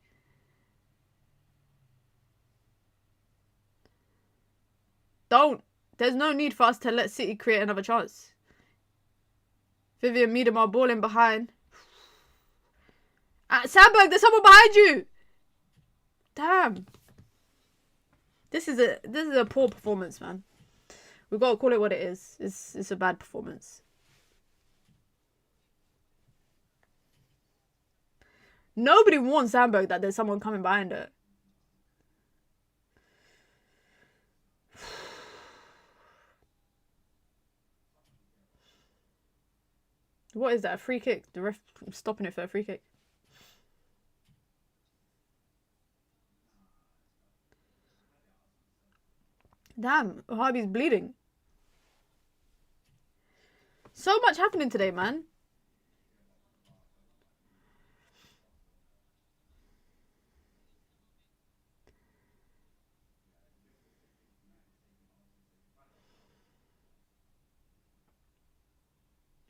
Don't. There's no need for us to let City create another chance. Vivian Miedemar ball in behind. Sandberg, there's someone behind you. Damn. This is a poor performance, man. We've got to call it what it is. It's a bad performance. Nobody warns Sandberg that there's someone coming behind her. What is that? A free kick? The ref stopping it for a free kick. Damn, Harvey's bleeding. So much happening today, man.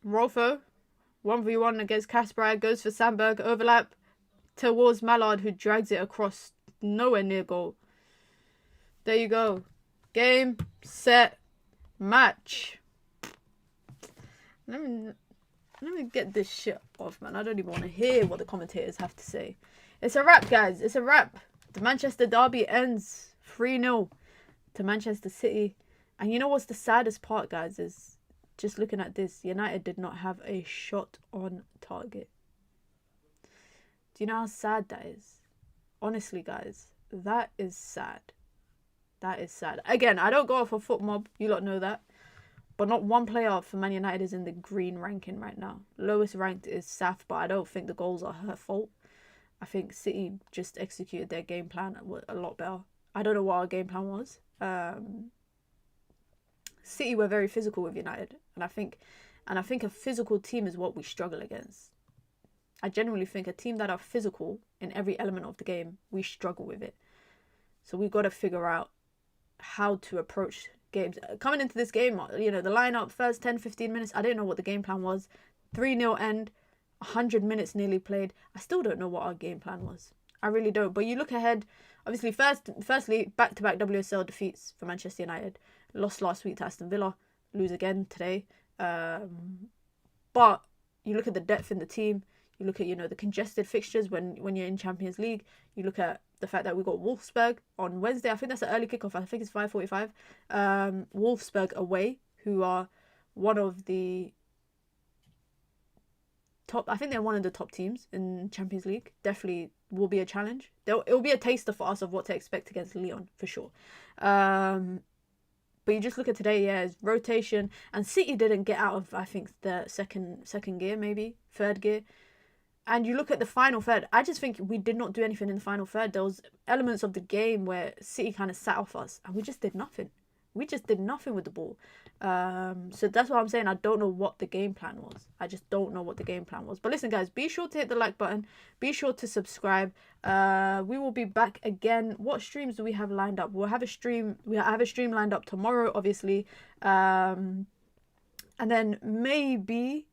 Rolfo, 1v1 against Kasper, goes for Sandberg, overlap towards Mallard, who drags it across, nowhere near goal. There you go. Game, set, match. Let me get this shit off, man. I don't even want to hear what the commentators have to say. It's a wrap, guys. It's a wrap. The Manchester derby ends 3-0 to Manchester City. And you know what's the saddest part, guys, is just looking at this. United did not have a shot on target. Do you know how sad that is? Honestly, guys, that is sad. That is sad. Again, I don't go off a foot mob. You lot know that. But not one player for Man United is in the green ranking right now. Lowest ranked is Saf, but I don't think the goals are her fault. I think City just executed their game plan a lot better. I don't know what our game plan was. City were very physical with United, and I think a physical team is what we struggle against. I genuinely think a team that are physical in every element of the game, we struggle with it. So we've got to figure out how to approach games. Coming into this game, you know, the lineup, first 10-15 minutes, I didn't know what the game plan was. 3-0 end, 100 minutes nearly played. I still don't know what our game plan was. I really don't. But you look ahead, obviously, firstly, back-to-back WSL defeats for Manchester United. Lost last week to Aston Villa, lose again today. But you look at the depth in the team. You look at, you know, the congested fixtures when you're in Champions League. You look at the fact that we got Wolfsburg on Wednesday. I think that's an early kickoff. I think it's 5:45. Wolfsburg away, who are one of the top. I think they're one of the top teams in Champions League. Definitely will be a challenge. It will be a taster for us of what to expect against Lyon for sure. But you just look at today, yeah, it's rotation, and City didn't get out of, I think, the second gear, maybe third gear. And you look at the final third, I just think we did not do anything in the final third. There was elements of the game where City kind of sat off us, and we just did nothing. We just did nothing with the ball. So that's what I'm saying. I don't know what the game plan was. I just don't know what the game plan was. But listen, guys, be sure to hit the like button. Be sure to subscribe. We will be back again. What streams do we have lined up? We'll have a stream. We have a stream lined up tomorrow, obviously. And then maybe...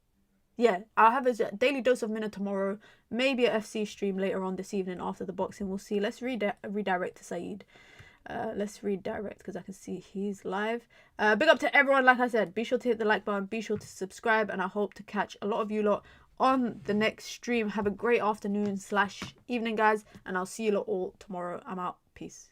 yeah, I'll have a daily dose of Minna tomorrow. Maybe a FC stream later on this evening after the boxing. We'll see. Let's redirect to Saeed. Let's redirect because I can see he's live. Big up to everyone. Like I said, be sure to hit the like button. Be sure to subscribe. And I hope to catch a lot of you lot on the next stream. Have a great afternoon / evening, guys. And I'll see you lot all tomorrow. I'm out. Peace.